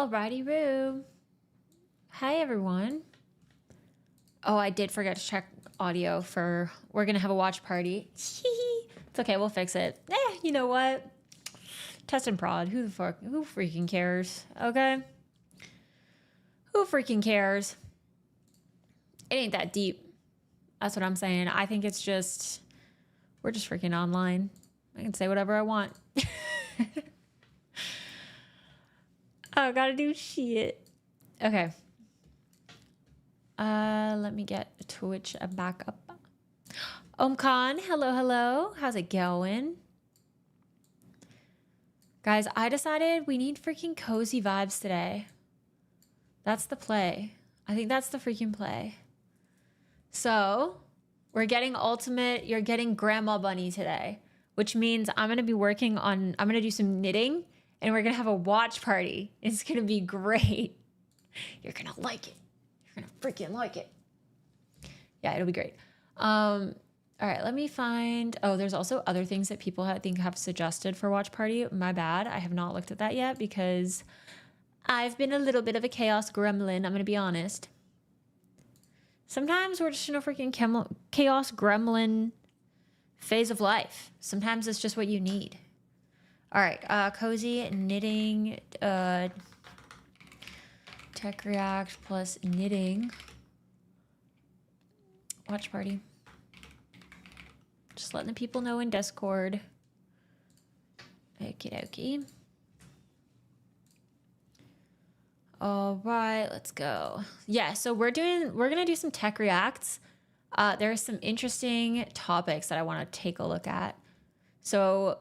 Alrighty, Roo. Hi, everyone. Oh, I did forget to check audio for... We're going to have a watch party. It's okay, we'll fix it. You know what? Test and prod. Who freaking cares? Okay? Who freaking cares? It ain't that deep. That's what I'm saying. I think it's just... We're just freaking online. I can say whatever I want. I gotta do shit. Okay. Let me get Twitch back up. Khan, hello, hello. How's it going? Guys, I decided we need freaking cozy vibes today. That's the play. I think that's the freaking play. So, we're getting ultimate, you're getting Grandma Bunny today, which means I'm gonna be working on, I'm gonna do some knitting and we're gonna have a watch party. It's gonna be great. You're gonna like it. You're gonna freaking like it. Yeah, it'll be great. All right, let me find, oh, there's also other things that people I think have suggested for watch party. My bad, I have not looked at that yet because I've been a little bit of a chaos gremlin, I'm gonna be honest. Sometimes we're just in a freaking chaos gremlin phase of life. Sometimes it's just what you need. All right, cozy knitting, tech react plus knitting. Watch party. Just letting the people know in Discord. Okie dokie. All right, let's go. Yeah, so we're gonna do some tech reacts. There are some interesting topics that I want to take a look at. So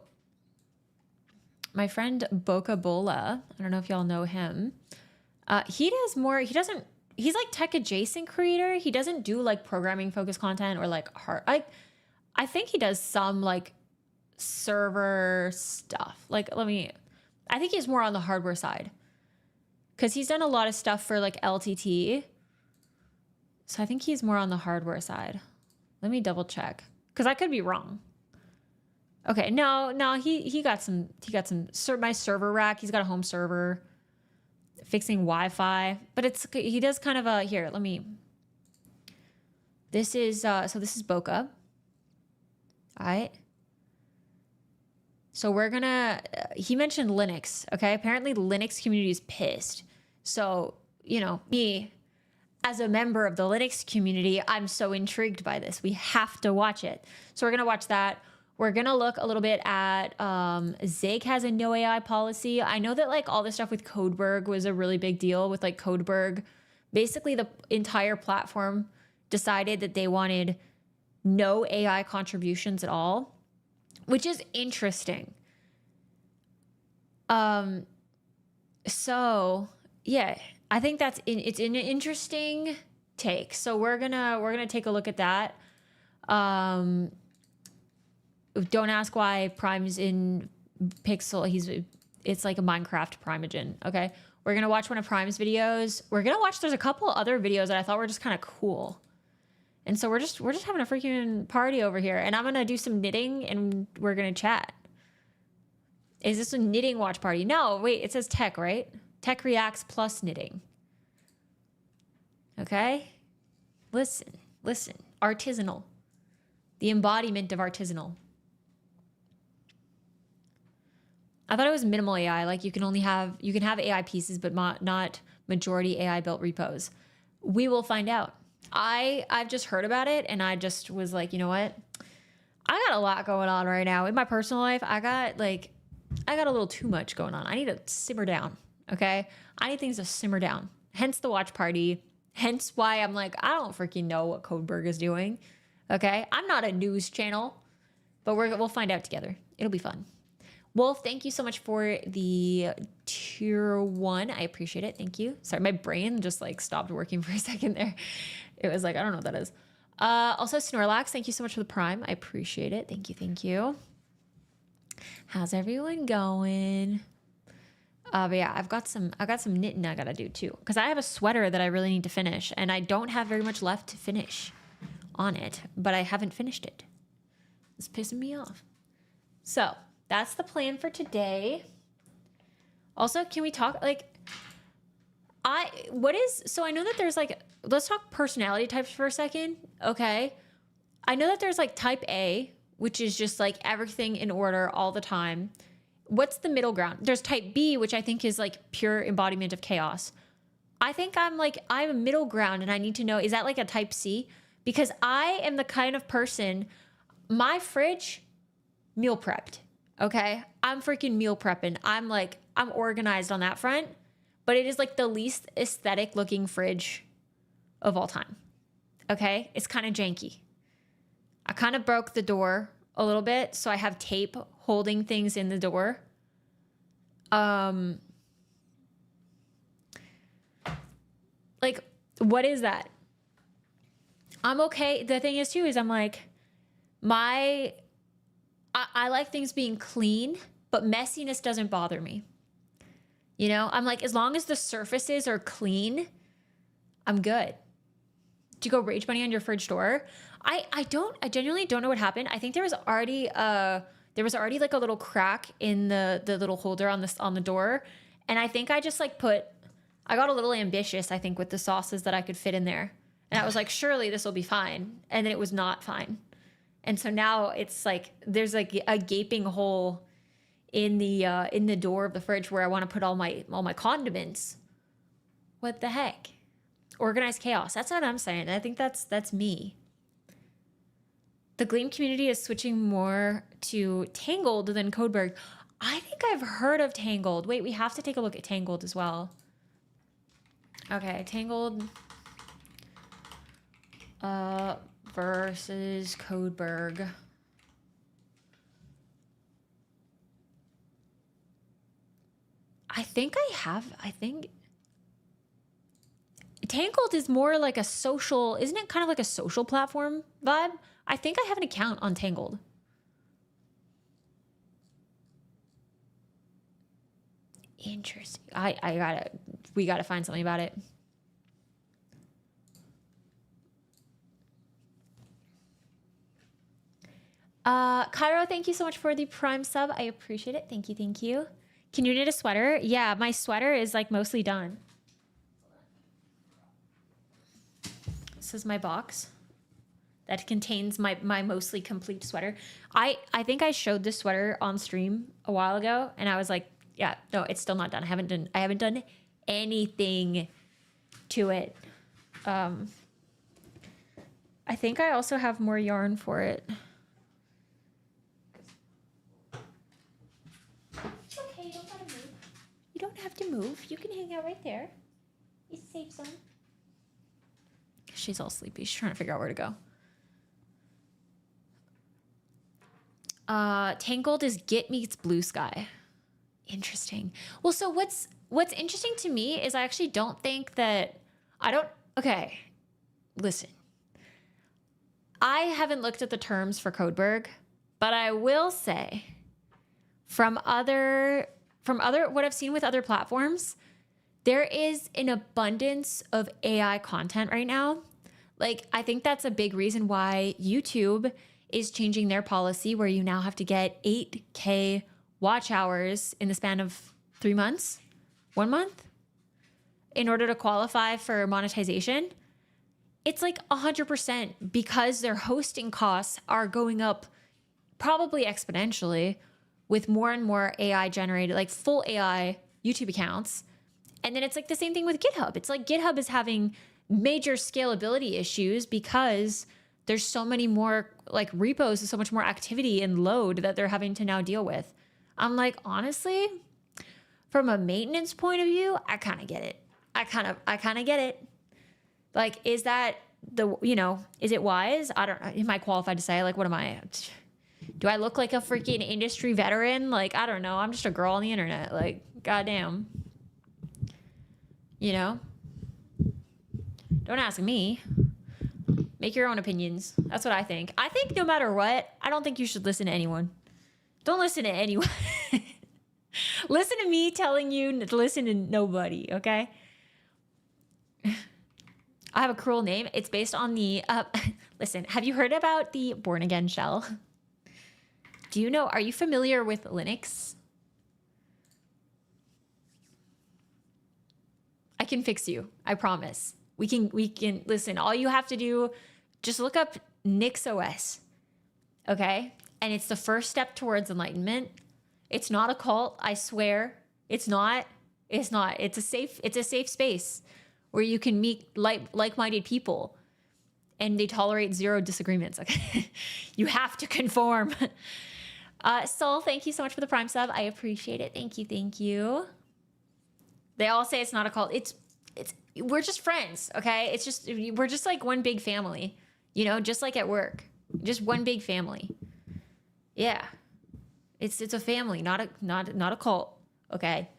my friend BocaBola, I don't know if y'all know him. He does more, he's like tech adjacent creator. He doesn't do like programming focused content or like hard, I think he does some like server stuff. Like, I think he's more on the hardware side because he's done a lot of stuff for like LTT. So I think he's more on the hardware side. Let me double check because I could be wrong. Okay, no, he got some my server rack. He's got a home server, fixing Wi-Fi, but he does kind of a here. Let me. This is so this is Boca. All right. So we're gonna. He mentioned Linux. Okay, apparently the Linux community is pissed. So you know me. As a member of the Linux community, I'm so intrigued by this. We have to watch it. So we're going to watch that. We're going to look a little bit at Zig has a no AI policy. I know that like all this stuff with Codeberg was a really big deal with like Codeberg. Basically, the entire platform decided that they wanted no AI contributions at all, which is interesting. So, yeah. I think it's an interesting take. So we're gonna take a look at that. Don't ask why Prime's in Pixel. It's like a Minecraft PrimeaGen. Okay, we're gonna watch one of Prime's videos. There's a couple other videos that I thought were just kind of cool, and so we're just having a freaking party over here. And I'm gonna do some knitting, and we're gonna chat. Is this a knitting watch party? No, wait. It says tech, right? Tech reacts plus knitting. Okay? Listen. Artisanal. The embodiment of artisanal. I thought it was minimal AI. Like you can have AI pieces, but not majority AI built repos. We will find out. I've just heard about it and I just was like, you know what? I got a lot going on right now in my personal life. I got a little too much going on. I need to simmer down. Okay, I need things to simmer down. Hence the watch party. Hence why I'm like, I don't freaking know what Codeberg is doing. Okay, I'm not a news channel, but we'll find out together. It'll be fun. Wolf, thank you so much for the tier 1. I appreciate it. Thank you. Sorry, my brain just like stopped working for a second there. It was like, I don't know what that is. Also, Snorlax, thank you so much for the Prime. I appreciate it. Thank you. How's everyone going? But yeah, I got some knitting I gotta do too, because I have a sweater that I really need to finish, and I don't have very much left to finish on it, but I haven't finished it. It's pissing me off. So that's the plan for today. Also, can we talk like So I know that there's like, let's talk personality types for a second. Okay. I know that there's like type A, which is just like everything in order all the time. What's the middle ground? There's type B, which I think is like pure embodiment of chaos. I think I'm a middle ground, and I need to know, is that like a type C? Because I am the kind of person, my fridge, meal prepped. Okay. I'm freaking meal prepping. I'm organized on that front, but it is like the least aesthetic looking fridge of all time. Okay. It's kind of janky. I kind of broke the door a little bit, so I have tape holding things in the door. Like, what is that? I'm okay. The thing is too, is I'm like, I like things being clean, but messiness doesn't bother me. You know, I'm like, as long as the surfaces are clean, I'm good. Do you go rage bunny on your fridge door? I genuinely don't know what happened. I think there was already like a little crack in the little holder on the door. And I think I just like I got a little ambitious, I think, with the sauces that I could fit in there. And I was like, surely this will be fine. And then it was not fine. And so now it's like, there's like a gaping hole in the door of the fridge where I want to put all my condiments. What the heck? Organized chaos. That's what I'm saying. I think that's me. The Gleam community is switching more to Tangled than Codeberg. I think I've heard of Tangled. Wait, we have to take a look at Tangled as well. Okay, Tangled versus Codeberg. I think Tangled is more like a social, isn't it kind of like a social platform vibe? I think I have an account on Tangled. Interesting. We gotta find something about it. Cairo, thank you so much for the Prime sub. I appreciate it. Thank you. Thank you. Can you knit a sweater? Yeah, my sweater is like mostly done. This is my box that contains my mostly complete sweater. I think I showed this sweater on stream a while ago, and I was like, yeah, no, it's still not done. I haven't done anything to it. I think I also have more yarn for it. It's okay, you don't gotta move. You don't have to move. You can hang out right there. It's a safe zone. She's all sleepy. She's trying to figure out where to go. Tangled is Git meets Blue Sky. Interesting. Well, so what's interesting to me is I actually don't think that okay, listen. I haven't looked at the terms for Codeberg, but I will say from what I've seen with other platforms, there is an abundance of AI content right now. Like, I think that's a big reason why YouTube is changing their policy where you now have to get 8K watch hours in the span of 3 months, 1 month, in order to qualify for monetization. It's like 100% because their hosting costs are going up probably exponentially with more and more AI generated, like full AI YouTube accounts. And then it's like the same thing with GitHub. It's like GitHub is having major scalability issues because there's so many more like repos and so much more activity and load that they're having to now deal with. I'm like, honestly, from a maintenance point of view, I kind of get it. I kind of get it. Like, is that is it wise? I don't know. Am I qualified to say, like, what am I? Do I look like a freaking industry veteran? Like, I don't know. I'm just a girl on the internet. Like, goddamn. You know? Don't ask me. Make your own opinions. That's what I think. I think no matter what, I don't think you should listen to anyone. Don't listen to anyone. Listen to me telling you to listen to nobody, okay? I have a cruel name. It's based on the... listen, have you heard about the Born Again shell? Are you familiar with Linux? I can fix you. I promise. We can listen. All you have to do, just look up NixOS. Okay? And it's the first step towards enlightenment. It's not a cult, I swear. It's not. It's a safe space where you can meet like-minded people and they tolerate zero disagreements. Okay? You have to conform. Sol, thank you so much for the Prime sub. I appreciate it. Thank you. Thank you. They all say it's not a cult. We're just friends. Okay. We're just like one big family, you know, just like at work, just one big family. Yeah. It's a family, not a cult. Okay.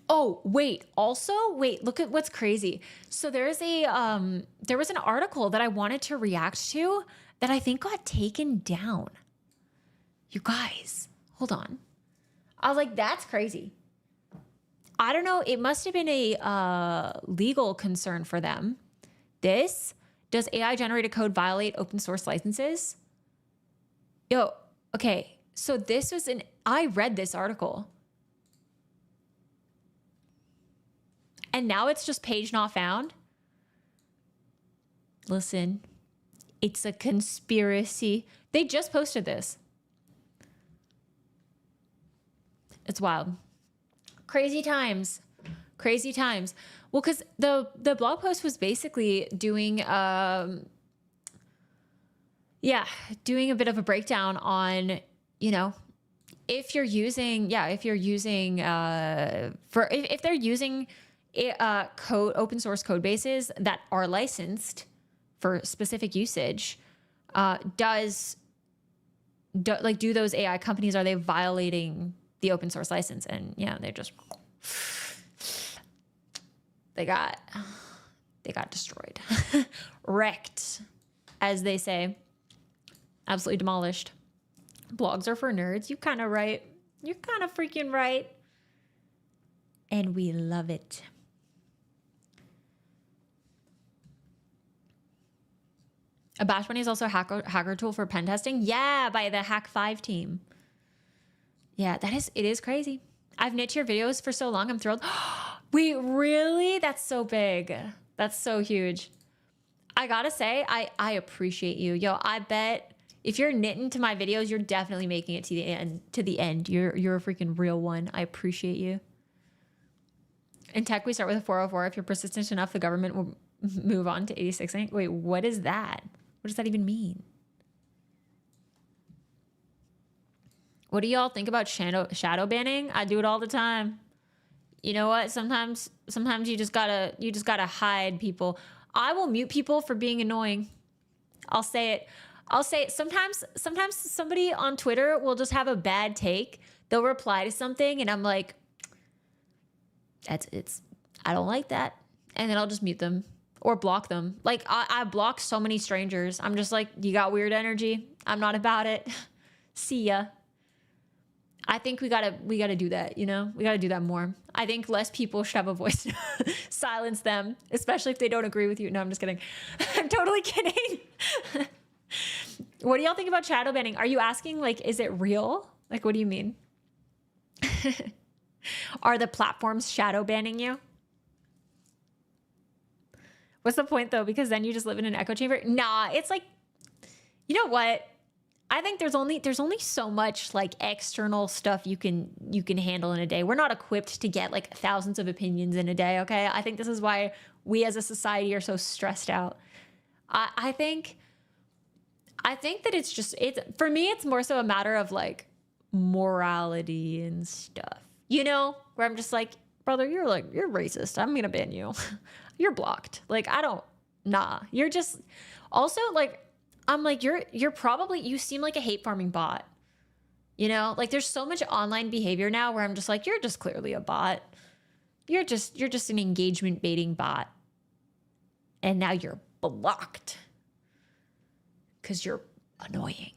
Oh, wait. Also, look at what's crazy. So there was an article that I wanted to react to that I think got taken down. You guys, hold on. I was like, that's crazy. I don't know. It must have been a legal concern for them. Does AI generated code violate open source licenses? Yo, okay. So I read this article. And now it's just page not found. Listen, it's a conspiracy. They just posted this. It's wild. Crazy times. Crazy times. Well, because the blog post was basically doing a bit of a breakdown on, you know, if they're using open source code bases that are licensed for specific usage, do those AI companies, are they violating the open source license? And yeah, they got destroyed. Wrecked, as they say. Absolutely demolished. Blogs are for nerds. You kind of right. You're kind of freaking right. And we love it. A Bash Bunny is also a hacker tool for pen testing. Yeah, by the Hack5 team. Yeah, it is crazy. I've nicked your videos for so long. I'm thrilled. Wait, really? That's so big. That's so huge. I gotta say, I appreciate you. Yo, I bet if you're knitting to my videos, you're definitely making it to the end. You're a freaking real one. I appreciate you. In tech, we start with a 404. If you're persistent enough, the government will move on to 86. Wait, what is that? What does that even mean? What do y'all think about shadow banning? I do it all the time. You know what? Sometimes you just gotta hide people. I will mute people for being annoying. I'll say it. Sometimes somebody on Twitter will just have a bad take. They'll reply to something and I'm like, I don't like that. And then I'll just mute them or block them. Like I block so many strangers. I'm just like, you got weird energy. I'm not about it. See ya. I think we gotta do that, you know? We gotta do that more. I think less people should have a voice. Silence them, especially if they don't agree with you. No, I'm just kidding. I'm totally kidding. What do y'all think about shadow banning? Are you asking, like, is it real? Like, what do you mean? Are the platforms shadow banning you? What's the point though? Because then you just live in an echo chamber? Nah, it's like, you know what? I think there's only so much like external stuff you can handle in a day. We're not equipped to get like thousands of opinions in a day, okay? I think this is why we as a society are so stressed out. I think that for me, it's more so a matter of like morality and stuff, you know, where I'm just like, brother, you're racist. I'm going to ban you. You're blocked. Like, you're just also like, I'm like, you seem like a hate farming bot, you know, like there's so much online behavior now where I'm just like, you're just clearly a bot. You're just an engagement baiting bot. And now you're blocked because you're annoying.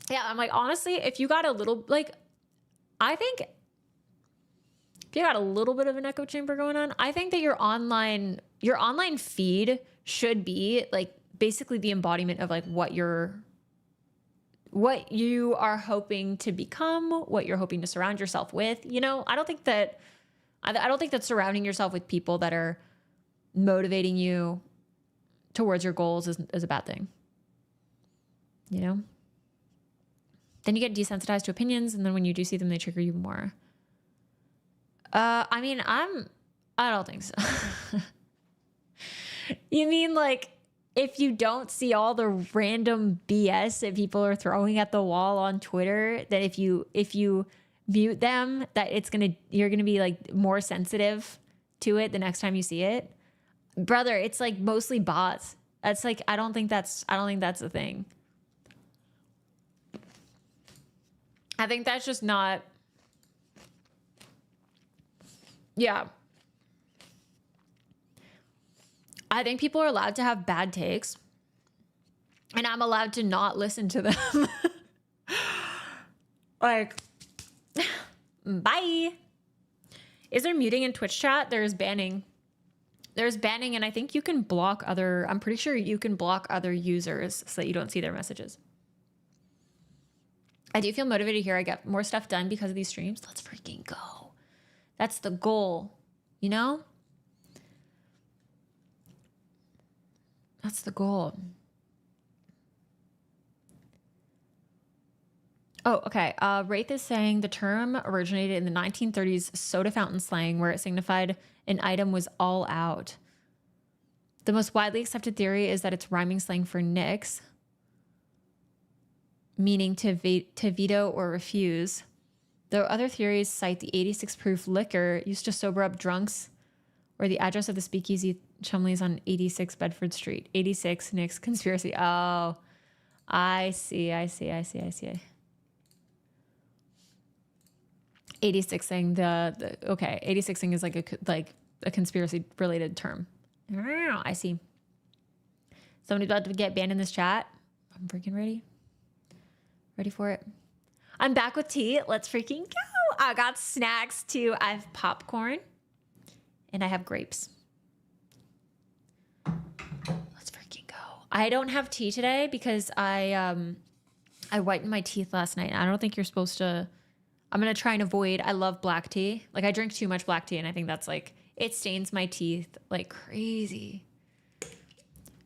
Yeah. I'm like, honestly, if you got a little, like, I think if you got a little bit of an echo chamber going on, I think that your online feed should be like basically the embodiment of like what you're what you are hoping to become, what you're hoping to surround yourself with. You know, I don't think that surrounding yourself with people that are motivating you towards your goals is a bad thing. You know? Then you get desensitized to opinions, and then when you do see them, they trigger you more. I mean, I don't think so. You mean like if you don't see all the random BS that people are throwing at the wall on Twitter, that if you mute them, that you're gonna be like more sensitive to it the next time you see it? Brother, it's like mostly bots. That's like I don't think that's a thing. I think that's just not. Yeah. I think people are allowed to have bad takes, and I'm allowed to not listen to them. Like, bye. Is there muting in Twitch chat? There's banning. There's banning, and I think you can block I'm pretty sure you can block other users so that you don't see their messages. I do feel motivated here. I get more stuff done because of these streams. Let's freaking go. That's the goal, you know? That's the goal. Oh, okay. Wraith is saying the term originated in the 1930s soda fountain slang where it signified an item was all out. The most widely accepted theory is that it's rhyming slang for nix, meaning to veto or refuse. Though other theories cite the 86 proof liquor used to sober up drunks, or the address of the speakeasy Chumley's on 86 Bedford Street. 86 Nix conspiracy. Oh, I see. 86 saying okay. 86 saying is like a conspiracy related term. I see. Somebody's about to get banned in this chat. I'm freaking ready. Ready for it. I'm back with tea. Let's freaking go. I got snacks too. I have popcorn and I have grapes. Let's freaking go. I don't have tea today because I whitened my teeth last night. I don't think you're supposed to. I'm going to try and avoid. I love black tea. Like I drink too much black tea and I think that's like, it stains my teeth like crazy.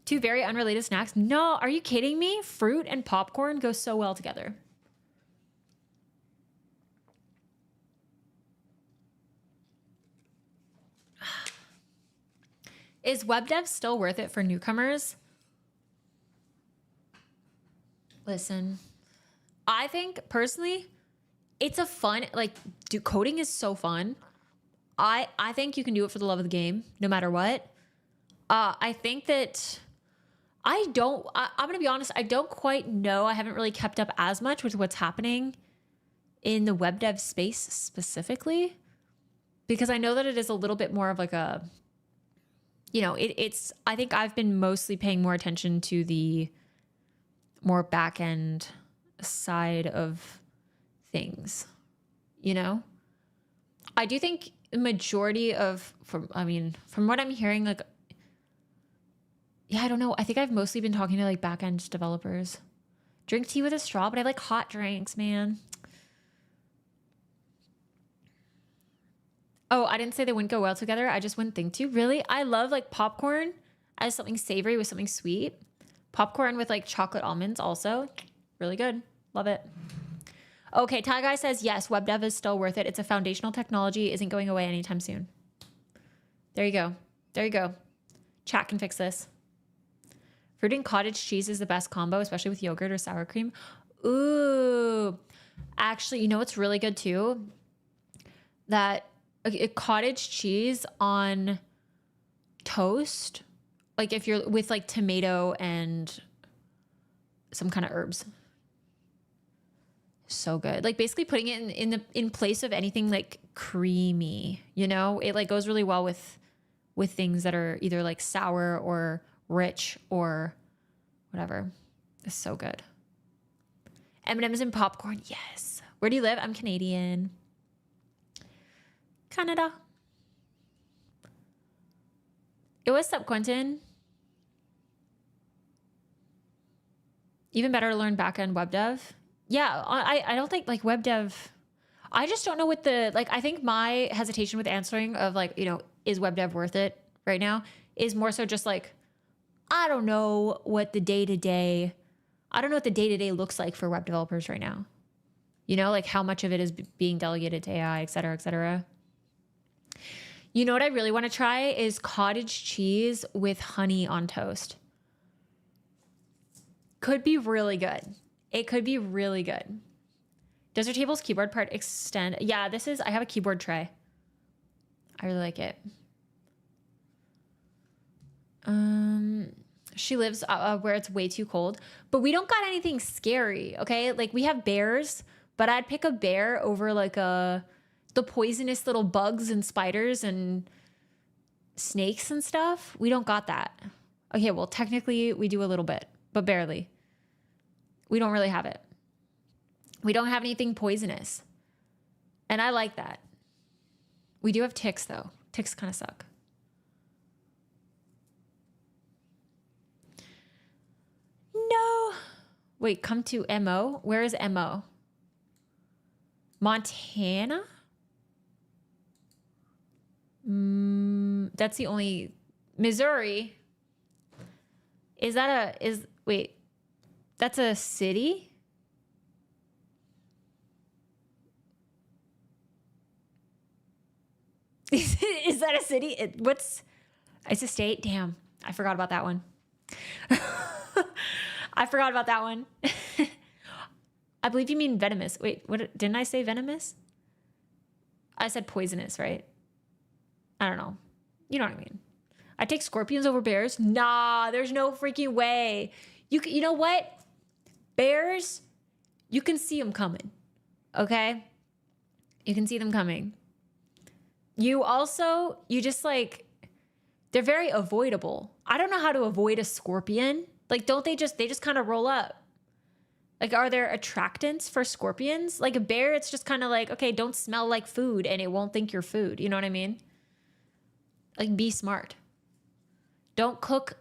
Two very unrelated snacks. No, are you kidding me? Fruit and popcorn go so well together. Is web dev still worth it for newcomers? Listen, I think personally, it's a fun, coding is so fun. I think you can do it for the love of the game, no matter what. I think that I'm going to be honest, I don't quite know. I haven't really kept up as much with what's happening in the web dev space specifically, because I know that it is a little bit more of like a, it's, I think I've been mostly paying more attention to the more back end side of things, I do think the majority of, from what I'm hearing, I don't know. I think I've mostly been talking to like back end developers. Drink tea with a straw, but I like hot drinks, man. Oh, I didn't say they wouldn't go well together. I just wouldn't think to. Really? I love like popcorn as something savory with something sweet. Popcorn with like chocolate almonds also. Really good. Love it. Okay, Ty Guy says, yes, web dev is still worth it. It's a foundational technology. Isn't going away anytime soon. There you go. There you go. Chat can fix this. Fruit and cottage cheese is the best combo, especially with yogurt or sour cream. Ooh. Actually, you know what's really good too? That cottage cheese on toast, like if you're with like tomato and some kind of herbs. So good. Like basically putting it in place of anything like creamy, it like goes really well with things that are either like sour or rich or whatever. It's so good. M&M's and popcorn. Yes. Where do you live? I'm Canadian. Canada. What's up, Quentin? Even better to learn back-end web dev. Yeah, I don't think like web dev. I just don't know what the like. I think my hesitation with answering of like, you know, is web dev worth it right now is more so just like, I don't know what the day to day. I don't know what the day to day looks like for web developers right now. You know, like how much of it is being delegated to AI, et cetera, et cetera. You know what I really want to try is cottage cheese with honey on toast. Could be really good. It could be really good. Does your table's keyboard part extend? Yeah, I have a keyboard tray. I really like it. She lives where it's way too cold, but we don't got anything scary, okay? Like we have bears, but I'd pick a bear over like the poisonous little bugs and spiders and snakes and stuff. We don't got that. Okay, well, technically we do a little bit, but barely. We don't really have it. We don't have anything poisonous. And I like that. We do have ticks though. Ticks kind of suck. No. Wait, come to MO? Where is MO? Montana? That's the only. Missouri. Wait, that's a city? Is that a city? It's a state? Damn, I forgot about that one. I forgot about that one. I believe you mean venomous. Wait, what didn't I say venomous? I said poisonous, right? I don't know. You know what I mean. I take scorpions over bears. Nah, there's no freaking way. You know what? Bears, you can see them coming. Okay? You can see them coming. You just like, they're very avoidable. I don't know how to avoid a scorpion. Like, they just kind of roll up. Like, are there attractants for scorpions? Like a bear, it's just kind of like, okay, don't smell like food and it won't think you're food. You know what I mean? Like, be smart. Don't cook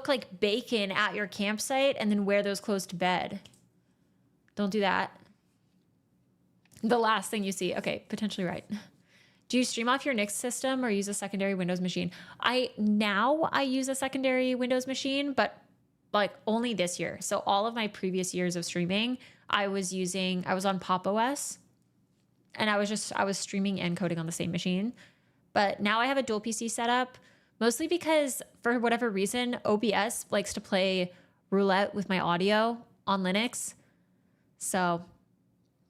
like bacon at your campsite and then wear those clothes to bed. Don't do that. The last thing you see. Okay, potentially right. Do you stream off your Nix system or use a secondary Windows machine? I use a secondary Windows machine, but like only this year. So all of my previous years of streaming, I was on Pop OS and I was streaming and coding on the same machine. But now I have a dual PC setup, mostly because for whatever reason, OBS likes to play roulette with my audio on Linux. So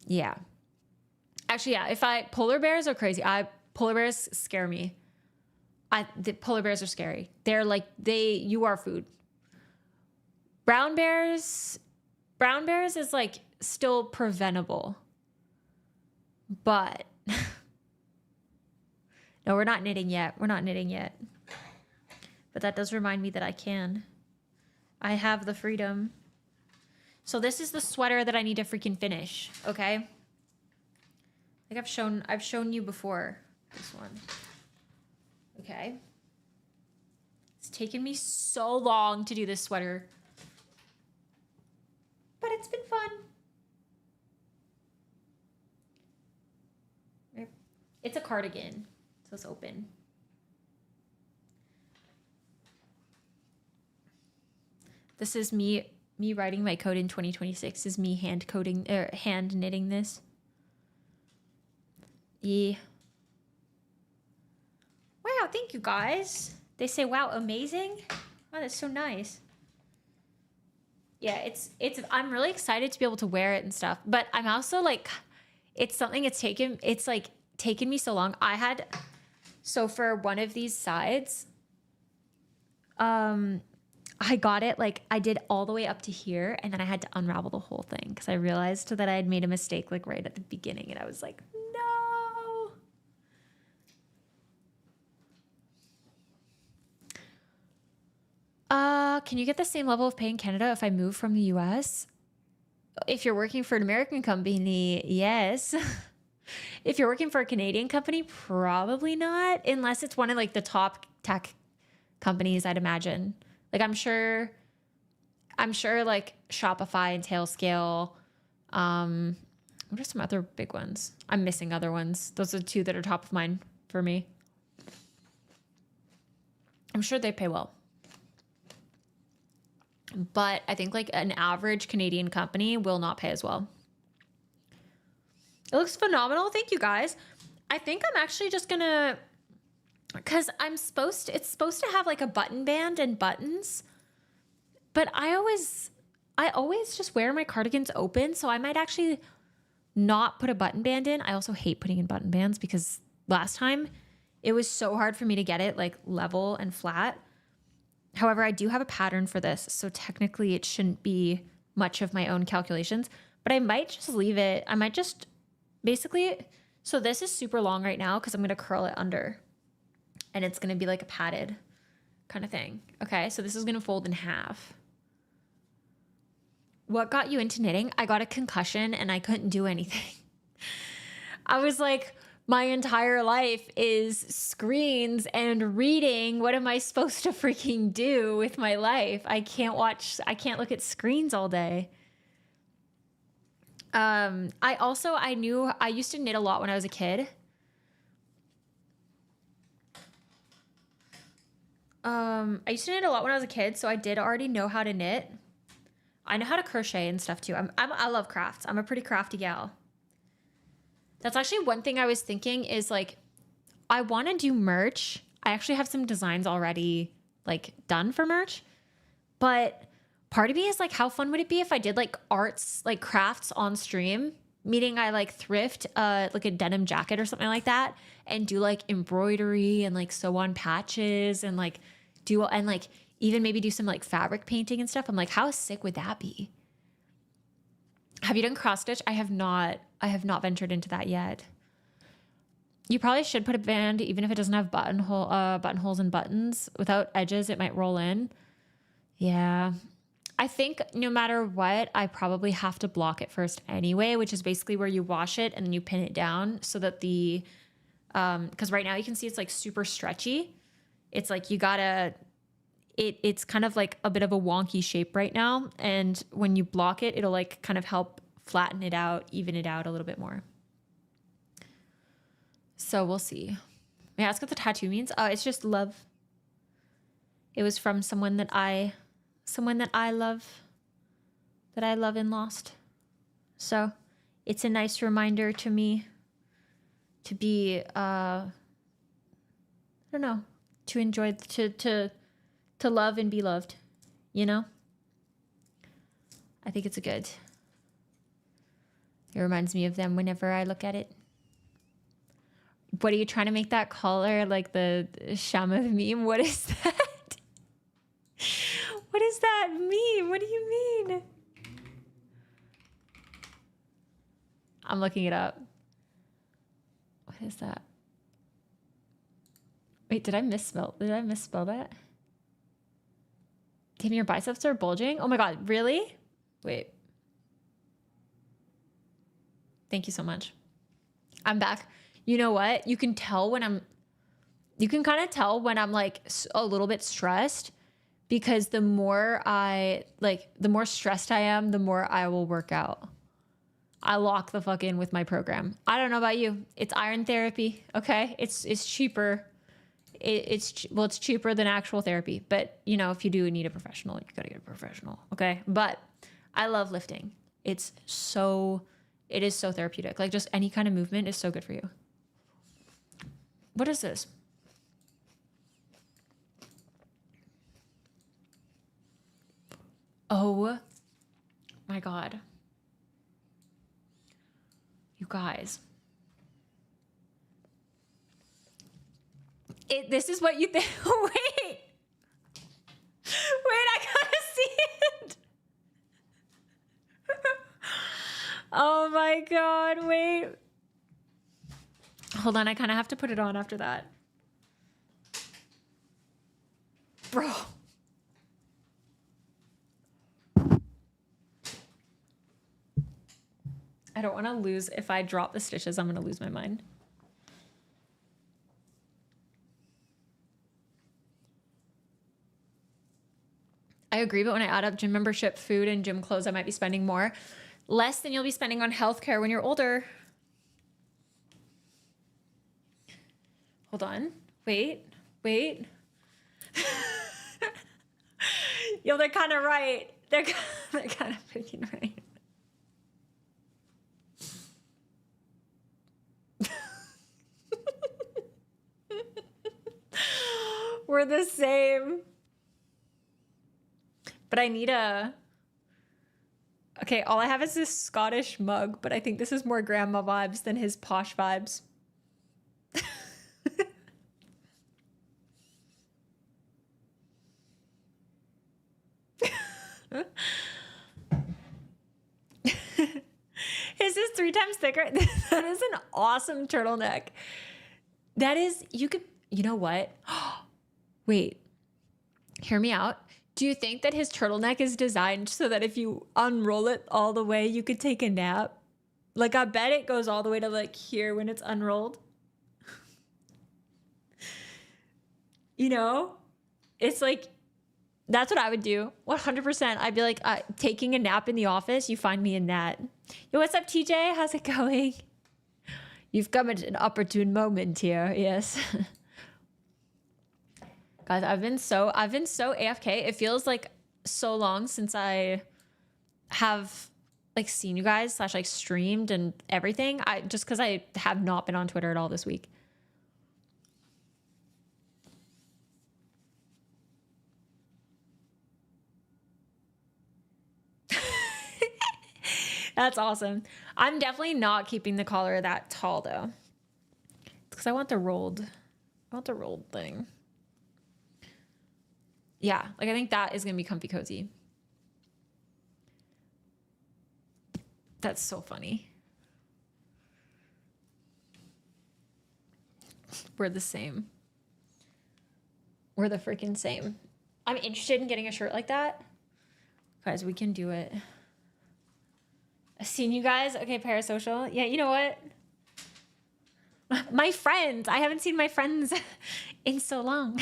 yeah. Actually, yeah, polar bears are crazy. Polar bears scare me. The polar bears are scary. They're like, you are food. Brown bears is like still preventable. But no, we're not knitting yet. But that does remind me that I have the freedom. So this is the sweater that I need to freaking finish, okay? I think I've shown you before this one. Okay. It's taken me so long to do this sweater. But it's been fun. It's a cardigan, so it's open. This is me writing my code in 2026. This is me hand knitting this. Yeah. Wow, thank you guys. They say, wow, amazing. Wow, that's so nice. Yeah, I'm really excited to be able to wear it and stuff. But I'm also like, it's taken me so long. So for one of these sides, I got it, like I did all the way up to here and then I had to unravel the whole thing because I realized that I had made a mistake like right at the beginning and I was like, no. Can you get the same level of pay in Canada if I move from the US? If you're working for an American company, yes. If you're working for a Canadian company, probably not, unless it's one of like the top tech companies, I'd imagine. Like I'm sure I'm sure like Shopify and Tailscale. What are some other big ones? I'm missing other ones. Those are the two that are top of mind for me. I'm sure they pay well. But I think like an average Canadian company will not pay as well. It looks phenomenal. Thank you guys. I think I'm actually just gonna, because it's supposed to have like a button band and buttons, but I always just wear my cardigans open. So I might actually not put a button band in. I also hate putting in button bands because last time it was so hard for me to get it like level and flat. However, I do have a pattern for this. So technically it shouldn't be much of my own calculations, but I might just leave it. I might just basically, so this is super long right now because I'm going to curl it under and it's going to be like a padded kind of thing. Okay. So this is going to fold in half. What got you into knitting? I got a concussion and I couldn't do anything. I was like, my entire life is screens and reading. What am I supposed to freaking do with my life? I can't look at screens all day. I used to knit a lot when I was a kid. So I did already know how to knit. I know how to crochet and stuff too. I love crafts. I'm a pretty crafty gal. That's actually one thing I was thinking is like, I want to do merch. I actually have some designs already like done for merch, but part of me is like, how fun would it be if I did like arts, like crafts on stream, meaning I like thrift, like a denim jacket or something like that and do like embroidery and like sew on patches and like even maybe do some like fabric painting and stuff. I'm like, how sick would that be? Have you done cross stitch? I have not ventured into that yet. You probably should put a band, even if it doesn't have buttonholes and buttons. Without edges, it might roll in. Yeah. I think no matter what, I probably have to block it first anyway, which is basically where you wash it and then you pin it down so that because right now you can see it's like super stretchy. It's like it's kind of like a bit of a wonky shape right now. And when you block it, it'll like kind of help flatten it out, even it out a little bit more. So we'll see. May I ask what the tattoo means? It's just love. It was from someone that I love and lost. So it's a nice reminder to me to be, I don't know, to enjoy, to love and be loved, you know? I think it's it reminds me of them whenever I look at it. What are you trying to make that color like the Shama meme? What is that? What does that mean? What do you mean? I'm looking it up. What is that? Wait, did I misspell that? Damn, your biceps are bulging? Oh my God, really? Wait. Thank you so much. I'm back. You know what? You can kind of tell when I'm like a little bit stressed because the more stressed I am, the more I will work out. I lock the fuck in with my program. I don't know about you. It's iron therapy. Okay. It's cheaper. It's cheaper than actual therapy, but you know, if you do need a professional, you gotta get a professional. Okay. But I love lifting. It is so therapeutic. Like just any kind of movement is so good for you. What is this? Oh my God. You guys. This is what you think. Wait, I gotta see it. Oh my God, wait. Hold on, I kind of have to put it on after that. Bro. I don't want to lose. If I drop the stitches, I'm going to lose my mind. I agree, but when I add up gym membership, food, and gym clothes, I might be spending more. Less than you'll be spending on healthcare when you're older. Hold on. Wait. Yo, they're kind of right. They're kind of freaking right. We're the same. But I need a... Okay, all I have is this Scottish mug, but I think this is more grandma vibes than his posh vibes. His is 3 times thicker. That is an awesome turtleneck. That is, you know what? Wait, hear me out. Do you think that his turtleneck is designed so that if you unroll it all the way, you could take a nap? Like, I bet it goes all the way to like here when it's unrolled. You know, it's like, that's what I would do. 100%. I'd be like, taking a nap in the office. You find me in that. Yo, what's up, TJ? How's it going? You've come at an opportune moment here. Yes. Guys, I've been so AFK. It feels like so long since I have like seen you guys / like streamed and everything. Just because I have not been on Twitter at all this week. That's awesome. I'm definitely not keeping the collar that tall though. Because I want the rolled thing. Yeah, like I think that is gonna be comfy cozy. That's so funny. We're the same. We're the freaking same. I'm interested in getting a shirt like that. Guys, we can do it. I've seen you guys. Okay, parasocial. Yeah, you know what? My friends. I haven't seen my friends in so long.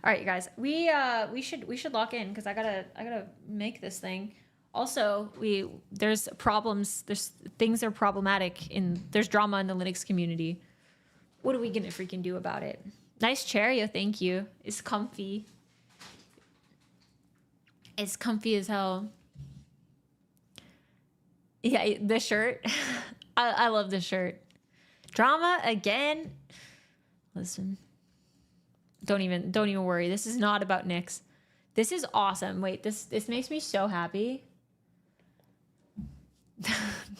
All right, you guys. We should lock in because I gotta make this thing. Also, there's problems. There's things that are problematic there's drama in the Linux community. What are we gonna freaking do about it? Nice chair, yo. Thank you. It's comfy. It's comfy as hell. Yeah, the shirt. I love this shirt. Drama again. Listen. Don't even worry. This is not about Nix. This is awesome. Wait, this makes me so happy.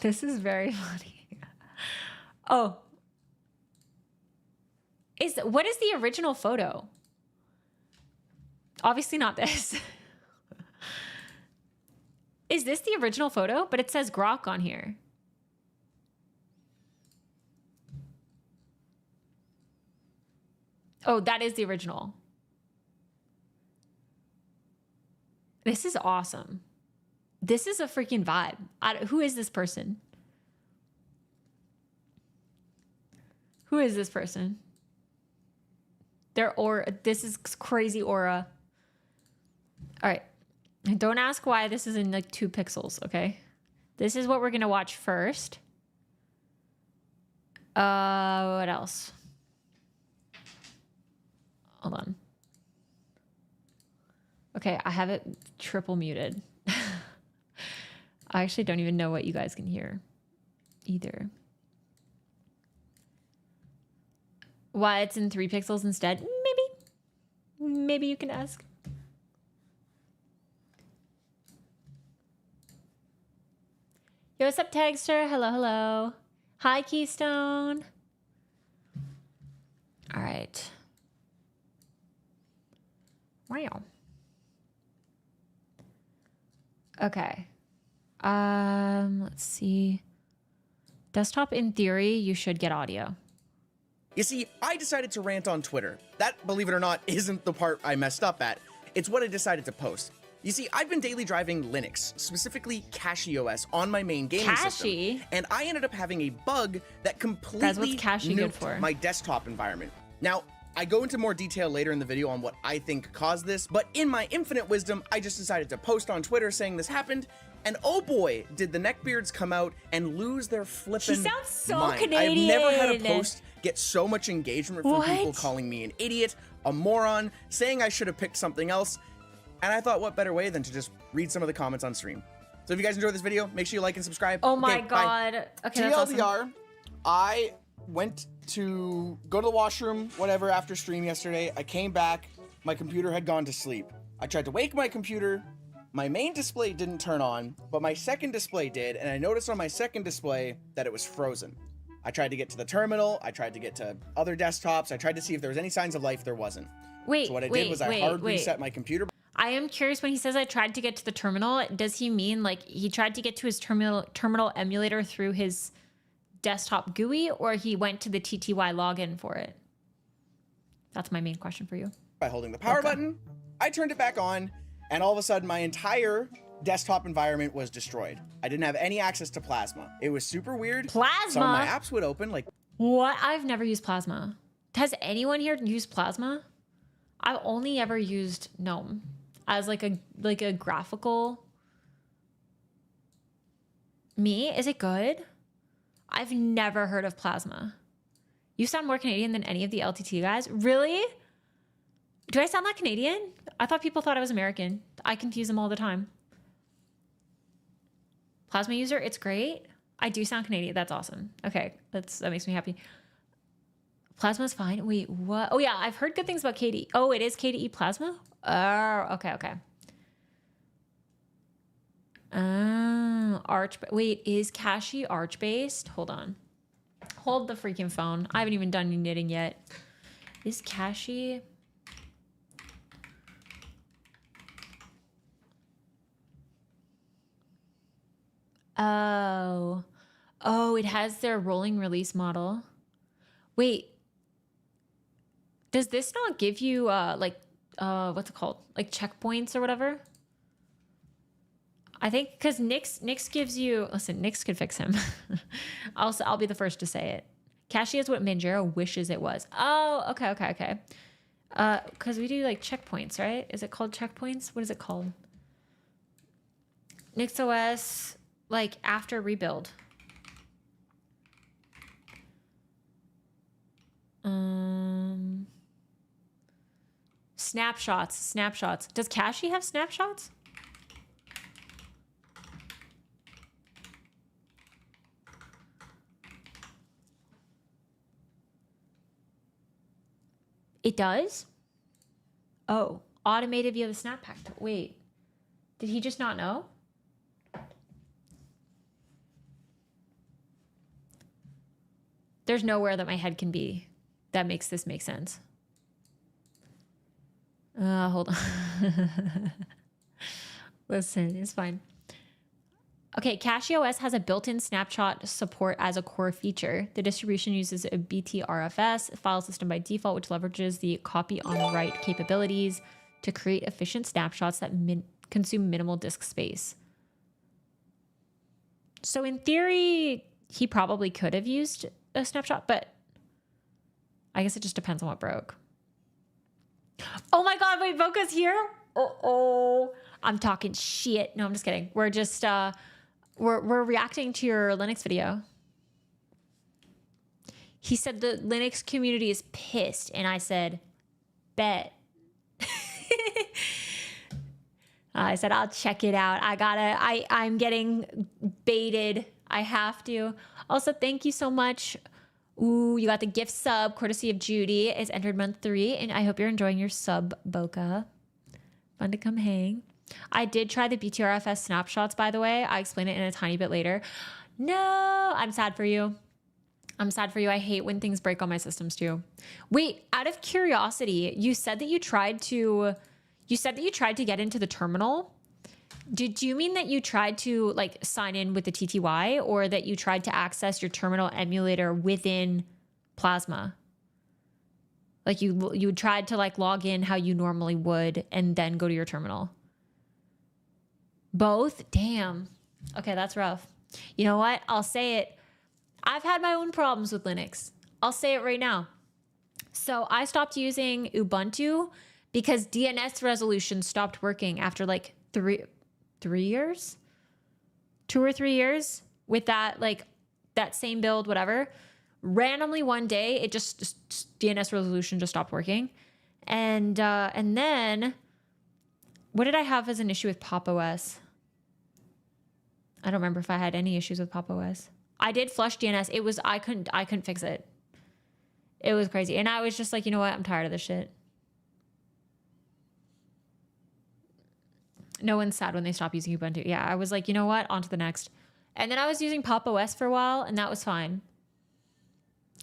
This is very funny. Oh. What is the original photo? Obviously not this. Is this the original photo? But it says Grok on here. Oh, that is the original. This is awesome. This is a freaking vibe. Who is this person? Who is this person? Their aura. This is crazy aura. All right. Don't ask why this is in like 2 pixels, okay? This is what we're gonna watch first. What else? Hold on. Okay, I have it triple muted. I actually don't even know what you guys can hear either. Why it's in 3 pixels instead? Maybe you can ask. Yo, what's up, Tagster? Hello. Hi, Keystone. All right. Wow. Okay. Let's see. Desktop, in theory, you should get audio. You see, I decided to rant on Twitter. That, believe it or not, isn't the part I messed up at. It's what I decided to post. You see, I've been daily driving Linux, specifically CachyOS, on my main gaming system, and I ended up having a bug that completely Guys, what's Cachy good for? nuked my desktop environment. Now, I go into more detail later in the video on what I think caused this, but in my infinite wisdom, I just decided to post on Twitter saying this happened, and oh boy, did the neckbeards come out and lose their flippin' He sounds so mind. Canadian. I've never had a post get so much engagement from people calling me an idiot, a moron, saying I should have picked something else, and I thought what better way than to just read some of the comments on stream. So if you guys enjoyed this video, make sure you like and subscribe. Oh my okay, God. Bye. Okay, that's awesome. TLDR, I went to go to the washroom, whatever, after stream yesterday. I came back, my computer had gone to sleep. I tried to wake my computer, my main display didn't turn on, but my second display did, and I noticed on my second display that it was frozen. I tried to get to the terminal, I tried to get to other desktops, I tried to see if there was any signs of life, there wasn't. Wait, so what I did was I hard reset my computer. I am curious, when he says I tried to get to the terminal, does he mean like he tried to get to his terminal emulator through his desktop GUI, or he went to the TTY login for it? That's my main question for you. By holding the power button, I turned it back on, and all of a sudden my entire desktop environment was destroyed. I didn't have any access to Plasma. It was super weird. Plasma? Some of my apps would open, like... What? I've never used Plasma. Has anyone here used Plasma? I've only ever used GNOME as like a graphical... Me? Is it good? I've never heard of Plasma. You sound more Canadian than any of the LTT guys. Really? Do I sound like Canadian? I thought people thought I was American. I confuse them all the time. Plasma user, it's great. I do sound Canadian. That's awesome. Okay, that makes me happy. Plasma's fine. Wait, what? Oh yeah, I've heard good things about KDE. Oh, it is KDE Plasma? Oh, okay. Arch. Wait, is Cashy Arch based? Hold on. Hold the freaking phone. I haven't even done any knitting yet. Is Cashy? Oh, it has their rolling release model. Wait, does this not give you what's it called? Like checkpoints or whatever? I think because Nix gives you, listen, Nix could fix him. I'll be the first to say it. Cashy is what Manjaro wishes it was. Oh, okay. Because we do like checkpoints, right? Is it called checkpoints? What is it called? NixOS, like after rebuild. Snapshots. Does Cashy have snapshots? It does? Oh, automated via the snap pack. Wait, did he just not know? There's nowhere that my head can be that makes this make sense. Hold on. Listen, it's fine. Okay, CachyOS has a built-in snapshot support as a core feature. The distribution uses a BTRFS file system by default, which leverages the copy on write capabilities to create efficient snapshots that consume minimal disk space. So in theory, he probably could have used a snapshot, but I guess it just depends on what broke. Oh my God, wait, Boca's here? Oh, I'm talking shit. No, I'm just kidding. We're just, we're reacting to your Linux video. He said the Linux community is pissed, and I said, bet. I said, I'll check it out. I'm getting baited. I have to. Also, thank you so much. Ooh, you got the gift sub, courtesy of Judy. It's entered month 3, and I hope you're enjoying your sub, Boca. Fun to come hang. I did try the BTRFS snapshots, by the way. I explain it in a tiny bit later. No, I'm sad for you. I'm sad for you. I hate when things break on my systems too. Wait, out of curiosity, you said that you tried to get into the terminal. Did you mean that you tried to like sign in with the TTY, or that you tried to access your terminal emulator within Plasma? Like you tried to like log in how you normally would and then go to your terminal? Both? Damn. Okay, that's rough. You know what? I'll say it. I've had my own problems with Linux. I'll say it right now. So I stopped using Ubuntu because DNS resolution stopped working after like 3 years, 2 or 3 years with that, like that same build, whatever. Randomly one day, it just DNS resolution just stopped working. And then what did I have as an issue with Pop! OS? I don't remember if I had any issues with Pop! OS. I did flush DNS. It was, I couldn't fix it. It was crazy. And I was just like, you know what? I'm tired of this shit. No one's sad when they stop using Ubuntu. Yeah, I was like, you know what? On to the next. And then I was using Pop! OS for a while, and that was fine.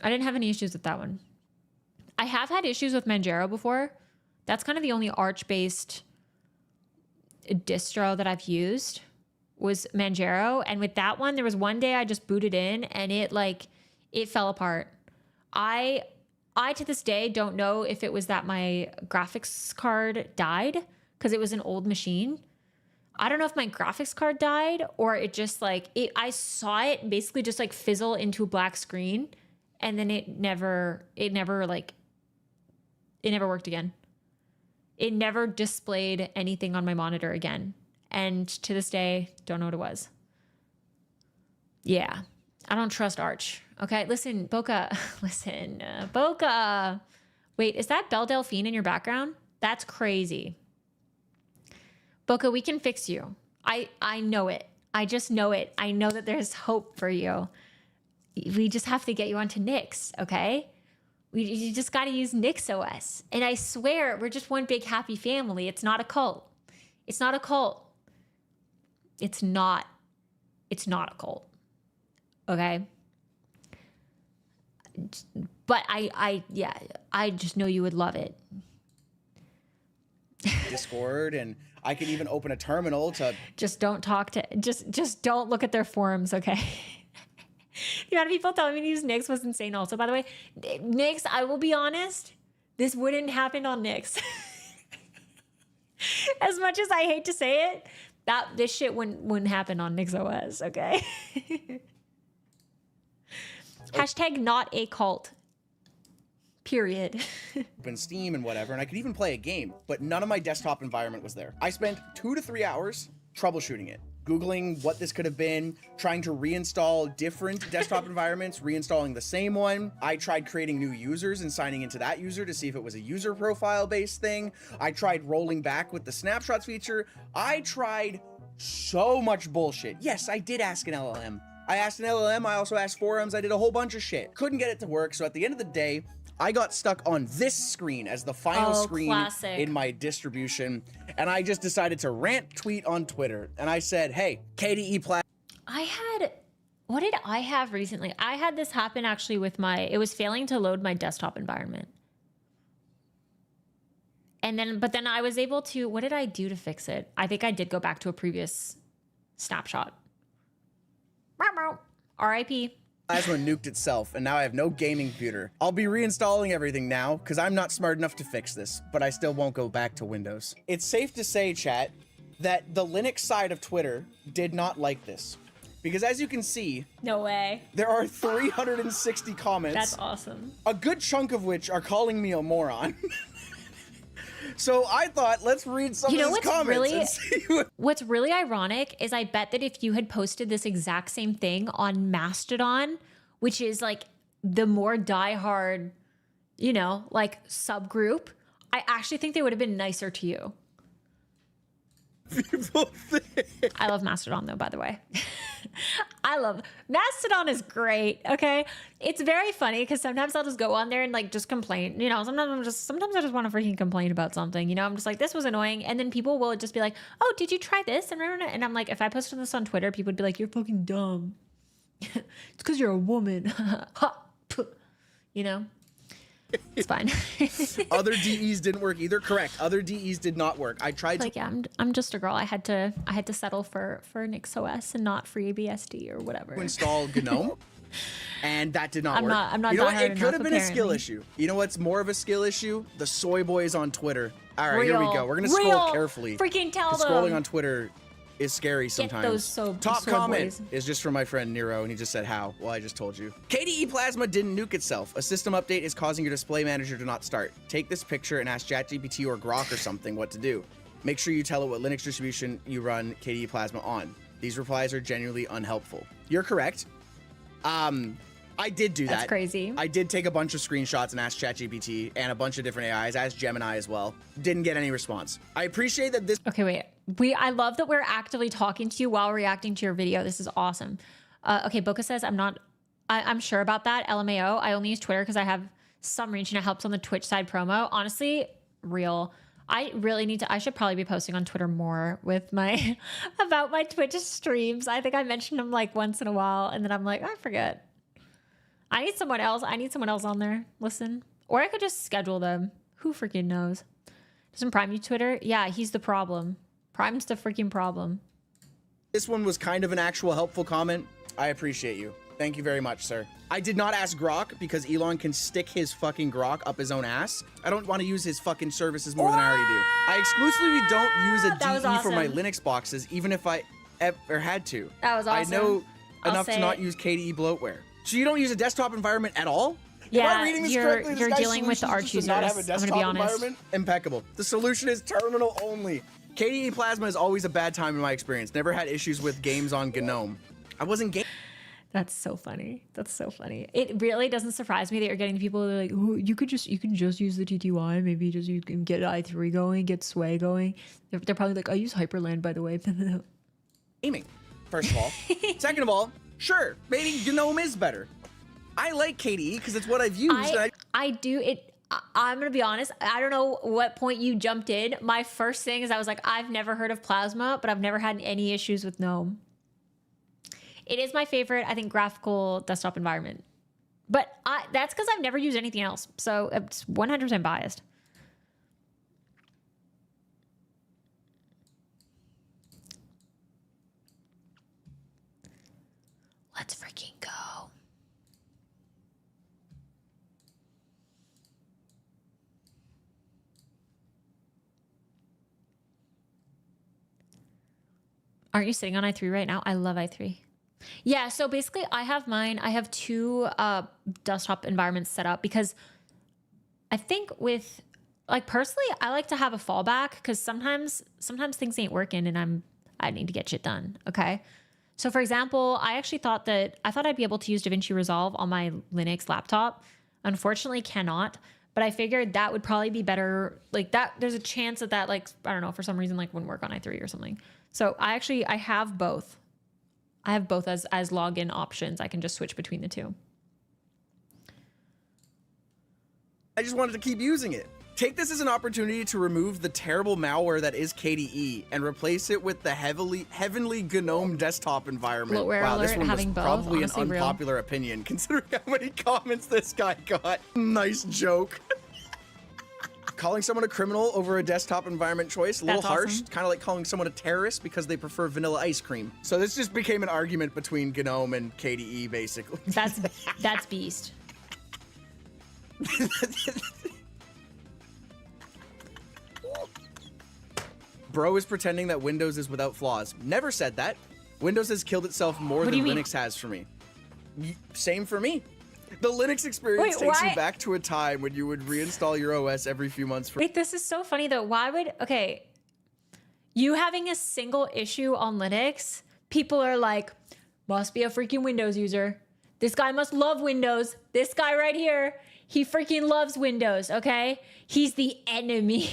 I didn't have any issues with that one. I have had issues with Manjaro before. That's kind of the only Arch-based distro that I've used was Manjaro. And with that one, there was one day I just booted in and it fell apart. I to this day don't know if it was that my graphics card died because it was an old machine. I don't know if my graphics card died or it just I saw it basically just like fizzle into a black screen and then it never worked again. It never displayed anything on my monitor again. And to this day, don't know what it was. Yeah, I don't trust Arch. Okay, listen, Boca. Boca. Wait, is that Belle Delphine in your background? That's crazy. Boca, we can fix you. I know it. I just know it. I know that there's hope for you. We just have to get you onto Nix, okay? You just got to use NixOS. And I swear, we're just one big happy family. It's not a cult. It's not a cult. It's not a cult. Okay? But I just know you would love it. Discord, and I could even open a terminal to... Just don't talk to... Just don't look at their forums, okay? The amount of people telling me to use Nix was insane also. By the way, Nix, I will be honest, this wouldn't happen on Nix. As much as I hate to say it, this shit wouldn't happen on NixOS, okay? Hashtag not a cult. Period. Open Steam and whatever, and I could even play a game, but none of my desktop environment was there. I spent 2 to 3 hours troubleshooting it. Googling what this could have been, trying to reinstall different desktop environments, reinstalling the same one. I tried creating new users and signing into that user to see if it was a user profile based thing. I tried rolling back with the snapshots feature. I tried so much bullshit. Yes, I did ask an LLM. I asked an LLM, I also asked forums, I did a whole bunch of shit. Couldn't get it to work, so at the end of the day, I got stuck on this screen as the final screen classic. In my distribution, and I just decided to rant tweet on Twitter, and I said, hey, KDE Plat. What did I have recently? I had this happen actually with it was failing to load my desktop environment. But then I was able to, what did I do to fix it? I think I did go back to a previous snapshot. RIP. Plasma nuked itself, and now I have no gaming computer. I'll be reinstalling everything now, because I'm not smart enough to fix this, but I still won't go back to Windows. It's safe to say, chat, that the Linux side of Twitter did not like this. Because as you can see... No way. There are 360 comments. That's awesome. A good chunk of which are calling me a moron. So I thought, let's read some of these comments and see what's really ironic is I bet that if you had posted this exact same thing on Mastodon, which is like the more diehard, subgroup, I actually think they would have been nicer to you. People think. I love Mastodon though, by the way. Mastodon is great. Okay. It's very funny because sometimes I'll just go on there and just complain. Sometimes I just want to freaking complain about something. I'm just like, this was annoying. And then people will just be like, oh, did you try this? And I'm like, if I posted this on Twitter, people would be like, you're fucking dumb. It's because you're a woman. It's fine. Other DEs didn't work either. Correct. Other DEs did not work. I tried yeah, I'm just a girl. I had to settle for NixOS and not FreeBSD or whatever. Install GNOME, and that did not work. I'm not. You know what? It could have been apparently. a skill issue. You know what's more of a skill issue? The soy boys on Twitter. All right, here we go. We're gonna scroll carefully. Freaking tell them. Scrolling on Twitter is scary sometimes. those Top sword comment boys. is just from my friend Nero, and he just said how. Well, I just told you. KDE Plasma didn't nuke itself. A system update is causing your display manager to not start. Take this picture and ask ChatGPT or Grok or something what to do. Make sure you tell it what Linux distribution you run KDE Plasma on. These replies are genuinely unhelpful. You're correct. I did do that. That's crazy. I did take a bunch of screenshots and ask ChatGPT and a bunch of different AIs, asked Gemini as well. Didn't get any response. I appreciate that this. Okay, wait. I love that we're actively talking to you while reacting to your video. This is awesome. Okay, Boca says, I'm sure about that. LMAO. I only use Twitter because I have some reach and it helps on the Twitch side promo. Honestly, real. I should probably be posting on Twitter more with about my Twitch streams. I think I mentioned them like once in a while and then I'm like, I forget. I need someone else on there. Listen. Or I could just schedule them. Who freaking knows? Doesn't Prime use Twitter? Yeah, he's the problem. Prime's the freaking problem. This one was kind of an actual helpful comment. I appreciate you. Thank you very much, sir. I did not ask Grok because Elon can stick his fucking Grok up his own ass. I don't want to use his fucking services more than I already do. I exclusively don't use a DE for my Linux boxes, even if I ever had to. That was awesome. I know enough to not use KDE bloatware. So you don't use a desktop environment at all? Yeah, you're dealing with the arch users. I'm gonna be honest. Impeccable. The solution is terminal only. KDE Plasma is always a bad time in my experience. Never had issues with games on GNOME. I wasn't game. That's so funny. That's so funny. It really doesn't surprise me that you're getting people that are like, oh, you can just use the TTY. Maybe just you can get i3 going, get Sway going. They're probably like, I use Hyperland, by the way. Gaming, first of all. Second of all, sure, maybe GNOME is better. I like KDE because it's what I've used. I do it. I'm going to be honest. I don't know what point you jumped in. My first thing is I was like, I've never heard of Plasma, but I've never had any issues with GNOME. It is my favorite, I think, graphical desktop environment. But that's because I've never used anything else. So it's 100% biased. Let's freaking go. Aren't you sitting on i3 right now? I love i3. Yeah, so basically I have mine. I have two desktop environments set up because I think with, like, personally, I like to have a fallback because sometimes things ain't working and I need to get shit done, okay? So for example, I actually thought I'd be able to use DaVinci Resolve on my Linux laptop. Unfortunately, cannot. But I figured that would probably be better. Like that, there's a chance that like, I don't know, for some reason, like wouldn't work on i3 or something. So I have both. I have both as login options. I can just switch between the two. I just wanted to keep using it. Take this as an opportunity to remove the terrible malware that is KDE and replace it with the heavenly GNOME desktop environment. Bloatware wow, this alert, one was having both, probably an honestly, unpopular opinion considering how many comments this guy got. Nice joke. Calling someone a criminal over a desktop environment choice, a little harsh. Awesome. Kind of like calling someone a terrorist because they prefer vanilla ice cream. So this just became an argument between GNOME and KDE, basically. That's beast. Bro is pretending that Windows is without flaws. Never said that. Windows has killed itself more than Linux has for me. Same for me. The Linux experience takes you back to a time when you would reinstall your OS every few months. Wait, this is so funny though. Okay, you having a single issue on Linux, people are like, must be a freaking Windows user. This guy must love Windows. This guy right here, he freaking loves Windows, okay? He's the enemy.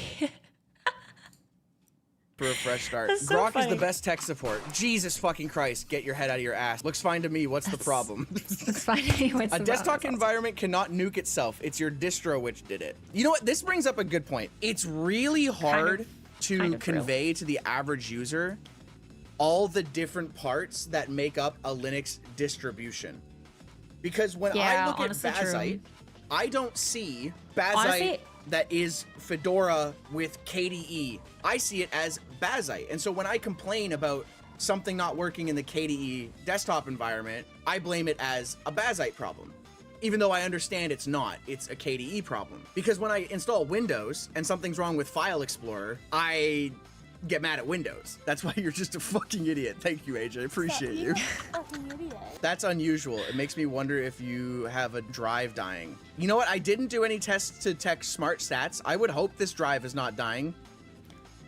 For a fresh start. So Grok funny. is the best tech support. Jesus fucking Christ, get your head out of your ass. Looks fine to me. What's the problem? Looks fine to me. A desktop environment cannot nuke itself. It's your distro which did it. You know what? This brings up a good point. It's really hard to convey to the average user all the different parts that make up a Linux distribution. Because when I look at Bazite, I don't see Bazite that is Fedora with KDE. I see it as Bazite. And so when I complain about something not working in the KDE desktop environment, I blame it as a Bazite problem. Even though I understand it's not, it's a KDE problem. Because when I install Windows and something's wrong with File Explorer, I get mad at Windows. That's why you're just a fucking idiot. Thank you, AJ. Appreciate you. Fucking idiot. That's unusual. It makes me wonder if you have a drive dying. You know what? I didn't do any tests to check smart stats. I would hope this drive is not dying,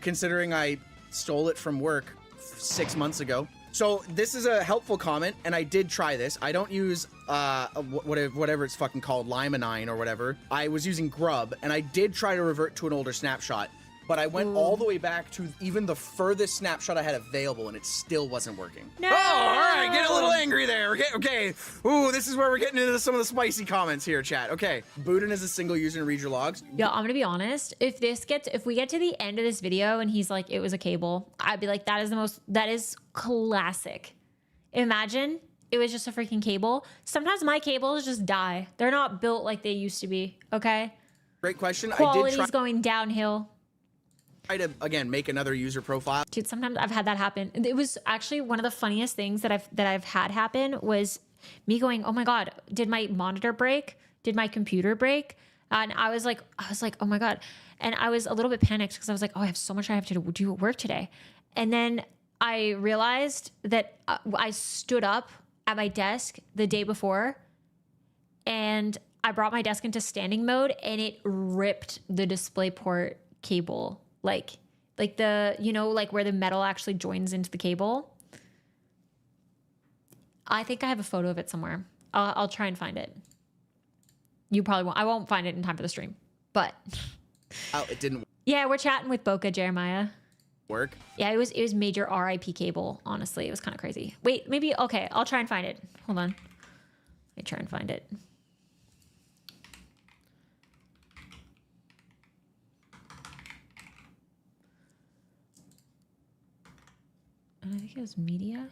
considering I stole it from work 6 months ago. So this is a helpful comment, and I did try this. I don't use whatever it's fucking called, Limonine or whatever. I was using Grub, and I did try to revert to an older snapshot, but I went all the way back to even the furthest snapshot I had available, and it still wasn't working. No! Oh, all right, get a little angry there. Okay. Ooh, this is where we're getting into some of the spicy comments here, chat. Okay, Boudin is a single user and read your logs. Yo, I'm gonna be honest. If we get to the end of this video and he's like, it was a cable, I'd be like, that is classic. Imagine it was just a freaking cable. Sometimes my cables just die. They're not built like they used to be, okay? Great question. Quality's going downhill. Try to, again, make another user profile. Dude, sometimes I've had that happen. It was actually one of the funniest things that I've had happen was me going, oh my God, did my monitor break? Did my computer break? And I was like, oh my God. And I was a little bit panicked because I was like, oh, I have so much I have to do at work today. And then I realized that I stood up at my desk the day before and I brought my desk into standing mode and it ripped the DisplayPort cable. Like the, like where the metal actually joins into the cable. I think I have a photo of it somewhere. I'll try and find it. You probably won't. I won't find it in time for the stream, but. Oh, it didn't Yeah, we're chatting with Boca, Jeremiah. work. Yeah, it was major RIP cable, honestly. It was kind of crazy. Wait, maybe, okay, I'll try and find it. Hold on. Let me try and find it. I think it was media.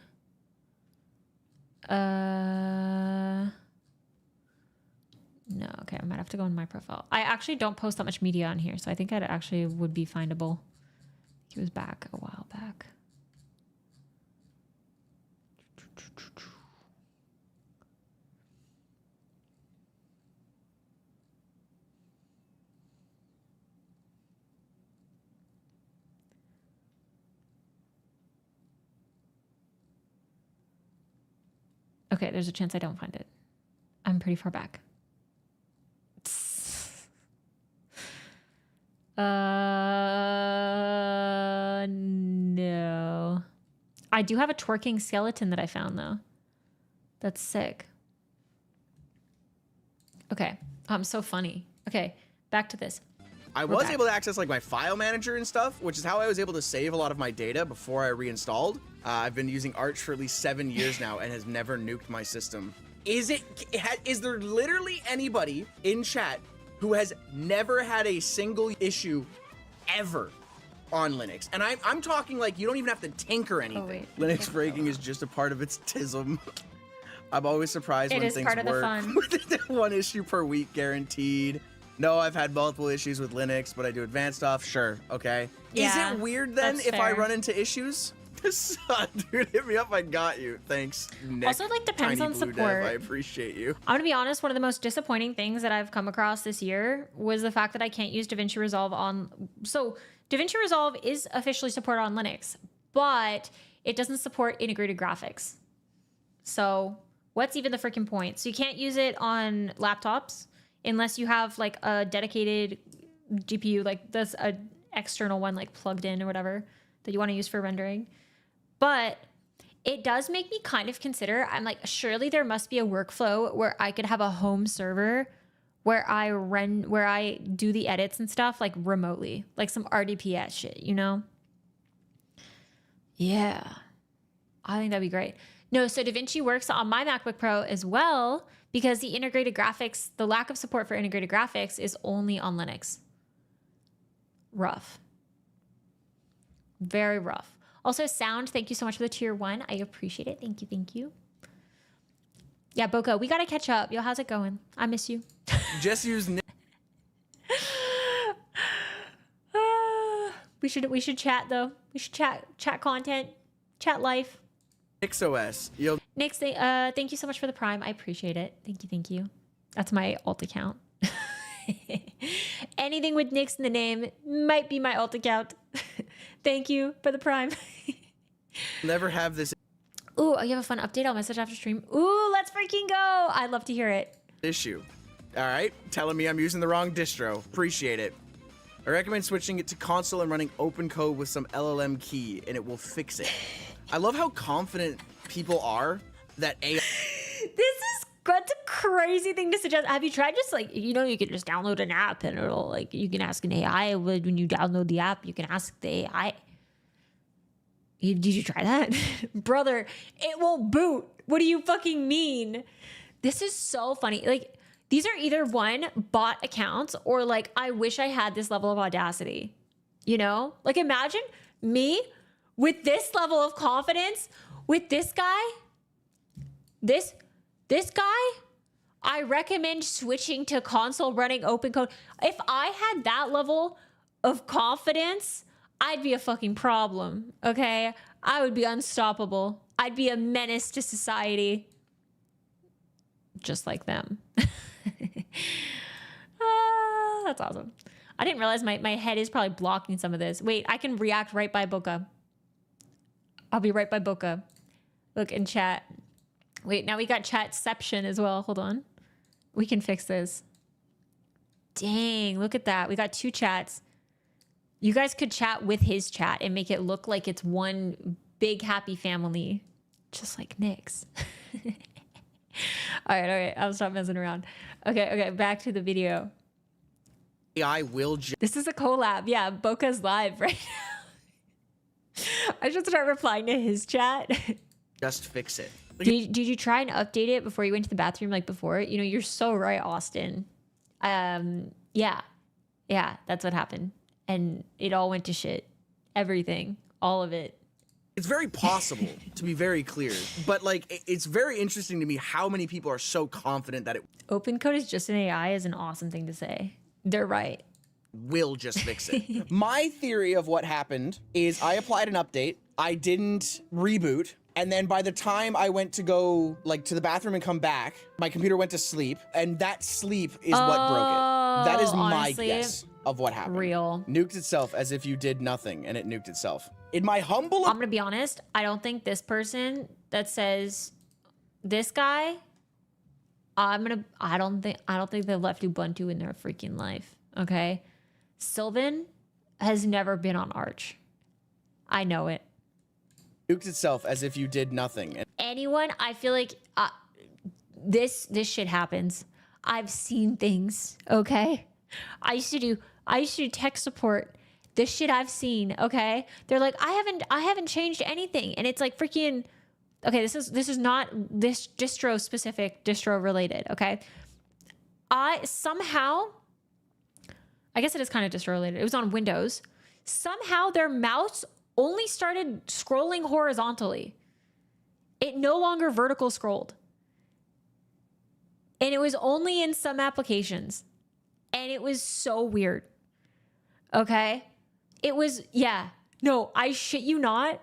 No, okay, I might have to go in my profile. I actually don't post that much media on here, so I think it actually would be findable. He was back a while back. Okay, there's a chance I don't find it. I'm pretty far back. No. I do have a twerking skeleton that I found though. That's sick. Okay. So funny. Okay, back to this. I was able to access like my file manager and stuff, which is how I was able to save a lot of my data before I reinstalled. I've been using Arch for at least 7 years now and has never nuked my system. Is there literally anybody in chat who has never had a single issue ever on Linux? And I'm talking like you don't even have to tinker anything. Oh, Linux breaking is just a part of its tism. I'm always surprised when things work. It is part of the fun. One issue per week guaranteed. No, I've had multiple issues with Linux, but I do advanced stuff. Sure, okay. Yeah, is it weird then that's if I fair. run into issues? Dude, hit me up. I got you. Thanks. Nick, Also, like, depends Tiny on Blue Dev. support. I appreciate you. I'm gonna be honest, one of the most disappointing things that I've come across this year was the fact that I can't use DaVinci Resolve on. So DaVinci Resolve is officially supported on Linux, but it doesn't support integrated graphics. So what's even the freaking point? So you can't use it on laptops unless you have like a dedicated GPU, like this a external one like plugged in or whatever that you want to use for rendering. But it does make me kind of consider, I'm like, surely there must be a workflow where I could have a home server where I do the edits and stuff like remotely, like some RDPS shit, you know? Yeah, I think that'd be great. No, so DaVinci works on my MacBook Pro as well because the integrated graphics, the lack of support for integrated graphics is only on Linux. Rough. Very rough. Also, sound, thank you so much for the tier 1. I appreciate it. Thank you, thank you. Yeah, Boca, we got to catch up. Yo, how's it going? I miss you. Just use We should chat, though. We should chat content, chat life. NixOS. You'll Nix, thank you so much for the Prime. I appreciate it. Thank you. That's my alt account. Anything with Nix in the name might be my alt account. Thank you for the Prime. Never have this Ooh, you have a fun update. I'll message after stream. Ooh, let's freaking go. I'd love to hear it. issue. All right, telling me I'm using the wrong distro. Appreciate it. I recommend switching it to console and running open code with some LLM key, and it will fix it. I love how confident people are that AI. That's a crazy thing to suggest. Have you tried just like, you know, you can just download an app and it'll like, you can ask an AI when you download the app, you can ask the AI. Did you try that? Brother, it won't boot. What do you fucking mean? This is so funny. Like, these are either one, bot accounts, or like, I wish I had this level of audacity. You know? Like, imagine me with this level of confidence with this guy. This guy, I recommend switching to console running open code. If I had that level of confidence, I'd be a fucking problem, okay? I would be unstoppable. I'd be a menace to society. Just like them. That's awesome. I didn't realize my head is probably blocking some of this. Wait, I can react right by Boca. I'll be right by Boca. Look in chat. Wait, now we got chatception as well. Hold on. We can fix this. Dang, look at that. We got 2 chats. You guys could chat with his chat and make it look like it's one big happy family. Just like Nix. All right. I'll stop messing around. Okay, back to the video. AI will This is a collab. Yeah, Boca's live right now. I should start replying to his chat. just fix it. Did you try and update it before you went to the bathroom like before? You know, you're so right, Austin. Yeah, that's what happened. And it all went to shit. Everything. All of it. It's very possible, to be very clear. But, like, it's very interesting to me how many people are so confident that it Open code is just an AI is an awesome thing to say. They're right. will just fix it. My theory of what happened is I applied an update. I didn't reboot. And then by the time I went to go, like, to the bathroom and come back, my computer went to sleep. And that sleep is what broke it. That is honestly, my guess of what happened. Real. Nuked itself as if you did nothing, and it nuked itself. In my humble... I'm gonna be honest. I don't think this person that says this guy, I don't think they've left Ubuntu in their freaking life. Okay? Sylvan has never been on Arch. I know it. Nuked itself as if you did nothing. Anyone, I feel like this shit happens. I've seen things, okay? I used to do tech support. This shit I've seen, okay? They're like, I haven't changed anything. And it's like freaking, okay, this is not this distro specific, distro related, okay? I guess it is kind of distro related. It was on Windows. Somehow their mouse only started scrolling horizontally. It no longer vertical scrolled. And it was only in some applications. And it was so weird. Okay? It was, yeah. No, I shit you not.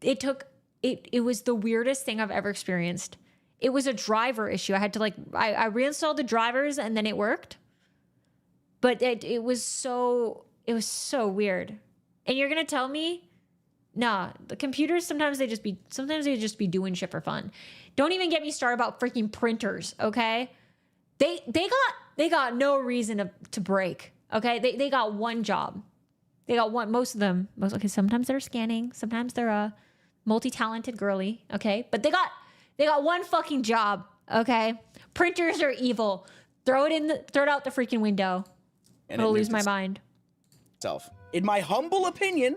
It was the weirdest thing I've ever experienced. It was a driver issue. I had to I reinstalled the drivers and then it worked. But it was so weird. And you're going to tell me, nah, the computers, sometimes they just be doing shit for fun. Don't even get me started about freaking printers, okay? They got no reason to break, okay? They got one job. They got one, most of them. Okay, sometimes they're scanning, sometimes they're a multi-talented girly, okay? But they got one fucking job, okay? Printers are evil. Throw it out the freaking window. And I'll lose my mind. In my humble opinion,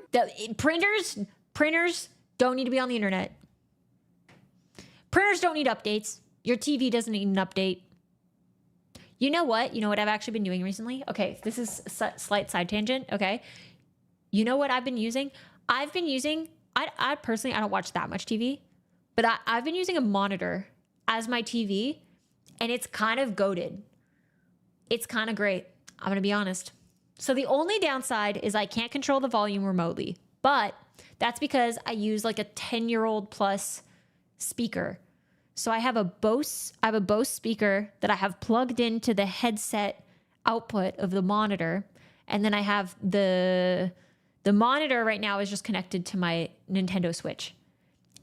printers don't need to be on the internet. Printers don't need updates. Your TV doesn't need an update. You know what? You know what I've actually been doing recently? Okay, this is a slight side tangent, okay? You know what I've been using? I personally, I don't watch that much TV, but I've been using a monitor as my TV, and it's kind of goated. It's kind of great. I'm going to be honest. So the only downside is I can't control the volume remotely, but that's because I use like a 10-year-old plus speaker. So I have a Bose speaker that I have plugged into the headset output of the monitor. And then I have the The monitor right now is just connected to my Nintendo Switch.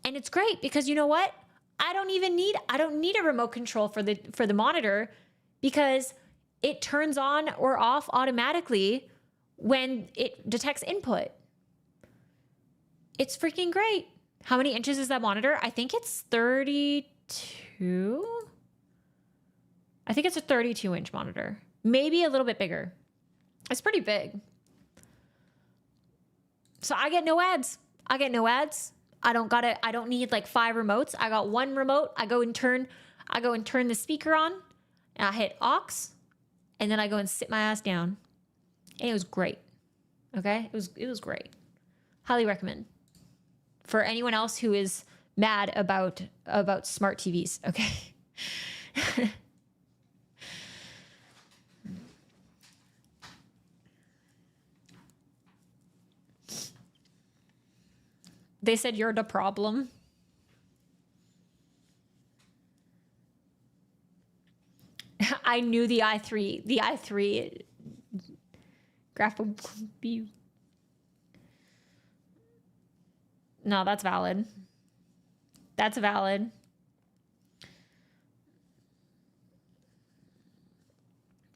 And it's great because you know what? I don't need a remote control for the monitor because it turns on or off automatically when it detects input. It's freaking great. How many inches is that monitor? I think it's 32. I think it's a 32-inch monitor. Maybe a little bit bigger. It's pretty big. So I get no ads. I don't need like 5 remotes. I got 1 remote. I go and turn the speaker on, and I hit aux, and then I go and sit my ass down. And it was great. Okay? It was great. Highly recommend. For anyone else who is mad about smart TVs, okay? They said you're the problem. I knew the i3 graphical view. No, that's valid. That's valid.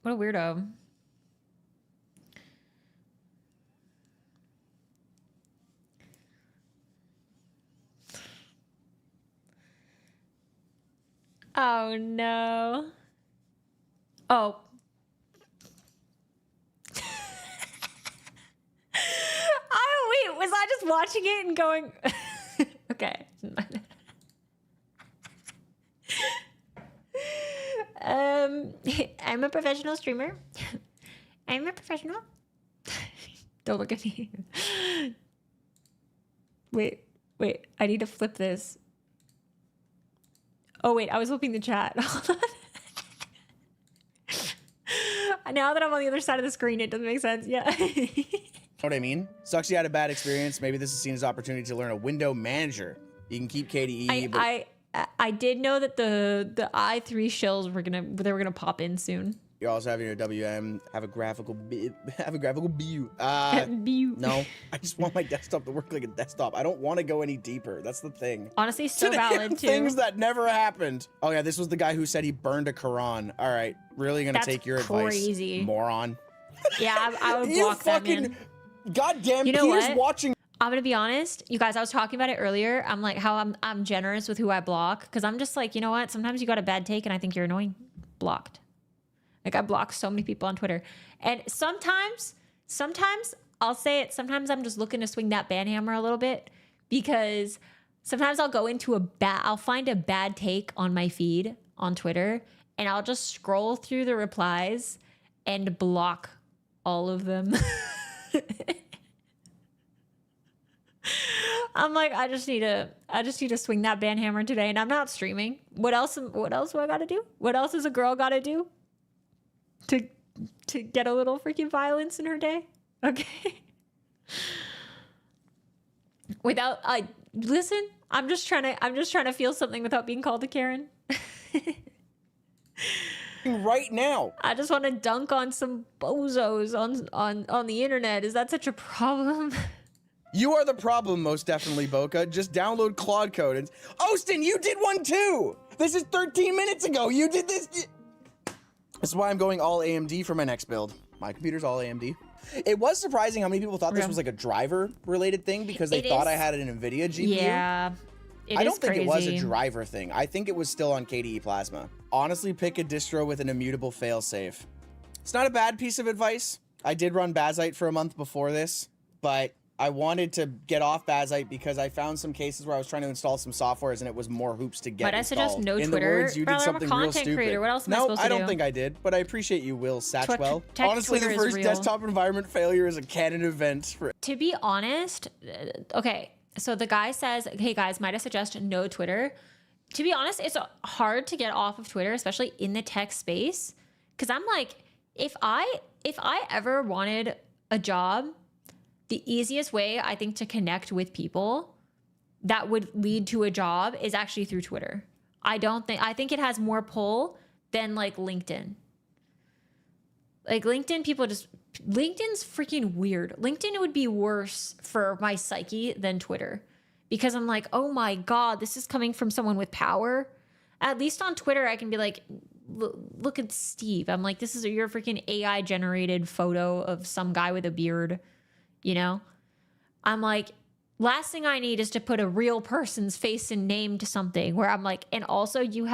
What a weirdo. Oh no. Oh. Oh wait, was I just watching it and going okay. I'm a professional streamer. I'm a professional. Don't look at me. Wait, I need to flip this. Oh wait, I was flipping the chat. Hold on. Now that I'm on the other side of the screen, it doesn't make sense. Yeah. Know what I mean? Sucks you had a bad experience. Maybe this is seen as an opportunity to learn a window manager. You can keep KDE, I did know that the i3 shells were gonna pop in soon. You're also having your WM have a graphical view. View. No, I just want my desktop to work like a desktop. I don't want to go any deeper. That's the thing. Honestly, so valid too. Things that never happened. Oh yeah, this was the guy who said he burned a Quran. All right, really gonna take your crazy advice, moron. Yeah, I would block that man. Goddamn, you know Peter's what? watching. I'm gonna be honest, you guys. I was talking about it earlier. I'm like how I'm generous with who I block because I'm just like, you know what? Sometimes you got a bad take and I think you're annoying. Blocked. Like I block so many people on Twitter, and sometimes I'll say it. Sometimes I'm just looking to swing that ban hammer a little bit because sometimes I'll go into I'll find a bad take on my feed on Twitter, and I'll just scroll through the replies and block all of them. I'm like, I just need to swing that ban hammer today, and I'm not streaming. What else do I gotta do? What else does a girl gotta do to get a little freaking violence in her day? Okay. Listen, I'm just trying to feel something without being called a Karen. Right now. I just want to dunk on some bozos on the internet. Is that such a problem? You are the problem, most definitely, Boca. Just download Claude Code. And Austin, you did one too. This is 13 minutes ago. You did this. This is why I'm going all AMD for my next build. My computer's all AMD. It was surprising how many people thought this was like a driver-related thing because they thought I had an NVIDIA GPU. Yeah, I don't think it was a driver thing. I think it was still on KDE Plasma. Honestly, pick a distro with an immutable failsafe. It's not a bad piece of advice. I did run Bazite for a month before this, but I wanted to get off Bazite because I found some cases where I was trying to install some softwares and it was more hoops to get installed. But I suggest no In Twitter. the words, you did something real stupid. Creator. What else am I supposed to do? I don't think I did, but I appreciate you, Will Satchwell. Honestly, Twitter the first is desktop environment failure is a canon event. To be honest, okay, so the guy says, hey guys, might I suggest no Twitter? To be honest, it's hard to get off of Twitter, especially in the tech space. Because I'm like, if I ever wanted a job, the easiest way I think to connect with people that would lead to a job is actually through Twitter. I think it has more pull than like LinkedIn. Like LinkedIn, people just LinkedIn's freaking weird. LinkedIn would be worse for my psyche than Twitter because I'm like, oh my God, this is coming from someone with power. At least on Twitter, I can be like, look at Steve. I'm like, this is your freaking AI generated photo of some guy with a beard, you know? I'm like, last thing I need is to put a real person's face and name to something where I'm like, and also you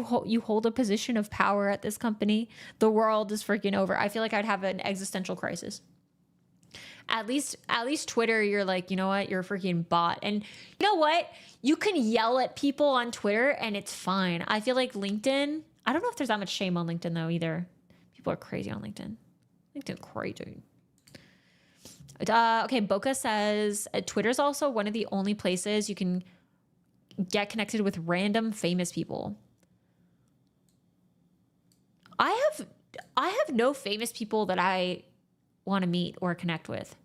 hold a position of power at this company. The world is freaking over. I feel like I'd have an existential crisis. At least Twitter, you're like, you know what? You're a freaking bot. And you know what? You can yell at people on Twitter and it's fine. I feel like LinkedIn, I don't know if there's that much shame on LinkedIn though either. People are crazy on LinkedIn. LinkedIn crazy. Okay, Boca says Twitter's also one of the only places you can get connected with random famous people. I have no famous people that I want to meet or connect with.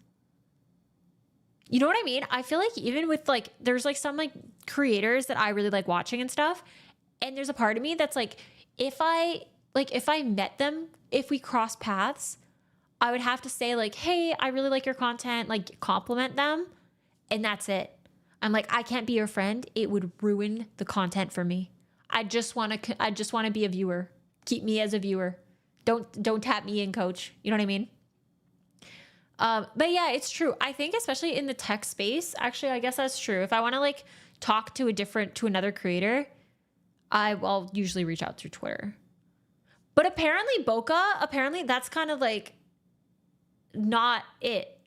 You know what I mean? I feel like even with like, there's like some like creators that I really like watching and stuff. And there's a part of me that's like, if I met them, if we cross paths, I would have to say like, hey, I really like your content, like compliment them. And that's it. I'm like, I can't be your friend. It would ruin the content for me. I just want to be a viewer. Keep me as a viewer. Don't tap me in, coach. You know what I mean? But yeah, it's true. I think especially in the tech space, actually, I guess that's true. If I want to like talk to another creator, I'll usually reach out through Twitter. But apparently that's kind of like not it.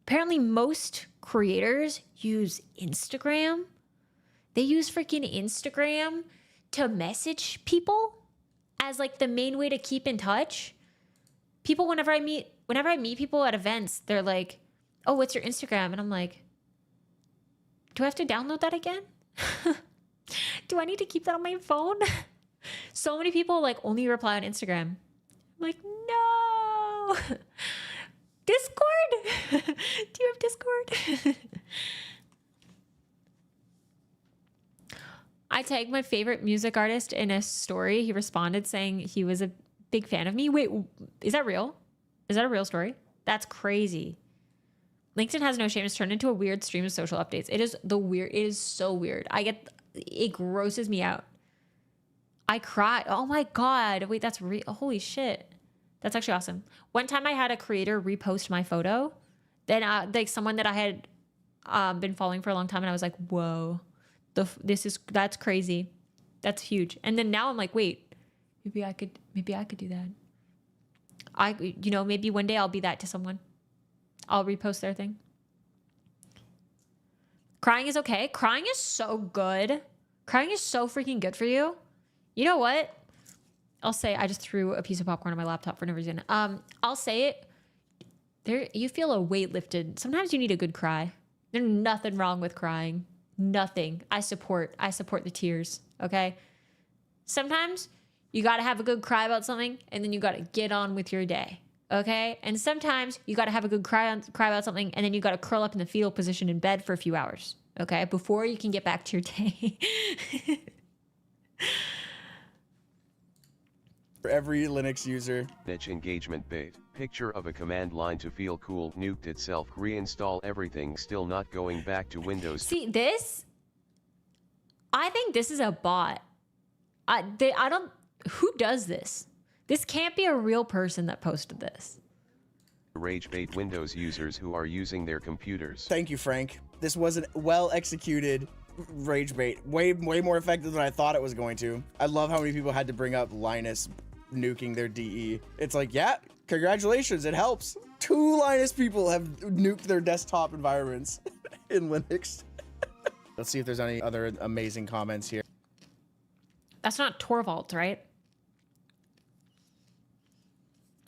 Apparently most creators use Instagram. They use freaking Instagram to message people as like the main way to keep in touch. People, whenever I meet people at events, they're like, oh, what's your Instagram? And I'm like, do I have to download that again? Do I need to keep that on my phone? So many people like only reply on Instagram. I'm like, no. Discord? Do you have Discord? I tagged my favorite music artist in a story. He responded saying he was a big fan of me. Wait, is that real? Is that a real story? That's crazy. LinkedIn has no shame. It's turned into a weird stream of social updates. It is so weird. It grosses me out. I cry. Oh my God. Wait, that's real. Holy shit. That's actually awesome. One time I had a creator repost my photo. Then like someone that I had been following for a long time. And I was like, whoa, that's crazy. That's huge. And then now I'm like, wait, maybe I could do that. Maybe one day I'll be that to someone. I'll repost their thing. Crying is okay. Crying is so good. Crying is so freaking good for you. You know what? I'll say, I just threw a piece of popcorn on my laptop for no reason. I'll say it. You feel a weight lifted. Sometimes you need a good cry. There's nothing wrong with crying. Nothing. I support the tears. Okay. Sometimes you got to have a good cry about something and then you got to get on with your day. Okay. And sometimes you got to have a good cry about something and then you got to curl up in the fetal position in bed for a few hours. Okay. Before you can get back to your day. For every Linux user. Niche engagement bait. Picture of a command line to feel cool nuked itself. Reinstall everything. Still not going back to Windows. See this? I think this is a bot. Who does this? This can't be a real person that posted this. Rage bait Windows users who are using their computers. Thank you, Frank. This was a well executed rage bait. Way more effective than I thought it was going to. I love how many people had to bring up Linus nuking their DE. It's like, yeah, congratulations, it helps. 2 Linus people have nuked their desktop environments in Linux. Let's see if there's any other amazing comments here. That's not Torvalds, right?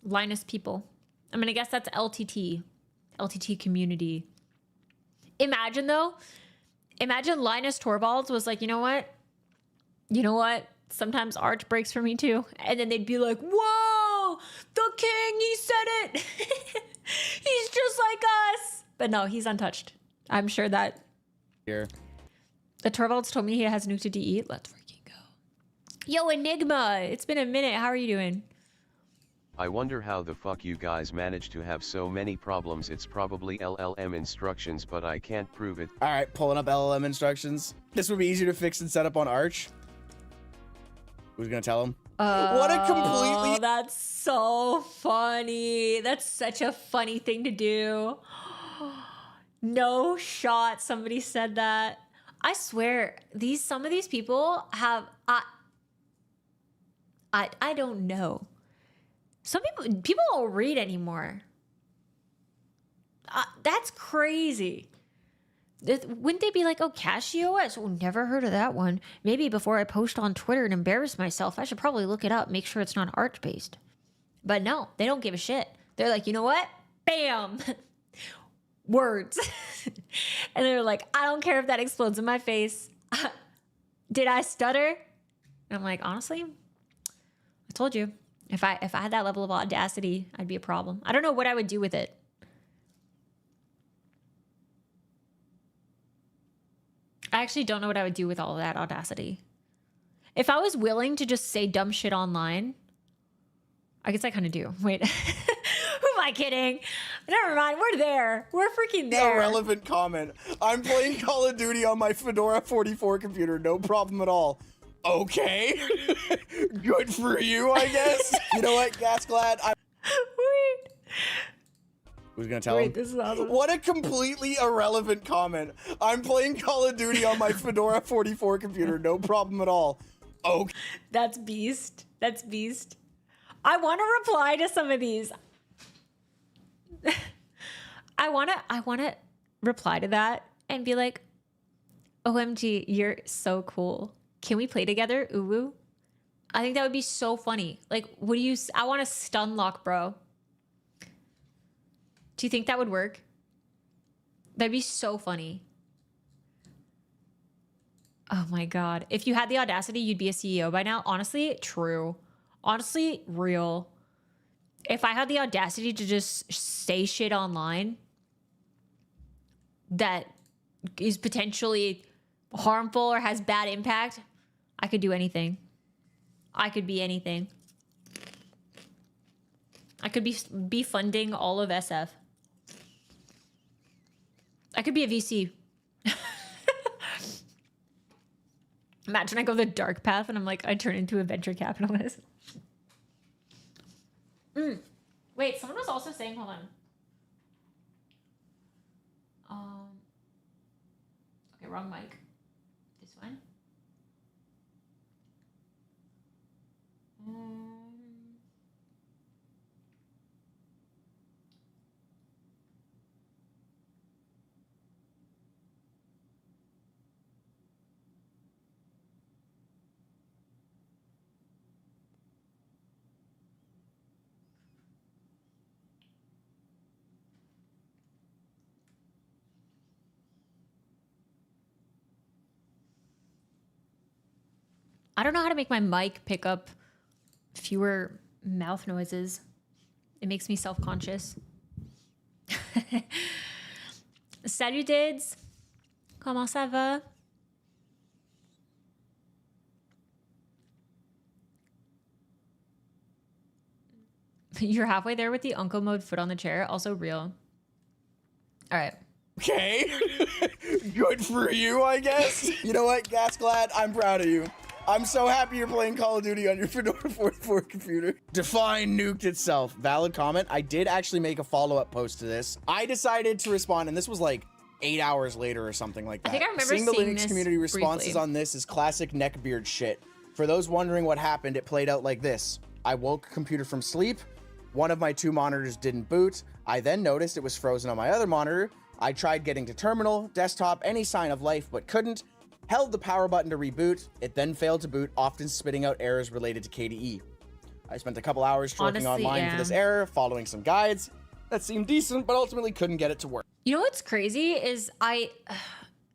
Linus people. I'm gonna guess that's LTT community. Imagine Linus Torvalds was like, you know what? Sometimes Arch breaks for me too. And then they'd be like, whoa, the king, he said it. He's just like us. But no, he's untouched. I'm sure that here. The Torvalds told me he has nuked a DE. Let's freaking go. Yo, Enigma, it's been a minute. How are you doing? I wonder how the fuck you guys manage to have so many problems. It's probably LLM instructions, but I can't prove it. All right, pulling up LLM instructions. This would be easier to fix and set up on Arch. Who's gonna tell him? What a completely... That's so funny. That's such a funny thing to do. No shot. Somebody said that. I swear, some of these people have... I don't know. Some people don't read anymore. That's crazy. Wouldn't they be like, oh, CashOS? Oh, never heard of that one. Maybe before I post on Twitter and embarrass myself, I should probably look it up, make sure it's not Arch-based. But no, they don't give a shit. They're like, you know what? Bam! Words. And they're like, I don't care if that explodes in my face. Did I stutter? And I'm like, honestly, I told you. If I had that level of audacity, I'd be a problem. I don't know what I would do with it. I actually don't know what I would do with all of that audacity. If I was willing to just say dumb shit online, I guess I kind of do. Wait, who am I kidding? Never mind, we're there. We're freaking there. Irrelevant comment. I'm playing Call of Duty on my Fedora 44 computer, no problem at all. Okay. Good for you, I guess. You know what, Gasglad? Wait. Who's gonna tell him? This is awesome. What a completely irrelevant comment. I'm playing Call of Duty on my Fedora 44 computer, no problem at all. Okay. That's beast. That's beast. I want to reply to some of these. I want to reply to that and be like, OMG, you're so cool. Can we play together? Ooh. I think that would be so funny. Like, I want to stun lock, bro. Do you think that would work? That'd be so funny. Oh my God. If you had the audacity, you'd be a CEO by now. Honestly, true. Honestly, real. If I had the audacity to just say shit online that is potentially harmful or has bad impact, I could do anything. I could be anything. I could be funding all of SF. I could be a VC. Imagine I go the dark path and I'm like, I turn into a venture capitalist. Wait, someone was also saying, hold on. Okay, wrong mic. This one. I don't know how to make my mic pick up fewer mouth noises. It makes me self-conscious. Salut Dids. Comment ça va? You're halfway there with the uncle mode foot on the chair. Also real. All right. Okay. Good for you, I guess. You know what, Gasglad? I'm proud of you. I'm so happy you're playing Call of Duty on your Fedora 44 computer. Define nuked itself. Valid comment. I did actually make a follow-up post to this. I decided to respond, and this was like 8 hours later or something like that. I think I remember seeing the seeing Linux this community responses briefly. on this is classic neckbeard shit. For those wondering what happened, it played out like this. I woke a computer from sleep. One of my two monitors didn't boot. I then noticed it was frozen on my other monitor. I tried getting to terminal, desktop, any sign of life, but couldn't. Held the power button to reboot. It then failed to boot, often spitting out errors related to KDE. I spent a couple hours trolling online for this error, following some guides that seemed decent, but ultimately couldn't get it to work. You know what's crazy is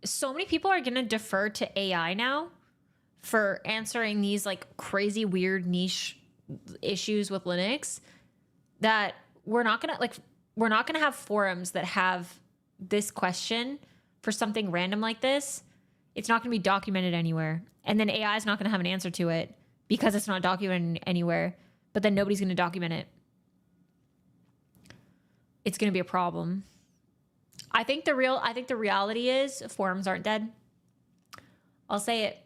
so many people are going to defer to AI now for answering these like crazy, weird niche issues with Linux that we're not going to have forums that have this question for something random like this. It's not going to be documented anywhere. And then AI is not going to have an answer to it because it's not documented anywhere. But then nobody's going to document it. it's going to be a problem. I think the reality is forums aren't dead. I'll say it.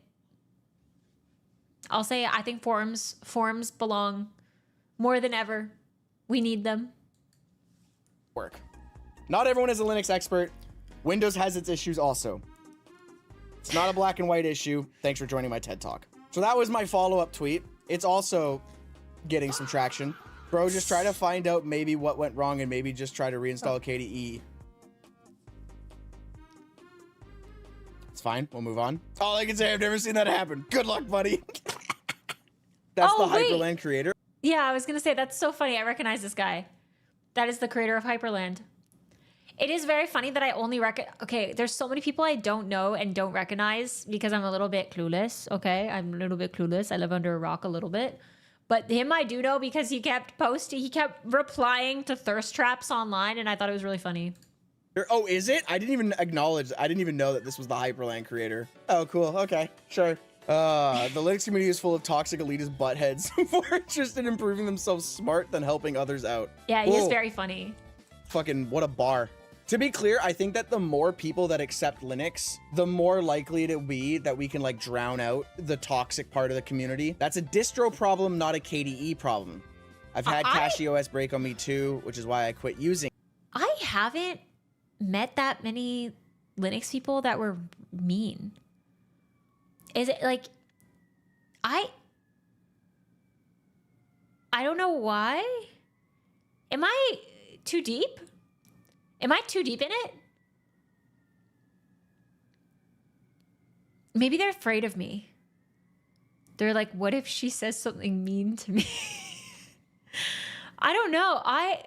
I think forums belong more than ever. We need them. Work. Not everyone is a Linux expert. Windows has its issues also. It's not a black and white issue. Thanks for joining my TED Talk. So that was my follow-up tweet. It's also getting some traction. Bro, just try to find out maybe what went wrong and maybe just try to reinstall KDE. It's fine. We'll move on. All I can say, I've never seen that happen. Good luck, buddy. That's the Hyperland creator. Yeah, I was going to say, that's so funny. I recognize this guy. That is the creator of Hyperland. It is very funny that I only okay, there's so many people I don't know and don't recognize because I'm a little bit clueless, okay? I'm a little bit clueless. I live under a rock a little bit. But him I do know because he kept replying to thirst traps online, and I thought it was really funny. Oh, is it? I didn't even acknowledge. I didn't even know that this was the Hyperland creator. Oh, cool. Okay, sure. The Linux community is full of toxic elitist buttheads more interested in improving themselves smart than helping others out. Yeah, he is very funny. Fucking what a bar. To be clear, I think that the more people that accept Linux, the more likely it'll be that we can like drown out the toxic part of the community. That's a distro problem, not a KDE problem. I've had CachyOS break on me too, which is why I quit using. I haven't met that many Linux people that were mean. Is it like, I don't know why. Am I too deep? Am I too deep in it? Maybe they're afraid of me. They're like, what if she says something mean to me? I don't know. I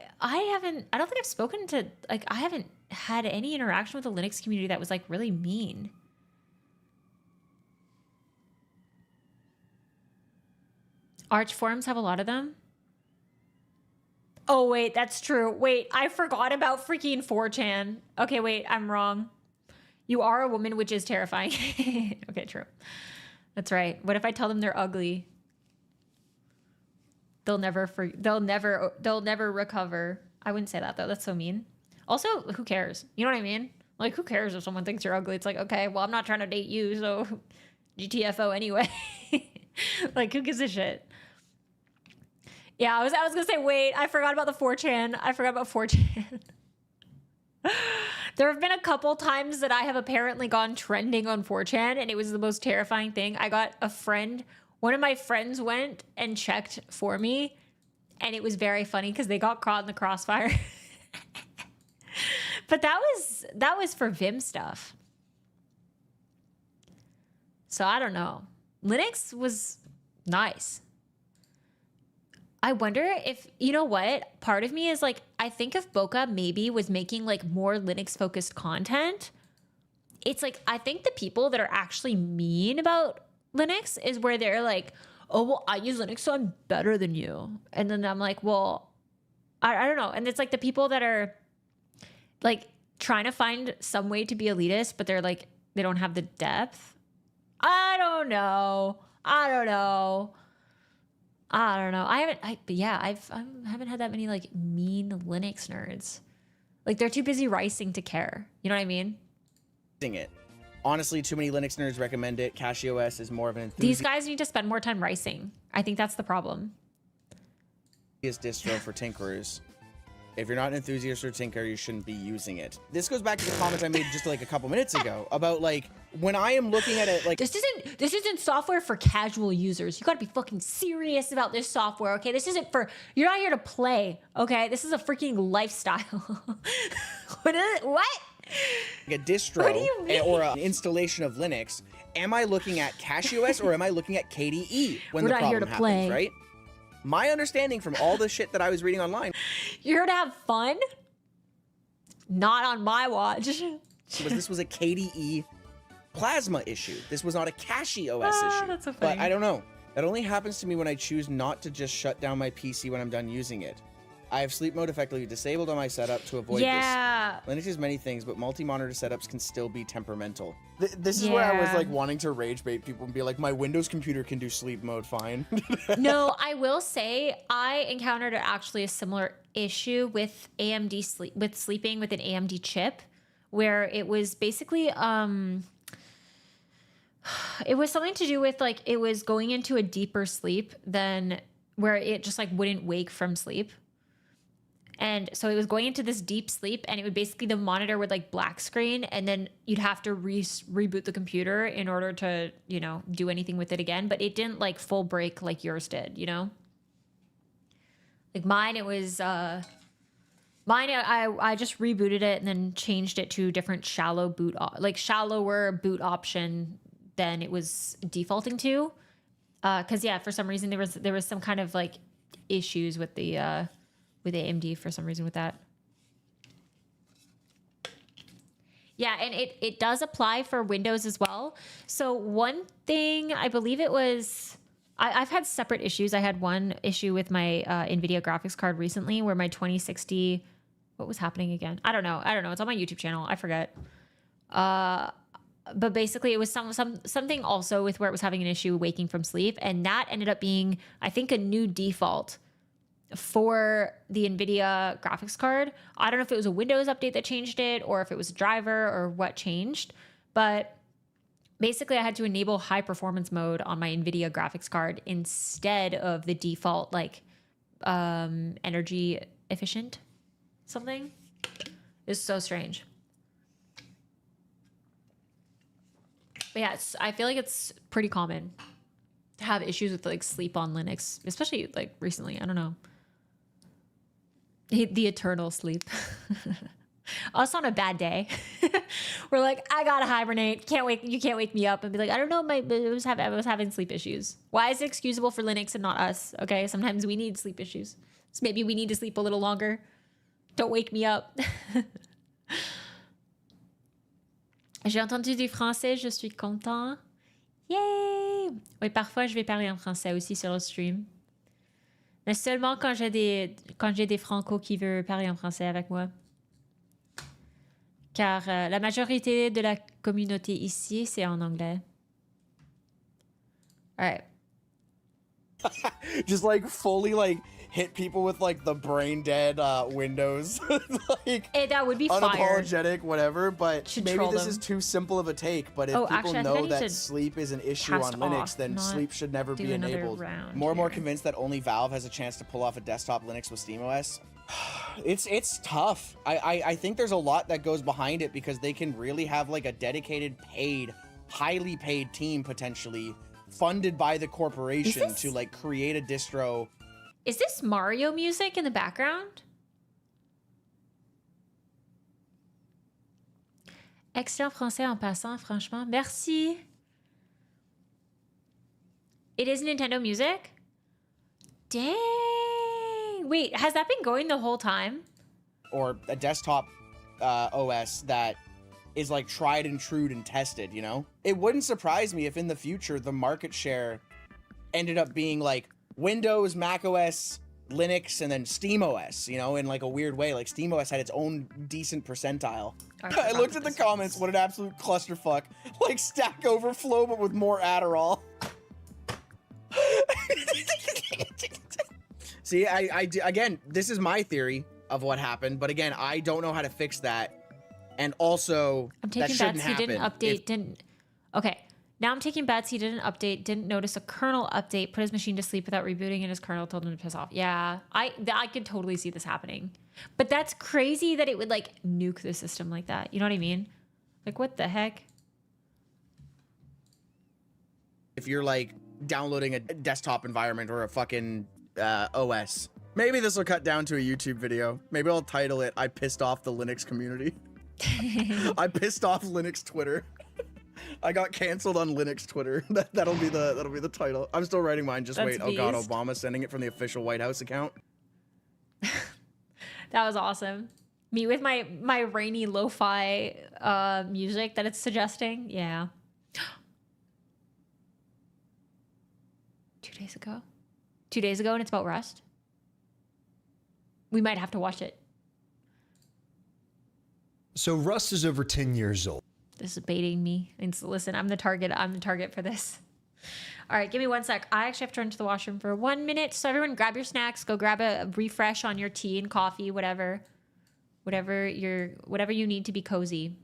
don't think I've spoken to, like, I haven't had any interaction with the Linux community that was like really mean. Arch forums have a lot of them. Oh, wait, that's true. Wait, I forgot about freaking 4chan. Okay, wait, I'm wrong. You are a woman, which is terrifying. Okay, true. That's right. What if I tell them they're ugly? They'll never recover. I wouldn't say that though. That's so mean. Also, who cares? You know what I mean? Like, who cares if someone thinks you're ugly? It's like, okay, well, I'm not trying to date you, so GTFO anyway. Like, who gives a shit? Yeah, I was gonna say, wait, I forgot about the 4chan. I forgot about 4chan. There have been a couple times that I have apparently gone trending on 4chan, and it was the most terrifying thing. I got a friend, one of my friends went and checked for me, and it was very funny because they got caught in the crossfire. But that was for Vim stuff. So I don't know. Linux was nice. I wonder if, you know what? Part of me is like, I think if Boca maybe was making like more Linux focused content, it's like, I think the people that are actually mean about Linux is where they're like, oh, well, I use Linux, so I'm better than you. And then I'm like, well, I don't know. And it's like the people that are like trying to find some way to be elitist, but they're like, they don't have the depth. I don't know. I haven't had that many like mean Linux nerds. Like they're too busy ricing to care. You know what I mean? It. Honestly, too many Linux nerds recommend it. CachyOS is more of an enthusiast. These guys need to spend more time ricing. I think that's the problem. Distro for tinkerers. If you're not an enthusiast or tinker, you shouldn't be using it. This goes back to the comments I made just like a couple minutes ago about like when I am looking at it like this isn't software for casual users. You got to be fucking serious about this software, okay? This isn't for, you're not here to play, okay? This is a freaking lifestyle. What? A distro what do you mean? Or an installation of Linux. Am I looking at CachyOS or am I looking at KDE when We're the not problem here to happens, play. right? My understanding from all the shit that I was reading online, you're here to have fun? Not on my watch. this was a KDE Plasma issue. This was not a CachyOS issue. That's so funny. But I don't know. That only happens to me when I choose not to just shut down my PC when I'm done using it. I have sleep mode effectively disabled on my setup to avoid this. Yeah. Linux is many things, but multi-monitor setups can still be temperamental. This is where I was like wanting to rage bait people and be like, my Windows computer can do sleep mode fine. No, I will say I encountered actually a similar issue with sleeping with an AMD chip, where it was basically it was something to do with like it was going into a deeper sleep than where it just like wouldn't wake from sleep. And so it was going into this deep sleep, and it would basically, the monitor would like black screen, and then you'd have to reboot the computer in order to, you know, do anything with it again. But it didn't like full break like yours did, you know? Like mine, it was, I just rebooted it and then changed it to different shallower boot option than it was defaulting to. Cause yeah, for some reason there was some kind of like issues with the, with AMD for some reason with that. Yeah, and it does apply for Windows as well. So one thing, I believe it was, I've had separate issues. I had one issue with my NVIDIA graphics card recently where my 2060, what was happening again? I don't know. It's on my YouTube channel. I forget. But basically it was something also with where it was having an issue waking from sleep. And that ended up being, I think, a new default for the NVIDIA graphics card. I don't know if it was a Windows update that changed it or if it was a driver or what changed, but basically I had to enable high performance mode on my NVIDIA graphics card instead of the default like energy efficient something. It's so strange. But yeah, I feel like it's pretty common to have issues with like sleep on Linux, especially like recently. I don't know. The eternal sleep. Us on a bad day, we're like, I gotta hibernate. You can't wake me up and be like, I don't know, I was having sleep issues. Why is it excusable for Linux and not us? Okay, sometimes we need sleep issues. So maybe we need to sleep a little longer. Don't wake me up. J'ai entendu du français, je suis content. Yay! Oui, parfois je vais parler en français aussi sur le stream. Mais seulement quand j'ai des francos qui veulent parler en français avec moi. Car la majorité de la communauté ici, c'est en anglais. All right. Just like fully like hit people with like the brain dead Windows. Like That would be unapologetic, whatever, but should maybe this them. is too simple of a take, but if people actually, know that sleep is an issue on Linux, off, then sleep should never be enabled. More and more convinced that only Valve has a chance to pull off a desktop Linux with SteamOS. It's tough. I think there's a lot that goes behind it because they can really have like a dedicated highly paid team potentially funded by the corporation to like create a distro. Is this Mario music in the background? Excellent français en passant, franchement. Merci. It is Nintendo music? Dang. Wait, has that been going the whole time? Or a desktop OS that is like tried and true and tested, you know? It wouldn't surprise me if in the future the market share ended up being like Windows, macOS, Linux, and then SteamOS, you know, in like a weird way. Like SteamOS had its own decent percentile. I looked at the comments, what an absolute clusterfuck. Like Stack Overflow, but with more Adderall. See, again, this is my theory of what happened, but again, I don't know how to fix that. And also, I'm taking bets he didn't update, Okay. Now I'm taking bets he didn't update, didn't notice a kernel update, put his machine to sleep without rebooting, and his kernel told him to piss off. Yeah, I could totally see this happening. But that's crazy that it would like nuke the system like that. You know what I mean? Like, what the heck? If you're like downloading a desktop environment or a fucking OS. Maybe this will cut down to a YouTube video. Maybe I'll title it, I pissed off the Linux community. I pissed off Linux Twitter. I got canceled on Linux Twitter. That'll be the title. I'm still writing mine. Just wait. Oh God, Obama sending it from the official White House account. That was awesome. Me with my rainy lo-fi music that it's suggesting. Yeah. 2 days ago. 2 days ago, and it's about Rust. We might have to watch it. So Rust is over 10 years old. This is baiting me. And so listen, I'm the target for this. All right, give me 1 sec. I actually have to run to the washroom for 1 minute. So everyone grab your snacks, go grab a refresh on your tea and coffee, whatever you need to be cozy.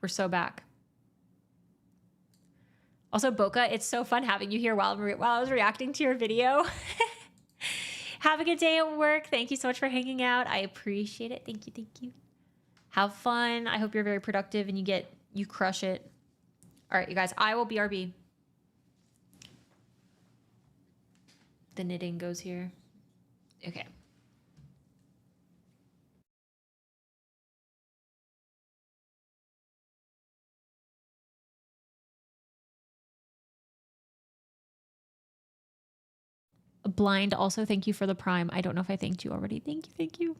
We're so back. Also, Boca, it's so fun having you here while I was reacting to your video. Have a good day at work. Thank you so much for hanging out. I appreciate it. Thank you. Thank you. Have fun. I hope you're very productive and you crush it. All right, you guys, I will BRB. The knitting goes here. Okay. Blind also, thank you for the Prime. I don't know if I thanked you already. Thank you. Thank you.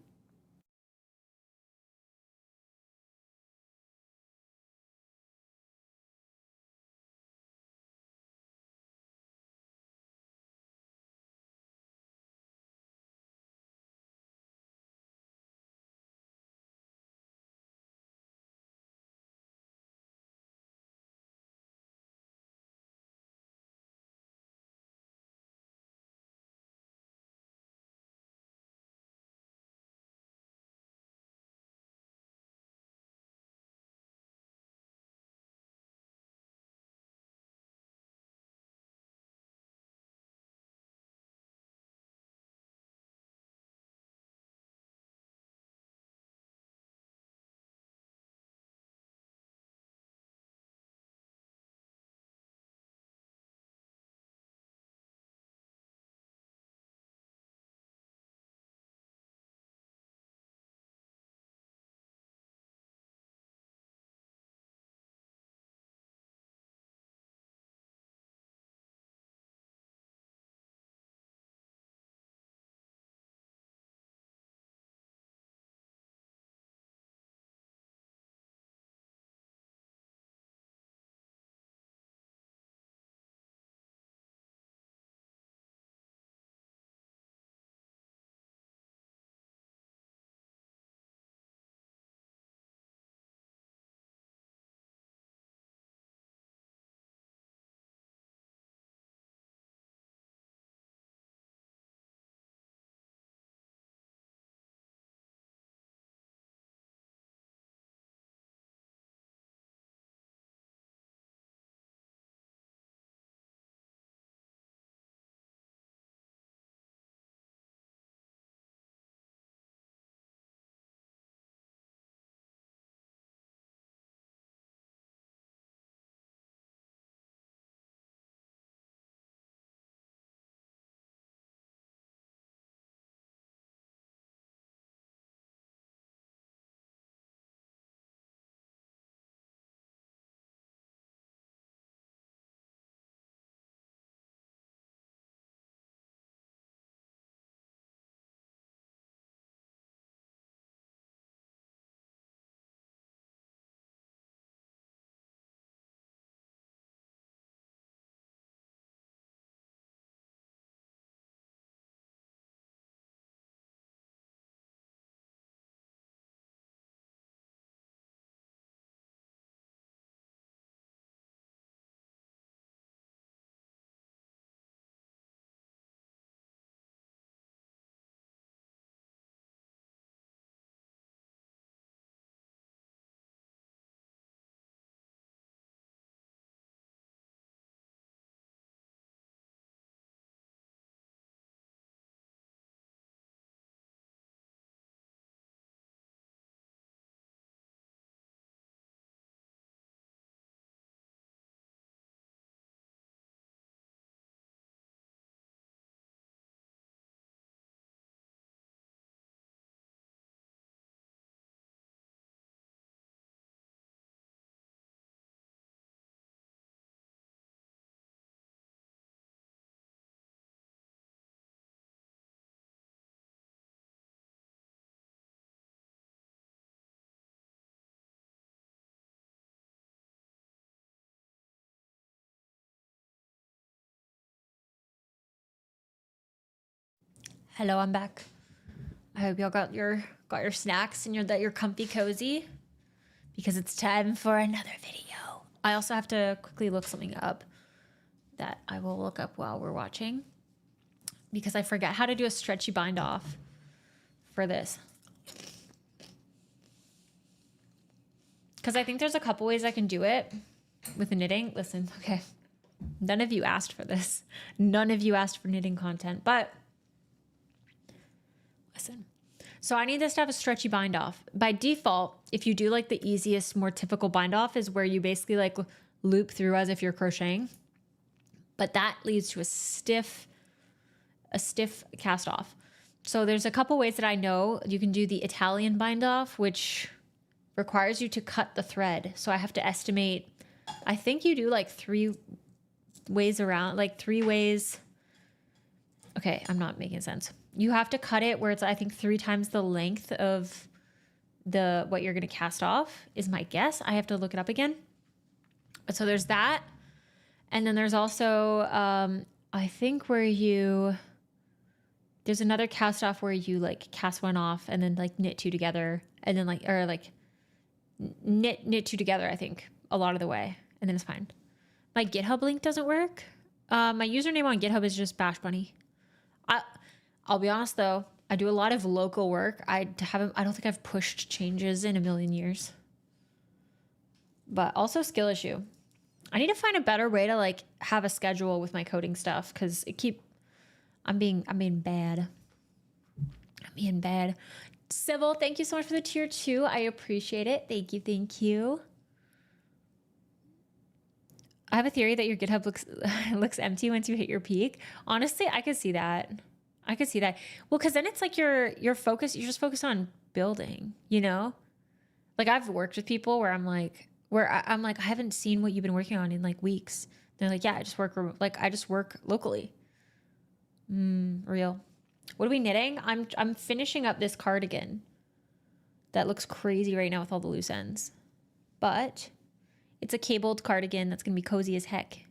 Hello, I'm back. I hope y'all got your snacks and that you're comfy cozy, because it's time for another video. I also have to quickly look something up that I will look up while we're watching, because I forget how to do a stretchy bind off for this. Because I think there's a couple ways I can do it with the knitting. Listen, okay. None of you asked for this. None of you asked for knitting content, but listen. So I need this to have a stretchy bind off. By default, if you do like the easiest, more typical bind off is where you basically like loop through as if you're crocheting. But that leads to a stiff cast off. So there's a couple ways that I know you can do the Italian bind off, which requires you to cut the thread. So I have to estimate, I think you do like 3 ways around, like 3 ways. Okay, I'm not making sense. You have to cut it where it's, I think, 3 times the length of what you're going to cast off is my guess. I have to look it up again. So there's that. And then there's also, I think there's another cast off where you like cast one off and then like knit 2 together and then knit 2 together, I think, a lot of the way. And then it's fine. My GitHub link doesn't work. My username on GitHub is just Bash Bunny. I'll be honest though, I do a lot of local work. I don't think I've pushed changes in a million years. But also skill issue. I need to find a better way to like have a schedule with my coding stuff, because I'm being bad. I'm being bad. Civil, thank you so much for the tier 2. I appreciate it. Thank you. Thank you. I have a theory that your GitHub looks empty once you hit your peak. Honestly, I could see that. Well, because then it's like you're just focused on building, you know? Like I've worked with people where I'm like, I haven't seen what you've been working on in like weeks. They're like, yeah, I just work locally. Real. What are we knitting? I'm finishing up this cardigan that looks crazy right now with all the loose ends, but it's a cabled cardigan that's going to be cozy as heck.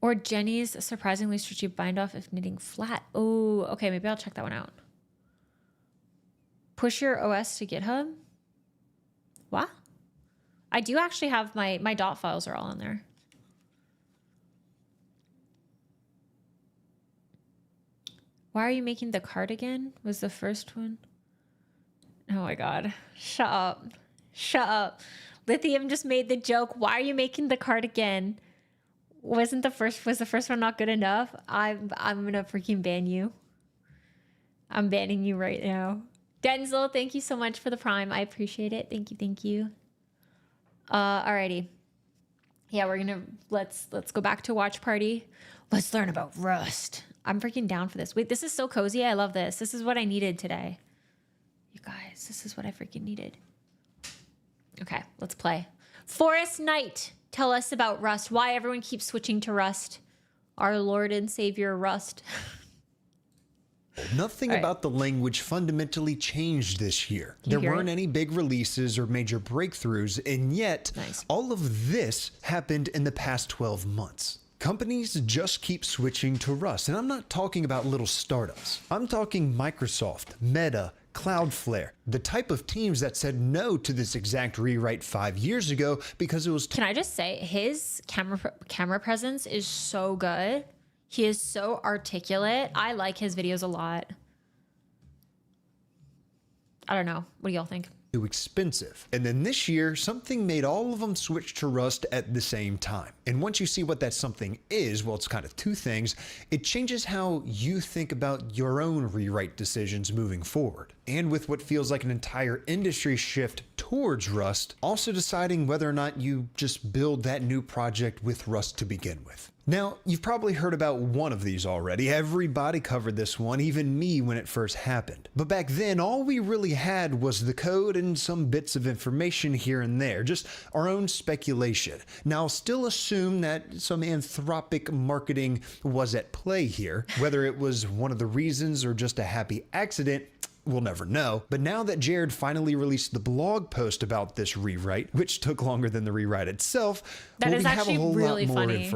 Or Jenny's surprisingly stretchy bind off if knitting flat. Oh, okay. Maybe I'll check that one out. Push your OS to GitHub. What? I do actually have my dot files are all in there. Why are you making the cardigan? Was the first one? Oh my God. Shut up. Shut up. Lithium just made the joke. Why are you making the cardigan? Was the first one not good enough? I'm gonna freaking ban you. I'm banning you right now. Denzel, thank you so much for the Prime. I appreciate it. Thank you, thank you. Alrighty. Yeah, let's go back to watch party. Let's learn about Rust. I'm freaking down for this. Wait, this is so cozy. I love this. This is what I needed today. You guys, this is what I freaking needed. Okay, let's play. ForrestKnight, tell us about Rust. Why everyone keeps switching to Rust. Our Lord and Savior Rust. Nothing about the language fundamentally changed this year. There weren't any big releases or major breakthroughs, and yet all of this happened in the past 12 months. Companies just keep switching to Rust, and I'm not talking about little startups. I'm talking Microsoft, Meta, Cloudflare, the type of teams that said no to this exact rewrite 5 years ago because it was... Can I just say, his camera presence is so good. He is so articulate. I like his videos a lot. I don't know. What do y'all think? Too expensive. And then this year, something made all of them switch to Rust at the same time. And once you see what that something is, well, it's kind of 2 things. It changes how you think about your own rewrite decisions moving forward. And with what feels like an entire industry shift towards Rust, also deciding whether or not you just build that new project with Rust to begin with. Now, you've probably heard about one of these already. Everybody covered this one, even me when it first happened. But back then, all we really had was the code and some bits of information here and there, just our own speculation. Now, I'll still assume that some anthropic marketing was at play here. Whether it was one of the reasons or just a happy accident, we'll never know. But now that Jared finally released the blog post about this rewrite, which took longer than the rewrite itself, that is actually really funny.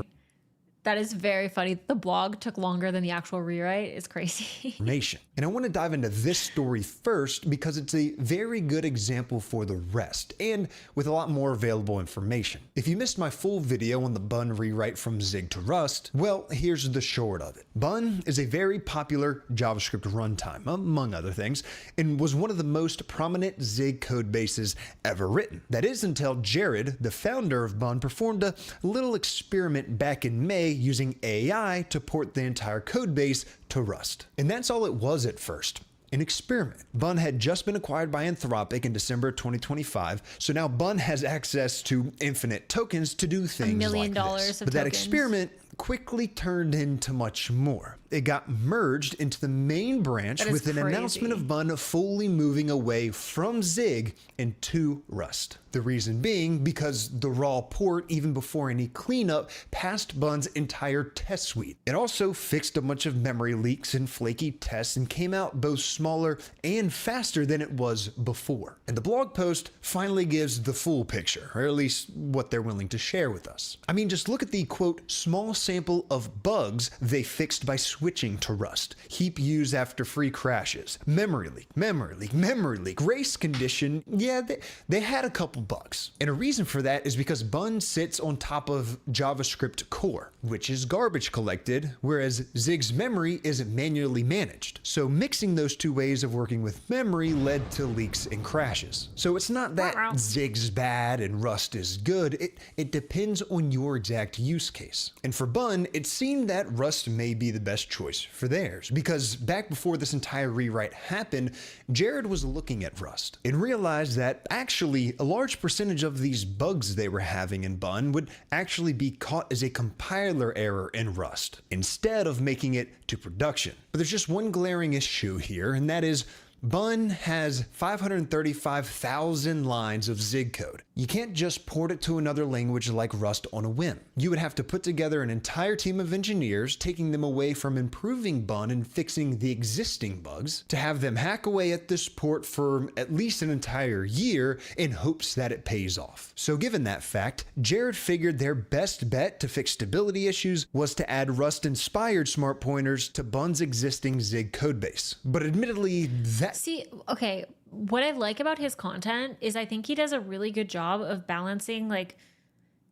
That is very funny. The blog took longer than the actual rewrite. It's crazy. Information. And I want to dive into this story first because it's a very good example for the rest, and with a lot more available information. If you missed my full video on the Bun rewrite from Zig to Rust, well, here's the short of it. Bun is a very popular JavaScript runtime, among other things, and was one of the most prominent Zig code bases ever written. That is until Jared, the founder of Bun, performed a little experiment back in May using AI to port the entire code base to Rust. And that's all it was at first. An experiment. Bun had just been acquired by Anthropic in December 2025, so now Bun has access to infinite tokens to do things $1 million like this. of But that tokens. experiment quickly turned into much more. It got merged into the main branch That is with an crazy. announcement of Bun fully moving away from Zig into Rust. The reason being because the raw port, even before any cleanup, passed Bun's entire test suite. It also fixed a bunch of memory leaks and flaky tests and came out both smaller and faster than it was before. And the blog post finally gives the full picture, or at least what they're willing to share with us. I mean, just look at the quote, small sample of bugs they fixed by switching to Rust. Heap use after free crashes. Memory leak, race condition. Yeah, they had a couple bugs. And a reason for that is because Bun sits on top of JavaScript core, which is garbage collected, whereas Zig's memory is manually managed. So mixing those two ways of working with memory led to leaks and crashes. So it's not that Zig's bad and Rust is good. It depends on your exact use case. And for Bun, it seemed that Rust may be the best choice for theirs, because back before this entire rewrite happened, Jared was looking at Rust and realized that actually a large percentage of these bugs they were having in Bun would actually be caught as a compiler error in Rust, instead of making it to production. But there's just one glaring issue here, and that is Bun has 535,000 lines of Zig code. You can't just port it to another language like Rust on a whim. You would have to put together an entire team of engineers, taking them away from improving Bun and fixing the existing bugs, to have them hack away at this port for at least an entire year in hopes that it pays off. So given that fact, Jared figured their best bet to fix stability issues was to add Rust-inspired smart pointers to Bun's existing Zig codebase. But admittedly, that See, okay, what I like about his content is I think he does a really good job of balancing, like,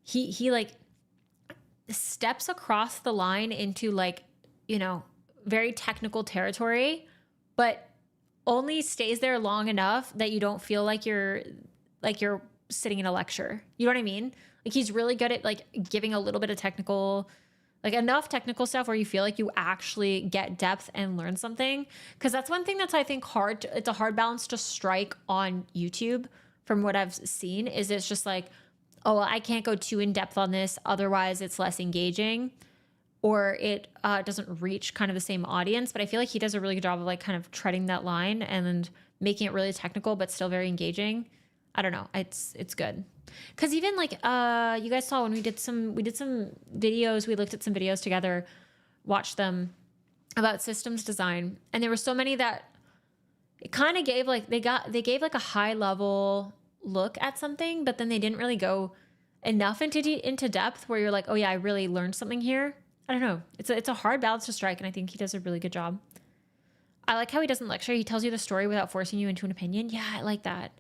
he like steps across the line into, like, you know, very technical territory, but only stays there long enough that you don't feel like you're sitting in a lecture. You know what I mean? Like, he's really good at, like, giving a little bit of technical, like, enough technical stuff where you feel like you actually get depth and learn something. Because that's one thing that's, I think, hard. It's a hard balance to strike on YouTube from what I've seen, is it's just like, oh, well, I can't go too in depth on this, otherwise it's less engaging, or it doesn't reach kind of the same audience. But I feel like he does a really good job of, like, kind of treading that line and making it really technical but still very engaging. I don't know. It's good. Cause even, like, you guys saw when we did some videos, we looked at some videos together, watched them about systems design. And there were so many that it kind of gave, like, they gave like a high level look at something, but then they didn't really go enough into depth where you're like, oh yeah, I really learned something here. I don't know. It's a hard balance to strike. And I think he does a really good job. I like how he doesn't lecture. He tells you the story without forcing you into an opinion. Yeah, I like that.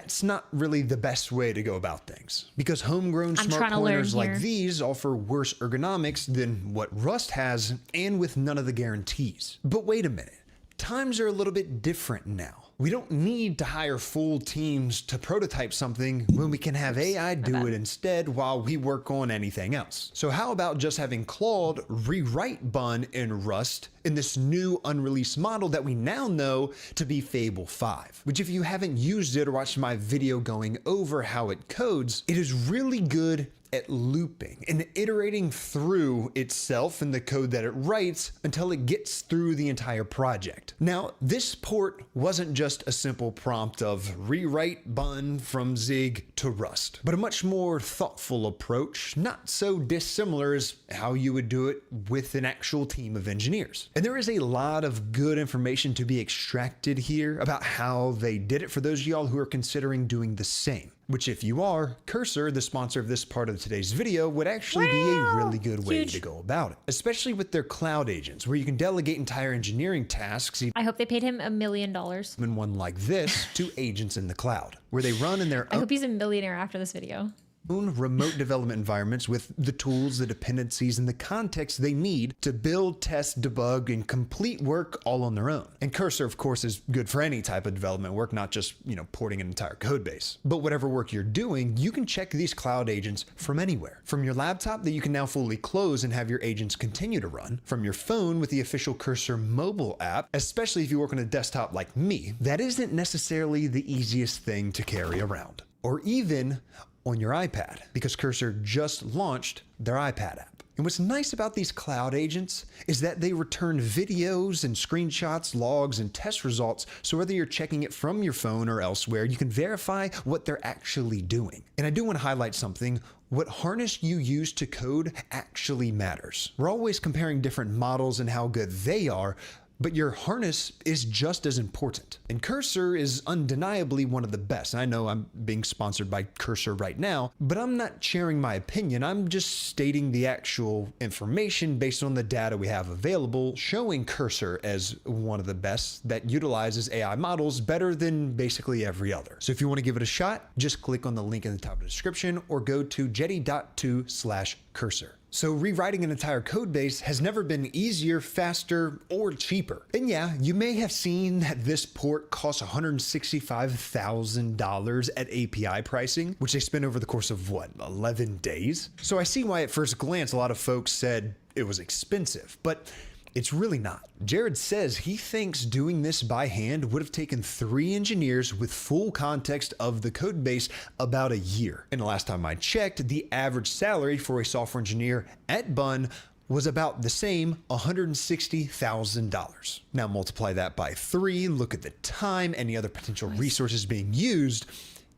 It's not really the best way to go about things, because homegrown smart pointers like these offer worse ergonomics than what Rust has, and with none of the guarantees. But wait a minute, times are a little bit different now. We don't need to hire full teams to prototype something when we can have AI do it instead while we work on anything else. So how about just having Claude rewrite Bun in Rust in this new unreleased model that we now know to be Fable 5, which, if you haven't used it or watched my video going over how it codes, it is really good at looping and iterating through itself in the code that it writes until it gets through the entire project. Now, this port wasn't just a simple prompt of rewrite Bun from Zig to Rust, but a much more thoughtful approach, not so dissimilar as how you would do it with an actual team of engineers. And there is a lot of good information to be extracted here about how they did it for those of y'all who are considering doing the same. Which, if you are, Cursor, the sponsor of this part of of today's video would actually be a really good way to go about it, especially with their cloud agents, where you can delegate entire engineering tasks, I hope they paid him $1 million. even one like this, to agents in the cloud, where they run in their I hope he's a millionaire after this video. own remote development environments with the tools, the dependencies, and the context they need to build, test, debug, and complete work all on their own. And Cursor, of course, is good for any type of development work, not just, porting an entire code base. But whatever work you're doing, you can check these cloud agents from anywhere. From your laptop that you can now fully close and have your agents continue to run. From your phone with the official Cursor mobile app, especially if you work on a desktop like me, that isn't necessarily the easiest thing to carry around. Or even on your iPad, because Cursor just launched their iPad app. And what's nice about these cloud agents is that they return videos and screenshots, logs, and test results, so whether you're checking it from your phone or elsewhere, you can verify what they're actually doing. And I do want to highlight something. What harness you use to code actually matters. We're always comparing different models and how good they are, but your harness is just as important. And Cursor is undeniably one of the best. And I know I'm being sponsored by Cursor right now, but I'm not sharing my opinion. I'm just stating the actual information based on the data we have available, showing Cursor as one of the best that utilizes AI models better than basically every other. So if you want to give it a shot, just click on the link in the top of the description or go to jetty.to/Cursor. So rewriting an entire code base has never been easier, faster, or cheaper. And yeah, you may have seen that this port costs $165,000 at API pricing, which they spent over the course of 11 days? So I see why at first glance a lot of folks said it was expensive, but it's really not. Jared says he thinks doing this by hand would have taken 3 engineers with full context of the code base about a year. And the last time I checked, the average salary for a software engineer at Bun was about the same, $160,000. Now multiply that by 3, look at the time, any other potential resources being used,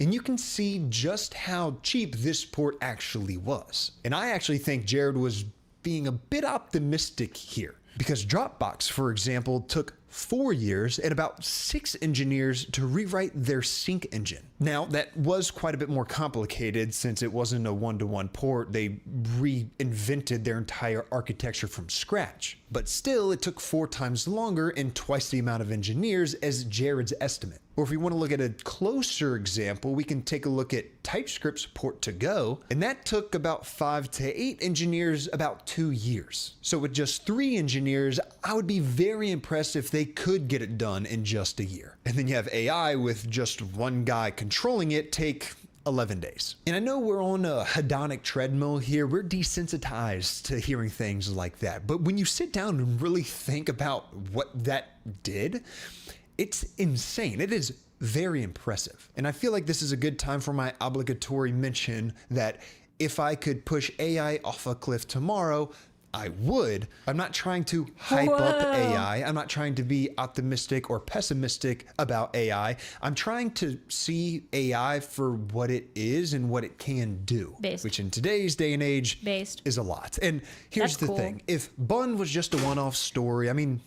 and you can see just how cheap this port actually was. And I actually think Jared was being a bit optimistic here. Because Dropbox, for example, took 4 years and about 6 engineers to rewrite their sync engine. Now, that was quite a bit more complicated since it wasn't a one-to-one port. They reinvented their entire architecture from scratch. But still, it took 4 times longer and twice the amount of engineers as Jared's estimate. Or if we want to look at a closer example, we can take a look at TypeScript's port to Go, and that took about 5 to 8 engineers about 2 years. So with just 3 engineers, I would be very impressed if they could get it done in just a year. And then you have AI with just one guy controlling it take 11 days. And I know we're on a hedonic treadmill here. We're desensitized to hearing things like that. But when you sit down and really think about what that did, it's insane. It is very impressive. And I feel like this is a good time for my obligatory mention that if I could push AI off a cliff tomorrow, I would. I'm not trying to hype up AI. I'm not trying to be optimistic or pessimistic about AI. I'm trying to see AI for what it is and what it can do, which in today's day and age is a lot. And here's the thing. If Bun was just a one-off story, I mean,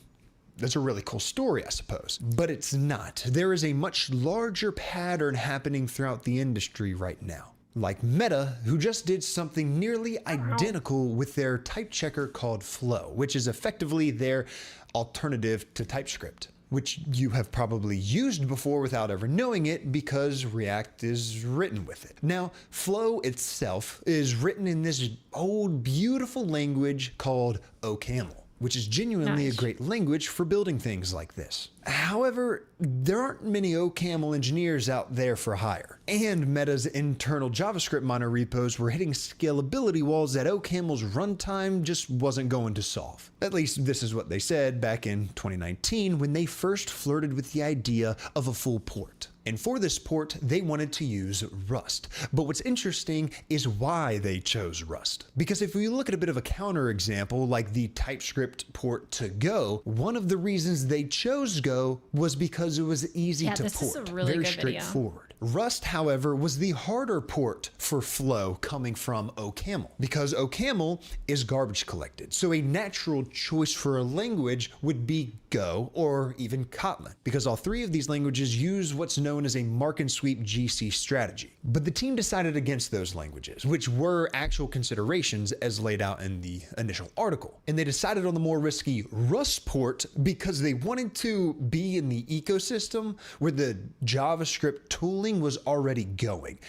that's a really cool story, I suppose, but it's not. There is a much larger pattern happening throughout the industry right now. Like Meta, who just did something nearly identical with their type checker called Flow, which is effectively their alternative to TypeScript, which you have probably used before without ever knowing it because React is written with it. Now, Flow itself is written in this old, beautiful language called OCaml, which is genuinely a great language for building things like this. However, there aren't many OCaml engineers out there for hire. And Meta's internal JavaScript minor repos were hitting scalability walls that OCaml's runtime just wasn't going to solve. At least this is what they said back in 2019 when they first flirted with the idea of a full port. And for this port, they wanted to use Rust. But what's interesting is why they chose Rust. Because if we look at a bit of a counterexample, like the TypeScript port to Go, one of the reasons they chose Go was because it was easy to port, very straightforward. Rust, however, was the harder port for Flow coming from OCaml, because OCaml is garbage collected. So a natural choice for a language would be Go, or even Kotlin, because all three of these languages use what's known as a mark and sweep GC strategy. But the team decided against those languages, which were actual considerations as laid out in the initial article. And they decided on the more risky Rust port because they wanted to be in the ecosystem where the JavaScript tooling was already going.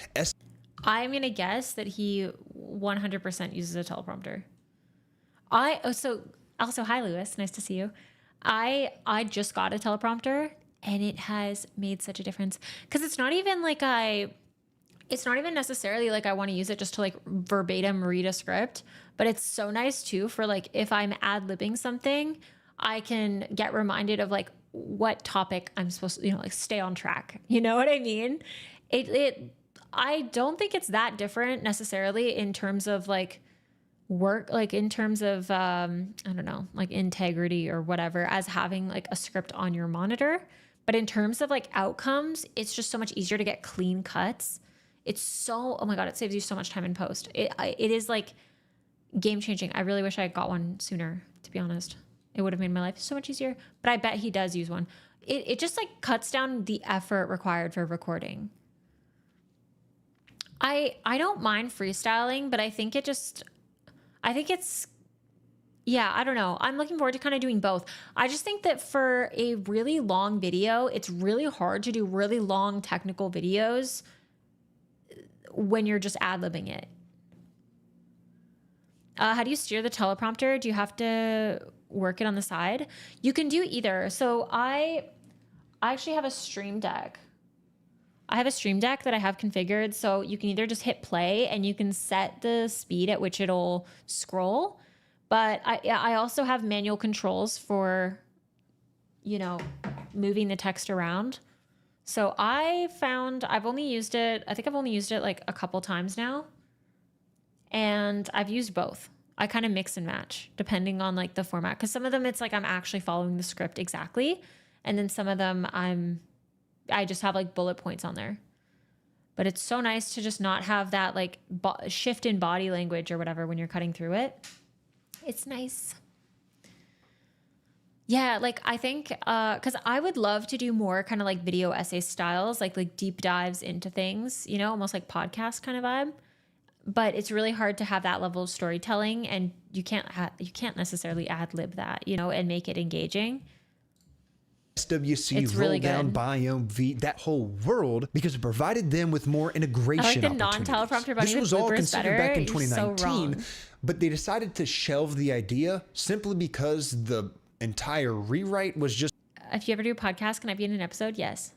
I'm going to guess that he 100% uses a teleprompter. Also, hi, Lewis. Nice to see you. I just got a teleprompter and it has made such a difference because it's not even necessarily like I want to use it just to like verbatim read a script, but it's so nice too for like if I'm ad-libbing something, I can get reminded of like what topic I'm supposed to, like stay on track. You know what I mean? I don't think it's that different necessarily in terms of like work, like in terms of I don't know, like integrity or whatever, as having like a script on your monitor. But in terms of like outcomes, it's just so much easier to get clean cuts. It's so, oh my God, it saves you so much time in post. It is like game changing. I really wish I had got one sooner, to be honest. It would have made my life so much easier, but I bet he does use one. It just like cuts down the effort required for recording. I don't mind freestyling, but I think it's, yeah, I don't know. I'm looking forward to kind of doing both. I just think that for a really long video, it's really hard to do really long technical videos when you're just ad-libbing it. How do you steer the teleprompter? Do you have to work it on the side? You can do either. So I actually have a Stream Deck. I have a Stream Deck that I have configured, so you can either just hit play and you can set the speed at which it'll scroll. But I also have manual controls for, moving the text around. So I've only used it like a couple times now. And I've used both. I kind of mix and match depending on like the format. Because some of them it's like I'm actually following the script exactly. And then some of them I just have like bullet points on there. But it's so nice to just not have that like shift in body language or whatever when you're cutting through it. It's nice. Yeah, like I think, because I would love to do more kind of like video essay styles, like deep dives into things, almost like podcast kind of vibe. But it's really hard to have that level of storytelling, and you can't necessarily ad lib that, and make it engaging. SWC, it's really roll down, good. Biome V, that whole world, because it provided them with more integration I like the opportunities. non-teleprompter bunny This with was all bloopers considered better. back in You're so 2019, wrong. but they decided to shelve the idea simply because the entire rewrite was just If you ever do a podcast, can I be in an episode? Yes.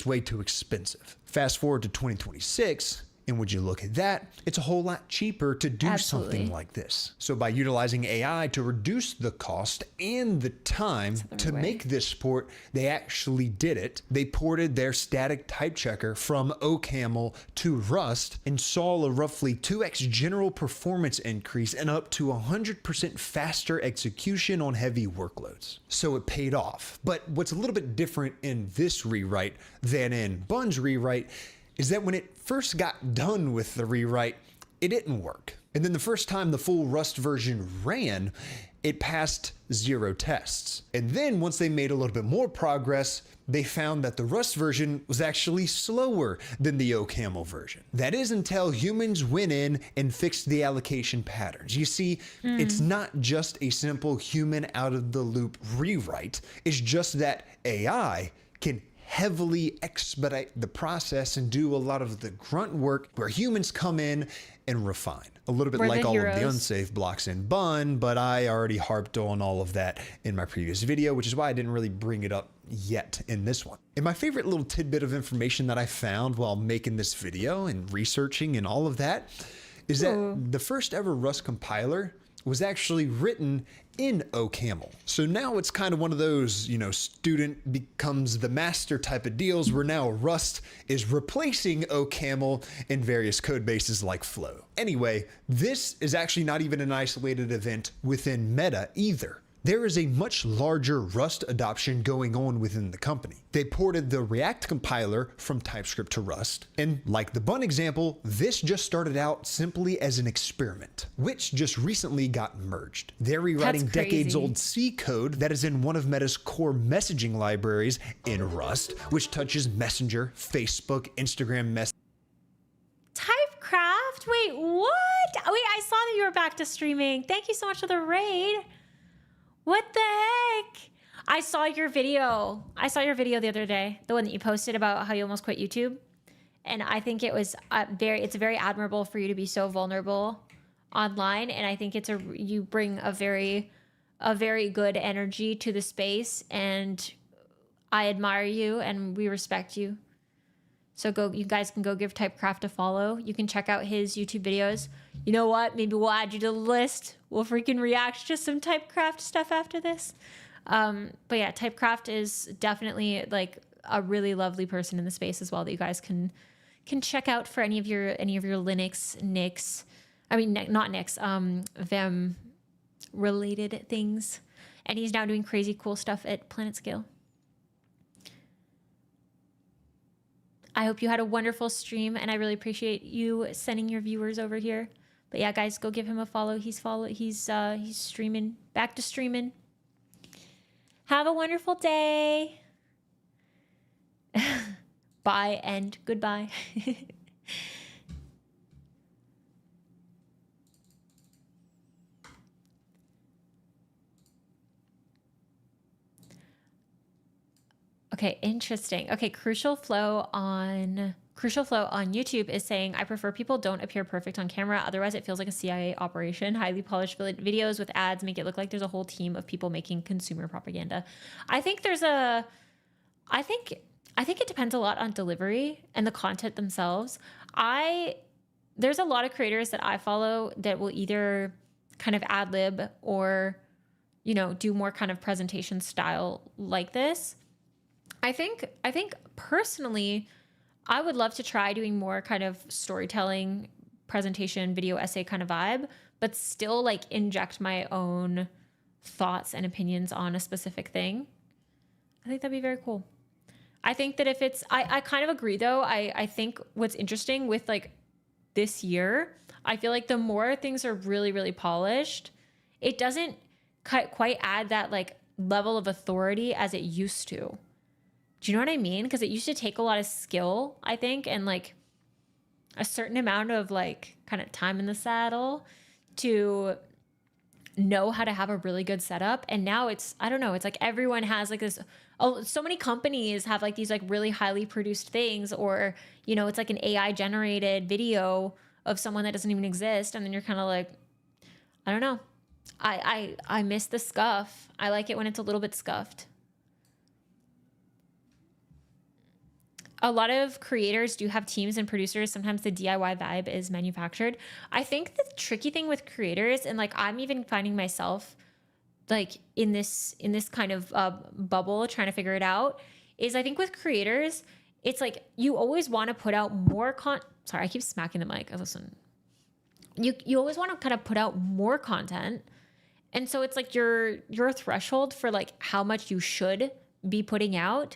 way too expensive. Fast forward to 2026, and would you look at that? It's a whole lot cheaper to do Absolutely. something like this. So by utilizing AI to reduce the cost and the time to make this port, they actually did it. They ported their static type checker from OCaml to Rust and saw a roughly 2x general performance increase and up to 100% faster execution on heavy workloads. So it paid off. But what's a little bit different in this rewrite than in Bun's rewrite is that when it first got done with the rewrite, it didn't work. And then the first time the full Rust version ran, it passed 0 tests. And then once they made a little bit more progress, they found that the Rust version was actually slower than the OCaml version. That is until humans went in and fixed the allocation patterns. You see, it's not just a simple human out of the loop rewrite. It's just that AI can heavily expedite the process and do a lot of the grunt work where humans come in and refine. A little bit We're like the all of the heroes. unsafe blocks in Bun, but I already harped on all of that in my previous video, which is why I didn't really bring it up yet in this one. And my favorite little tidbit of information that I found while making this video and researching and all of that is that the first ever Rust compiler was actually written in OCaml. So now it's kind of one of those, student becomes the master type of deals where now Rust is replacing OCaml in various code bases like Flow. Anyway, this is actually not even an isolated event within Meta either. There is a much larger Rust adoption going on within the company. They ported the React compiler from TypeScript to Rust, and like the bun example, this just started out simply as an experiment, which just recently got merged. They're rewriting decades-old C code that is in one of Meta's core messaging libraries in Rust, which touches Messenger, Facebook, Instagram Messaging. Typecraft? Wait, what? Wait, I saw that you were back to streaming. Thank you so much for the raid. What the heck? I saw your video. I saw your video the other day, the one that you posted about how you almost quit YouTube. And I think it was it's very admirable for you to be so vulnerable online. And I think you bring a very good energy to the space. And I admire you and we respect you. So you guys can go give Typecraft a follow. You can check out his YouTube videos. You know what? Maybe we'll add you to the list. We'll freaking react to some Typecraft stuff after this. But yeah, Typecraft is definitely like a really lovely person in the space as well that you guys can check out for any of your Linux, Nix. I mean, not Nix, Vim related things. And he's now doing crazy cool stuff at Planet Scale. I hope you had a wonderful stream, and I really appreciate you sending your viewers over here. But yeah, guys, go give him a follow. He's streaming, back to streaming. Have a wonderful day. Bye and goodbye. Okay, interesting. Okay, Crucial Flow on YouTube is saying, I prefer people don't appear perfect on camera. Otherwise, it feels like a CIA operation. Highly polished videos with ads make it look like there's a whole team of people making consumer propaganda. I think it depends a lot on delivery and the content themselves. There's a lot of creators that I follow that will either kind of ad lib or, do more kind of presentation style like this. I think personally, I would love to try doing more kind of storytelling, presentation, video essay kind of vibe, but still like inject my own thoughts and opinions on a specific thing. I think that'd be very cool. I think that if it's, I kind of agree though. I think what's interesting with like this year, I feel like the more things are really, really polished, it doesn't quite add that like level of authority as it used to. Do you know what I mean? Because it used to take a lot of skill, I think, and like a certain amount of like kind of time in the saddle to know how to have a really good setup. And now it's, I don't know, it's like everyone has like this, so many companies have like these like really highly produced things, or, it's like an AI generated video of someone that doesn't even exist. And then you're kind of like, I don't know. I miss the scuff. I like it when it's a little bit scuffed. A lot of creators do have teams and producers. Sometimes the DIY vibe is manufactured. I think the tricky thing with creators, and like I'm even finding myself like in this kind of bubble trying to figure it out, is I think with creators, it's like you always want to put out more sorry, I keep smacking the mic. Listen. You always want to kind of put out more content. And so it's like your threshold for like how much you should be putting out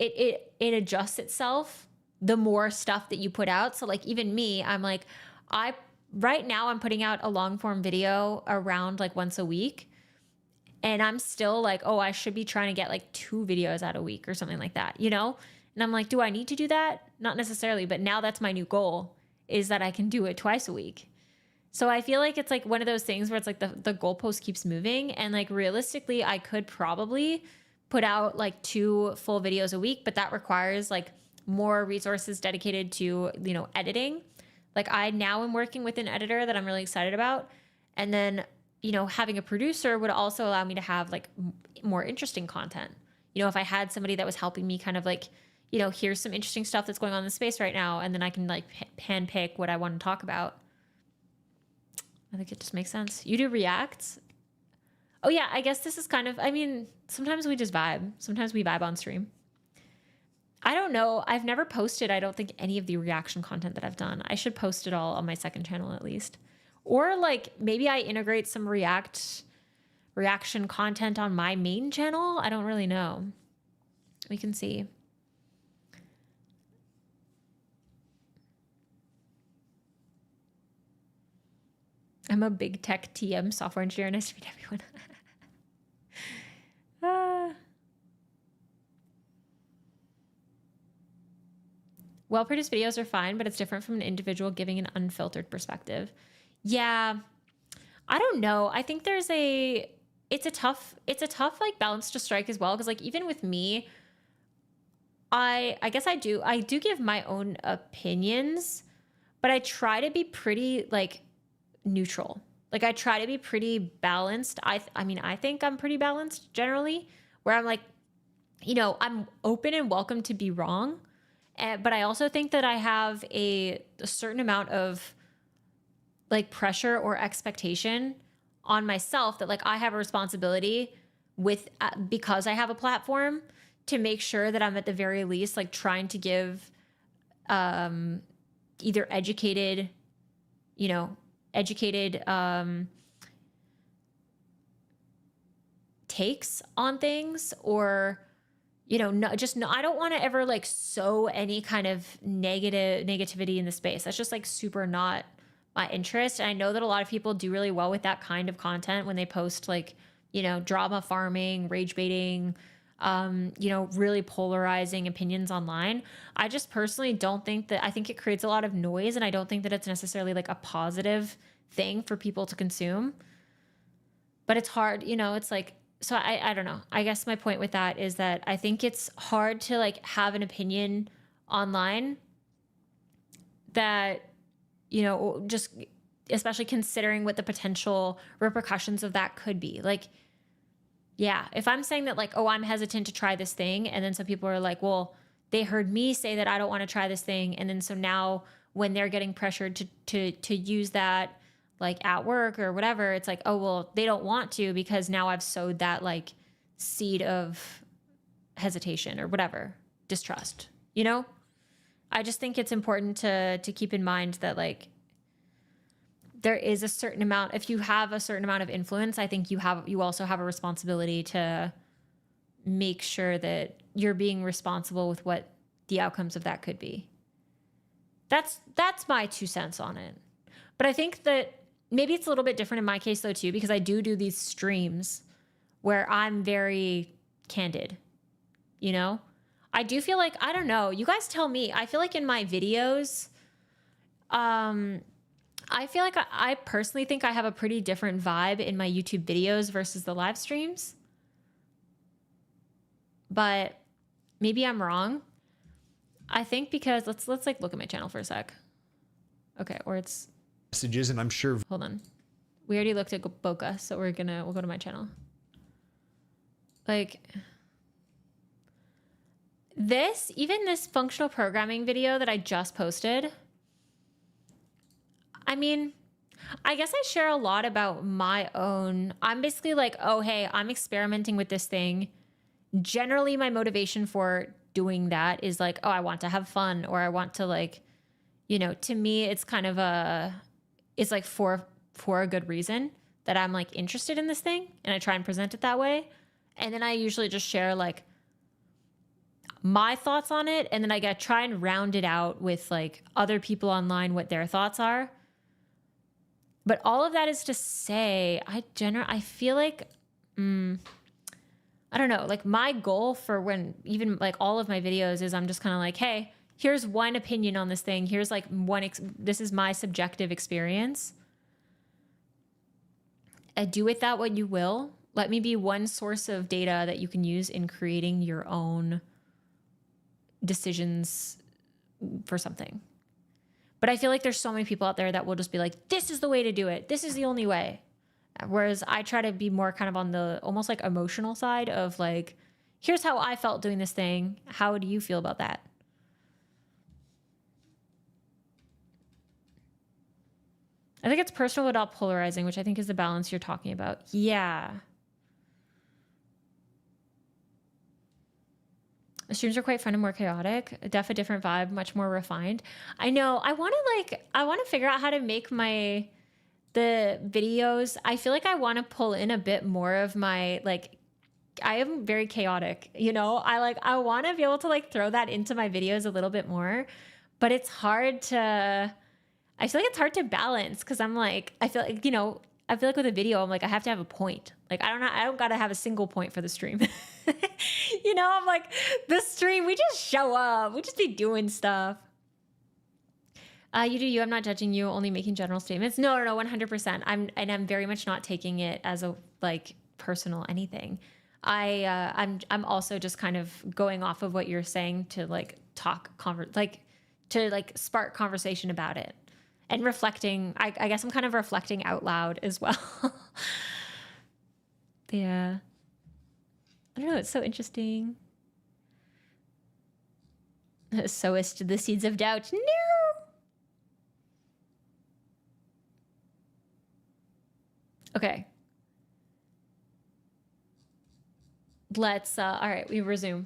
it adjusts itself the more stuff that you put out. So like even me, I'm like, right now I'm putting out a long form video around like once a week. And I'm still like, oh, I should be trying to get like 2 videos out a week or something like that, And I'm like, do I need to do that? Not necessarily, but now that's my new goal, is that I can do it twice a week. So I feel like it's like one of those things where it's like the goalpost keeps moving. And like realistically, I could probably put out like 2 full videos a week, but that requires like more resources dedicated to, editing. Like I now am working with an editor that I'm really excited about. And then, having a producer would also allow me to have like more interesting content. If I had somebody that was helping me kind of like, here's some interesting stuff that's going on in the space right now. And then I can like hand pick what I want to talk about. I think it just makes sense. You do React? Oh yeah, I guess this is kind of, sometimes we just vibe. Sometimes we vibe on stream. I don't know. I've never posted, I don't think, any of the reaction content that I've done. I should post it all on my second channel at least. Or like maybe I integrate some React reaction content on my main channel? I don't really know. We can see. I'm a big tech TM software engineer. Nice to meet everyone. Well-produced videos are fine, but it's different from an individual giving an unfiltered perspective. Yeah, I don't know. I think it's a tough like balance to strike as well. Cause like even with me, I guess I do give my own opinions, but I try to be pretty like neutral. Like I try to be pretty balanced. I mean, I think I'm pretty balanced generally, where I'm like, you know, I'm open and welcome to be wrong. But I also think that I have a certain amount of like pressure or expectation on myself that like I have a responsibility with because I have a platform to make sure that I'm at the very least like trying to give either educated takes on things, or I don't want to ever like sow any kind of negativity in the space. That's just like super not my interest. And I know that a lot of people do really well with that kind of content when they post like, drama farming, rage baiting, really polarizing opinions online. I just personally don't think that, I think it creates a lot of noise, and I don't think that it's necessarily like a positive thing for people to consume. But it's hard, it's like, so I don't know. I guess my point with that is that I think it's hard to like have an opinion online that, just especially considering what the potential repercussions of that could be. Like, yeah, if I'm saying that like, oh, I'm hesitant to try this thing, and then some people are like, well, they heard me say that I don't want to try this thing, and then so now when they're getting pressured to use that like at work or whatever, it's like, oh, well, they don't want to because now I've sowed that like seed of hesitation or whatever, distrust, I just think it's important to keep in mind that like there is a certain amount, if you have a certain amount of influence, I think you also have a responsibility to make sure that you're being responsible with what the outcomes of that could be. That's my 2 cents on it. But I think that maybe it's a little bit different in my case though too, because I do these streams where I'm very candid, I do feel like, I don't know, you guys tell me, I feel like in my videos, I feel like I personally think I have a pretty different vibe in my YouTube videos versus the live streams, but maybe I'm wrong. I think because let's like look at my channel for a sec. Okay. Or it's messages, and I'm sure. Hold on. We already looked at Boca, so we'll go to my channel. Like even this functional programming video that I just posted. I mean, I guess I share a lot about my own. I'm basically like, oh, hey, I'm experimenting with this thing. Generally, my motivation for doing that is like, oh, I want to have fun, or I want to like, to me, it's kind of it's like for a good reason that I'm like interested in this thing, and I try and present it that way. And then I usually just share like my thoughts on it, and then I try and round it out with like other people online, what their thoughts are. But all of that is to say, I feel like, I don't know, like my goal for when even like all of my videos is I'm just kind of like, hey, here's one opinion on this thing. Here's like this is my subjective experience. Do with that what you will. Let me be one source of data that you can use in creating your own decisions for something. But I feel like there's so many people out there that will just be like, this is the way to do it. This is the only way. Whereas I try to be more kind of on the almost like emotional side of like, here's how I felt doing this thing. How do you feel about that? I think it's personal without polarizing, which I think is the balance you're talking about. Yeah. The streams are quite fun and more chaotic. A different vibe, much more refined. I know. I want to figure out how to make my the videos, I feel like I want to pull in a bit more of my, like, I am very chaotic, you know, I want to be able to like throw that into my videos a little bit more, but it's hard to, I feel like it's hard to balance. Cause I'm like, I feel like, you know, I feel like with a video, I'm like, I have to have a point. Like, I don't got to have a single point for the stream. You know, I'm like, the stream, we just show up, we just be doing stuff. You do you. I'm not judging you. Only making general statements. No, 100%. I'm very much not taking it as a like personal anything. I'm also just kind of going off of what you're saying to like to spark conversation about it and reflecting. I guess I'm kind of reflecting out loud as well. Yeah. I don't know. It's so interesting. Sowest the seeds of doubt. No. Okay. Let's, all right, we resume.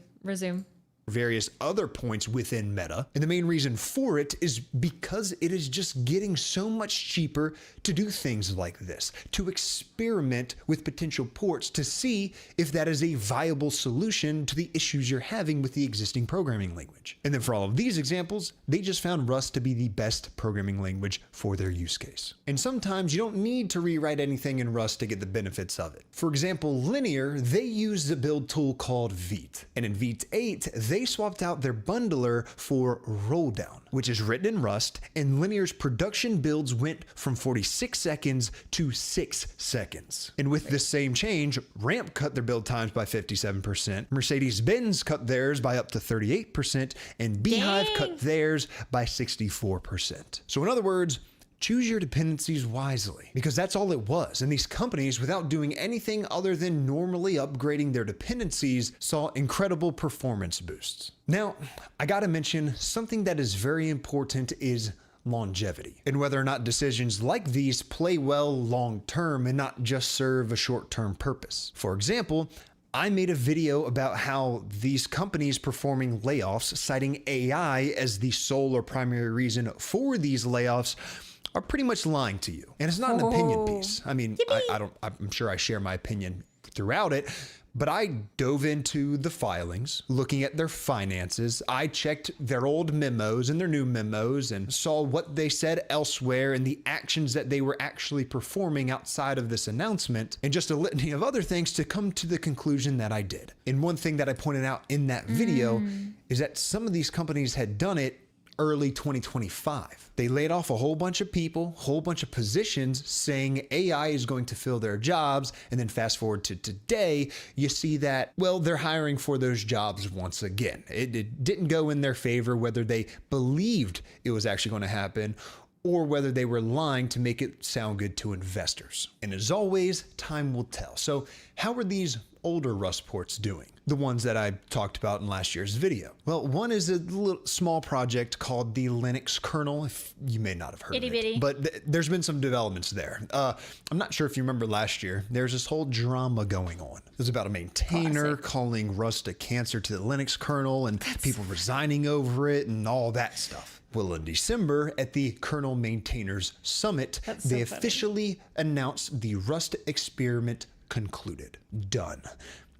Various other points within Meta. And the main reason for it is because it is just getting so much cheaper to do things like this, to experiment with potential ports to see if that is a viable solution to the issues you're having with the existing programming language. And then for all of these examples, they just found Rust to be the best programming language for their use case. And sometimes you don't need to rewrite anything in Rust to get the benefits of it. For example, Linear, they used a build tool called Vite. And in Vite 8, they swapped out their bundler for Rolldown, which is written in Rust, and Linear's production builds went from 46 seconds to 6 seconds. And with this same change, Ramp cut their build times by 57%, Mercedes-Benz cut theirs by up to 38%, and Beehive cut theirs by 64%. So in other words, choose your dependencies wisely, because that's all it was. And these companies, without doing anything other than normally upgrading their dependencies, saw incredible performance boosts. Now, I gotta mention something that is very important is longevity, and whether or not decisions like these play well long-term and not just serve a short-term purpose. For example, I made a video about how these companies performing layoffs, citing AI as the sole or primary reason for these layoffs, are pretty much lying to you. And it's not an opinion piece. I mean, I'm sure I share my opinion throughout it, but I dove into the filings, looking at their finances. I checked their old memos and their new memos and saw what they said elsewhere and the actions that they were actually performing outside of this announcement, and just a litany of other things to come to the conclusion that I did. And one thing that I pointed out in that video is that some of these companies had done it early 2025. They laid off a whole bunch of people, whole bunch of positions, saying AI is going to fill their jobs. And then fast forward to today, you see that, well, they're hiring for those jobs once again. It didn't go in their favor, whether they believed it was actually going to happen or whether they were lying to make it sound good to investors. And as always, time will tell. So how are these older Rust ports doing? The ones that I talked about in last year's video. Well, one is a little small project called the Linux kernel. If you may not have heard of it, but there's been some developments there. I'm not sure if you remember last year, there's this whole drama going on. It was about a maintainer calling Rust a cancer to the Linux kernel and people resigning over it and all that stuff. Well, in December at the Kernel Maintainers Summit, they officially announced the Rust experiment concluded. Done.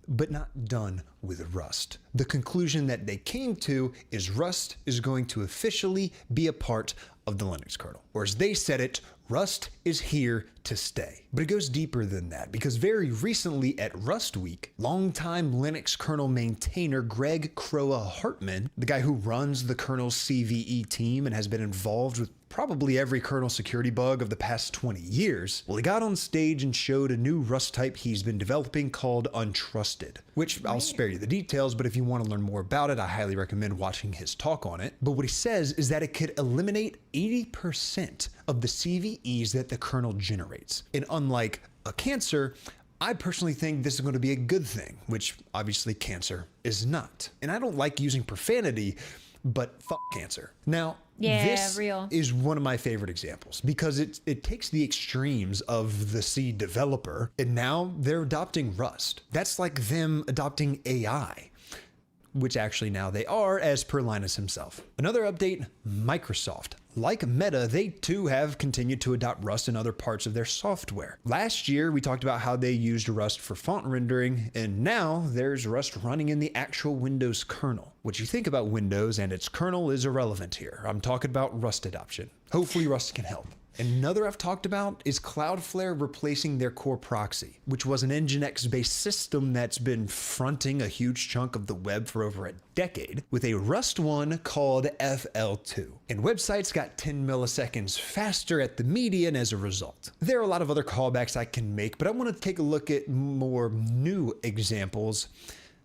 But not done with Rust. The conclusion that they came to is Rust is going to officially be a part of the Linux kernel. Or as they said it, Rust is here to stay. But it goes deeper than that, because very recently at Rust Week, longtime Linux kernel maintainer Greg Croa Hartman, the guy who runs the kernel's CVE team and has been involved with probably every kernel security bug of the past 20 years, well, he got on stage and showed a new Rust type he's been developing called Untrusted, which I'll spare you the details, but if you want to learn more about it, I highly recommend watching his talk on it. But what he says is that it could eliminate 80% of the CVEs that the kernel generates. And unlike a cancer, I personally think this is going to be a good thing, which obviously cancer is not. And I don't like using profanity, but fuck cancer. Now, this is one of my favorite examples because it takes the extremes of the C developer and now they're adopting Rust. That's like them adopting AI. which actually now they are, as per Linus himself. Another update, Microsoft. Like Meta, they too have continued to adopt Rust in other parts of their software. Last year, we talked about how they used Rust for font rendering, and now there's Rust running in the actual Windows kernel. What you think about Windows and its kernel is irrelevant here. I'm talking about Rust adoption. Hopefully Rust can help. Another I've talked about is Cloudflare replacing their core proxy, which was an Nginx-based system that's been fronting a huge chunk of the web for over a decade, with a Rust one called FL2. And websites got 10 milliseconds faster at the median as a result. There are a lot of other callbacks I can make, but I want to take a look at more new examples,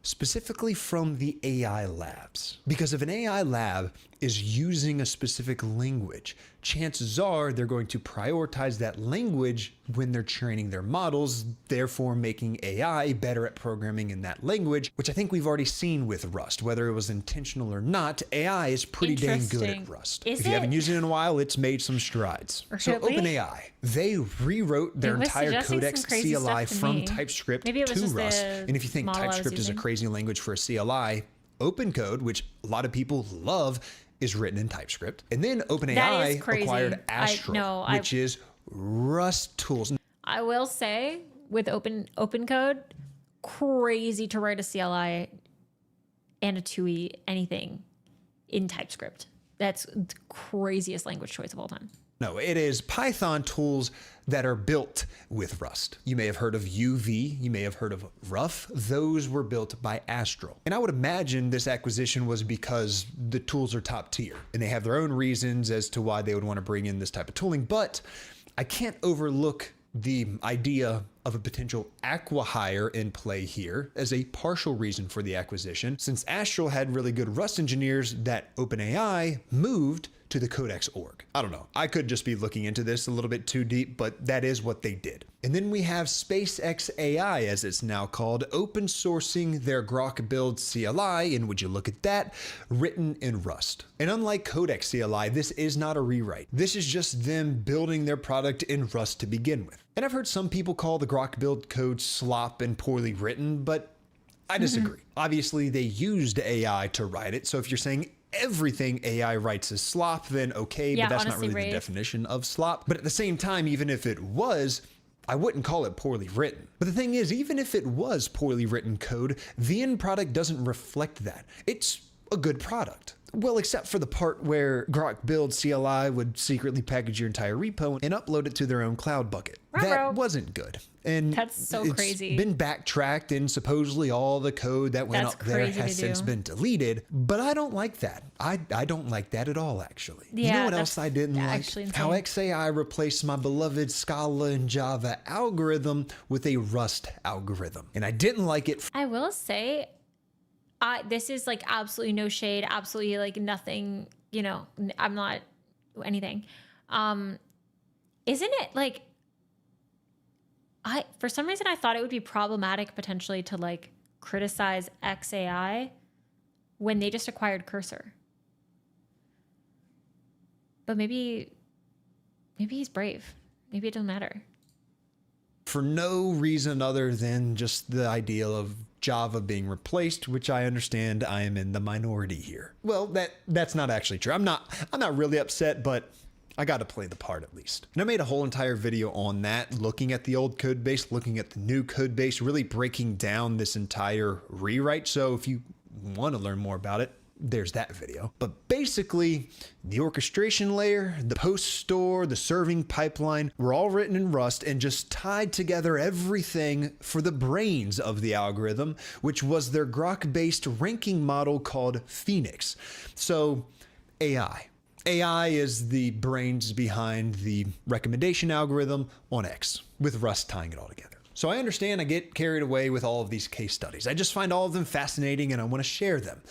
specifically from the AI labs. Because if an AI lab is using a specific language, chances are they're going to prioritize that language when they're training their models, therefore making AI better at programming in that language, which I think we've already seen with Rust. Whether it was intentional or not, AI is pretty dang good at Rust. If you haven't used it in a while, it's made some strides. So OpenAI, they rewrote their entire Codex CLI from TypeScript to Rust. And if you think TypeScript is a crazy language for a CLI, OpenCode, which a lot of people love, is written in TypeScript. And then OpenAI acquired Astral, which is Rust tools. I will say, with OpenCode, crazy to write a CLI and a TUI, anything in TypeScript. That's the craziest language choice of all time. No, it is Python tools that are built with Rust. You may have heard of UV, you may have heard of Rough. Those were built by Astral. And I would imagine this acquisition was because the tools are top tier and they have their own reasons as to why they would want to bring in this type of tooling. But I can't overlook the idea of a potential acqui-hire in play here as a partial reason for the acquisition, since Astral had really good Rust engineers that OpenAI moved to the Codex org. I don't know. I could just be looking into this a little bit too deep, but that is what they did. And then we have SpaceX AI, as it's now called, open sourcing their Grok build CLI, and would you look at that, written in Rust. And unlike Codex CLI, this is not a rewrite. This is just them building their product in Rust to begin with. And I've heard some people call the Grok build code slop and poorly written, but I disagree. Obviously, they used AI to write it, so if you're saying everything AI writes is slop, then okay, but that's not really the definition of slop. But at the same time, even if it was, I wouldn't call it poorly written. But the thing is, even if it was poorly written code, the end product doesn't reflect that. It's a good product. Well, except for the part where Grok build CLI would secretly package your entire repo and upload it to their own cloud bucket. That wasn't good. And that's so crazy. It's been backtracked, and supposedly all the code that went up there has since been deleted. But I don't like that. I don't like that at all, actually. Yeah, you know what else I didn't like? How XAI replaced my beloved Scala and Java algorithm with a Rust algorithm. And I didn't like it. I will say, this is like absolutely no shade, absolutely like nothing, you know, I'm not anything. Isn't it like, for some reason I thought it would be problematic potentially to like criticize XAI when they just acquired Cursor. But maybe he's brave. Maybe it doesn't matter. For no reason other than just the idea of Java being replaced, which I understand I am in the minority here. Well, that's not actually true. I'm not really upset, but I got to play the part at least. And I made a whole entire video on that, looking at the old code base, looking at the new code base, really breaking down this entire rewrite. So if you want to learn more about it, there's that video. But basically, the orchestration layer, the post store, the serving pipeline were all written in Rust and just tied together everything for the brains of the algorithm, which was their Grok-based ranking model called Phoenix. So AI. AI is the brains behind the recommendation algorithm on X, with Rust tying it all together. So I understand I get carried away with all of these case studies. I just find all of them fascinating and I want to share them.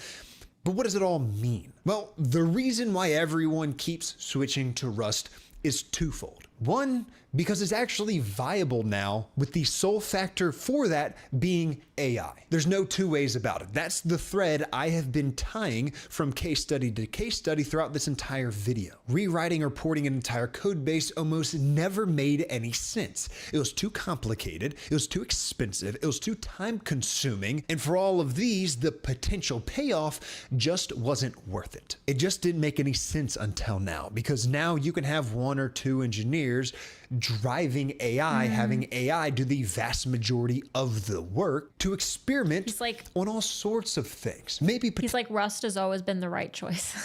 But what does it all mean? Well, the reason why everyone keeps switching to Rust is twofold. One, because it's actually viable now, with the sole factor for that being AI. There's no two ways about it. That's the thread I have been tying from case study to case study throughout this entire video. Rewriting or porting an entire code base almost never made any sense. It was too complicated, it was too expensive, it was too time consuming, and for all of these, the potential payoff just wasn't worth it. It just didn't make any sense until now, because now you can have one or two engineers driving AI, having AI do the vast majority of the work to experiment on all sorts of things. Maybe he's like, Rust has always been the right choice.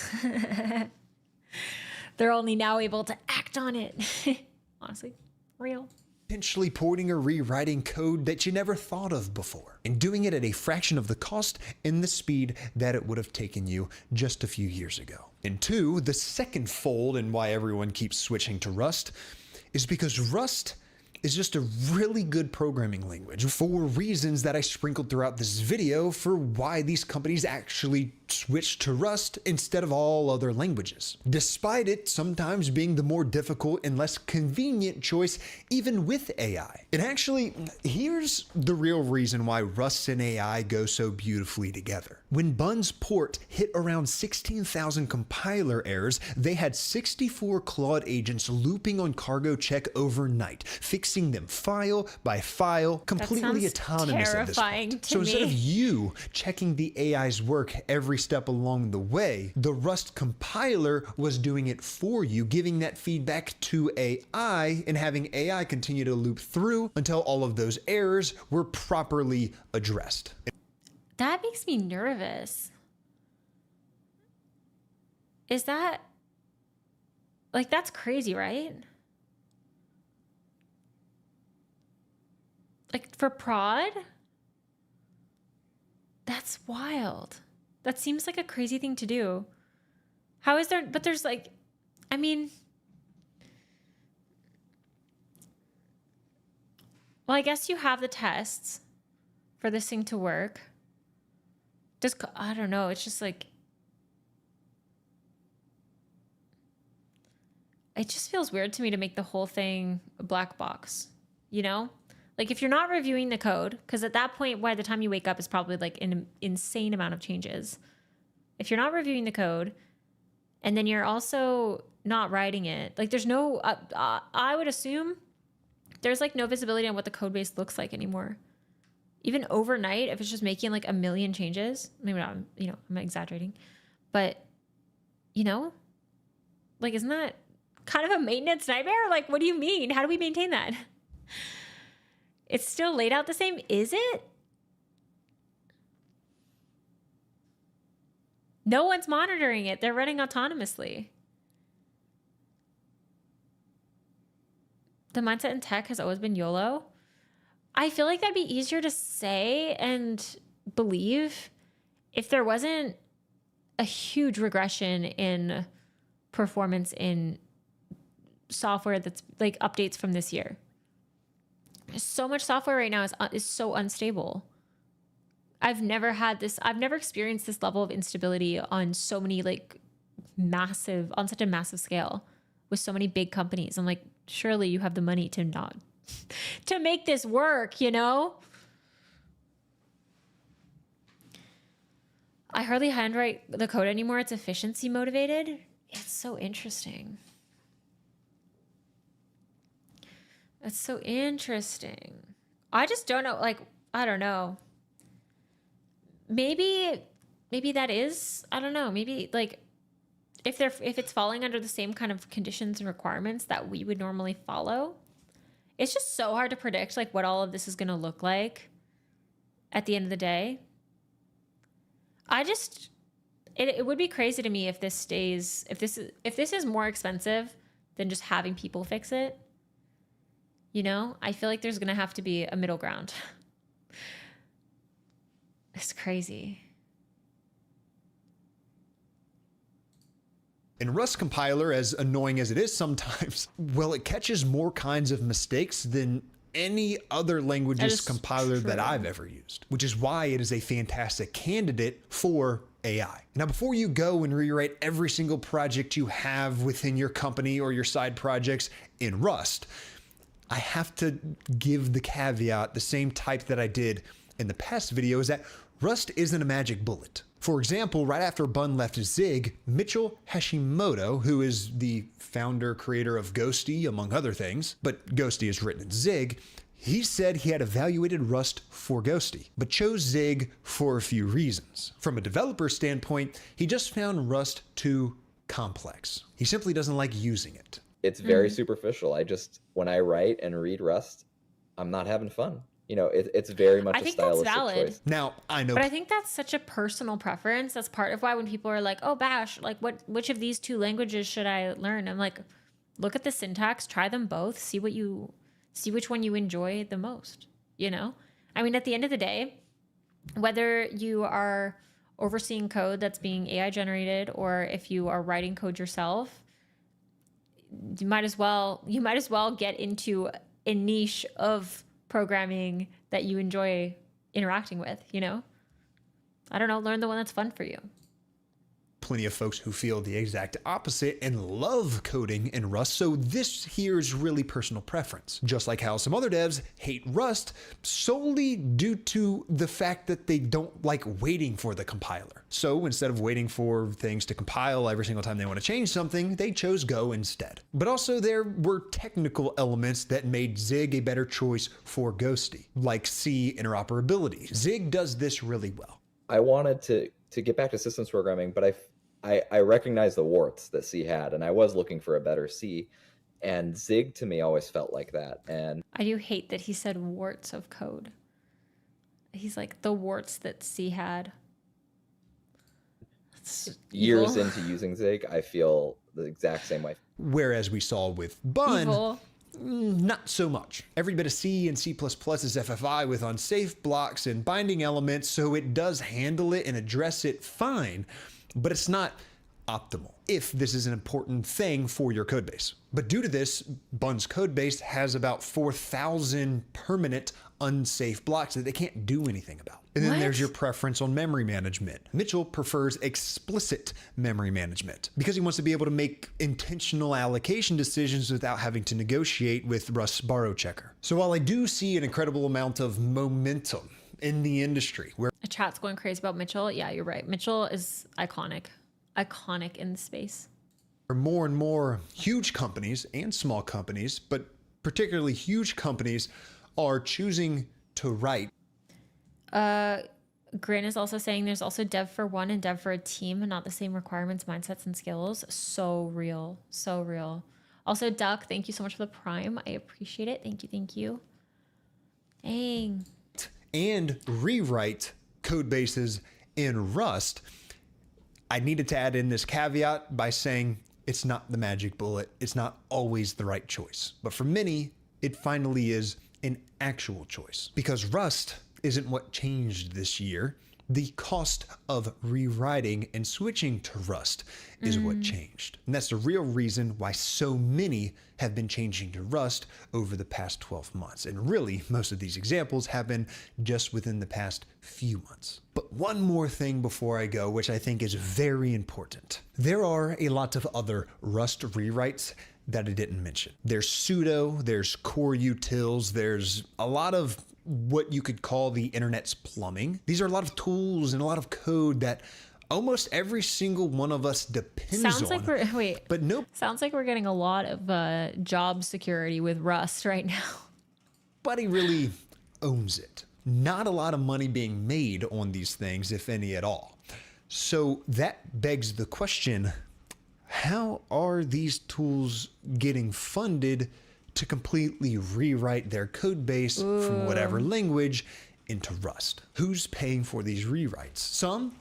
They're only now able to act on it. Honestly, real. Potentially porting or rewriting code that you never thought of before, and doing it at a fraction of the cost and the speed that it would have taken you just a few years ago. And two, the second fold in why everyone keeps switching to Rust is because Rust is just a really good programming language for reasons that I sprinkled throughout this video for why these companies actually switch to Rust instead of all other languages, despite it sometimes being the more difficult and less convenient choice even with AI. And actually, here's the real reason why Rust and AI go so beautifully together. When Bun's port hit around 16,000 compiler errors, they had 64 Claude agents looping on cargo check overnight, fixing them file by file, completely autonomous at this point. So instead of you checking the AI's work every step along the way, the Rust compiler was doing it for you, giving that feedback to AI and having AI continue to loop through until all of those errors were properly addressed. That makes me nervous. Is that, like, that's crazy, right? Like, for prod? That's wild. That seems like a crazy thing to do. How is there, but there's like, I mean, well, I guess you have the tests for this thing to work. Just, I don't know, it's just like, it just feels weird to me to make the whole thing a black box, you know? Like, if you're not reviewing the code, because at that point, by the time you wake up, it's probably like an insane amount of changes. If you're not reviewing the code, and then you're also not writing it, like there's no, I would assume there's like no visibility on what the code base looks like anymore. Even overnight, if it's just making like a million changes, maybe not, you know, I'm exaggerating, but you know, like, isn't that kind of a maintenance nightmare? Like, what do you mean? How do we maintain that? It's still laid out the same, is it? No one's monitoring it. They're running autonomously. The mindset in tech has always been YOLO. I feel like that'd be easier to say and believe if there wasn't a huge regression in performance in software that's like updates from this year. So much software right now is so unstable. I've never experienced this level of instability on so many on such a massive scale with so many big companies. I'm like, surely you have the money to make this work, you know? I hardly handwrite the code anymore. It's efficiency motivated. It's so interesting. That's so interesting. I just don't know. Like, I don't know. Maybe that is, I don't know. Maybe like if it's falling under the same kind of conditions and requirements that we would normally follow, it's just so hard to predict like what all of this is going to look like at the end of the day. It would be crazy to me if this is more expensive than just having people fix it. You know, I feel like there's going to have to be a middle ground. It's crazy. And Rust compiler, as annoying as it is sometimes, well, it catches more kinds of mistakes than any other language's compiler that I've ever used, which is why it is a fantastic candidate for AI. Now, before you go and rewrite every single project you have within your company or your side projects in Rust, I have to give the caveat, the same type that I did in the past video, is that Rust isn't a magic bullet. For example, right after Bun left Zig, Mitchell Hashimoto, who is the founder, creator of Ghosty, among other things, but Ghosty is written in Zig, he said he had evaluated Rust for Ghosty, but chose Zig for a few reasons. From a developer standpoint, he just found Rust too complex. He simply doesn't like using it. It's very superficial. When I write and read Rust, I'm not having fun. You know, it's very much a stylistic choice. Now, I know. But I think that's such a personal preference. That's part of why when people are like, oh, Bash, like which of these two languages should I learn? I'm like, look at the syntax, try them both, see which one you enjoy the most, you know? I mean, at the end of the day, whether you are overseeing code that's being AI generated or if you are writing code yourself, you might as well get into a niche of programming that you enjoy interacting with, you know? I don't know, learn the one that's fun for you. Plenty of folks who feel the exact opposite and love coding in Rust, so this here is really personal preference. Just like how some other devs hate Rust solely due to the fact that they don't like waiting for the compiler. So instead of waiting for things to compile every single time they want to change something, they chose Go instead. But also there were technical elements that made Zig a better choice for Ghosty, like C interoperability. Zig does this really well. I wanted to get back to systems programming, but I recognize the warts that C had, and I was looking for a better C, and Zig to me always felt like that. And I do hate that he said warts of code. He's like the warts that C had. Years into using Zig, I feel the exact same way. Whereas we saw with Bun, not so much. Every bit of C and C++ is FFI with unsafe blocks and binding elements, so it does handle it and address it fine, but it's not optimal if this is an important thing for your codebase. But due to this, Bun's codebase has about 4,000 permanent unsafe blocks that they can't do anything about. And then there's your preference on memory management. Mitchell prefers explicit memory management because he wants to be able to make intentional allocation decisions without having to negotiate with Rust's borrow checker. So while I do see an incredible amount of momentum in the industry where a chat's going crazy about Mitchell, yeah, you're right. Mitchell is iconic in the space. more and more huge companies and small companies, but particularly huge companies, are choosing to write. Grin is also saying there's also dev for one and dev for a team and not the same requirements, mindsets, and skills. So real. So real. Also, Duck, thank you so much for the Prime. I appreciate it. Thank you. Thank you. Dang. And rewrite code bases in Rust. I needed to add in this caveat by saying it's not the magic bullet. It's not always the right choice. But for many, it finally is an actual choice. Because Rust isn't what changed this year. The cost of rewriting and switching to Rust is what changed. And that's the real reason why so many have been changing to Rust over the past 12 months. And really, most of these examples have been just within the past few months. But one more thing before I go, which I think is very important. There are a lot of other Rust rewrites that I didn't mention. There's sudo, there's core utils, there's a lot of what you could call the internet's plumbing. These are a lot of tools and a lot of code that almost every single one of us depends on. Sounds like we're getting a lot of job security with Rust right now. Nobody really owns it. Not a lot of money being made on these things, if any at all. So that begs the question, how are these tools getting funded to completely rewrite their code base from whatever language into Rust? Who's paying for these rewrites? Some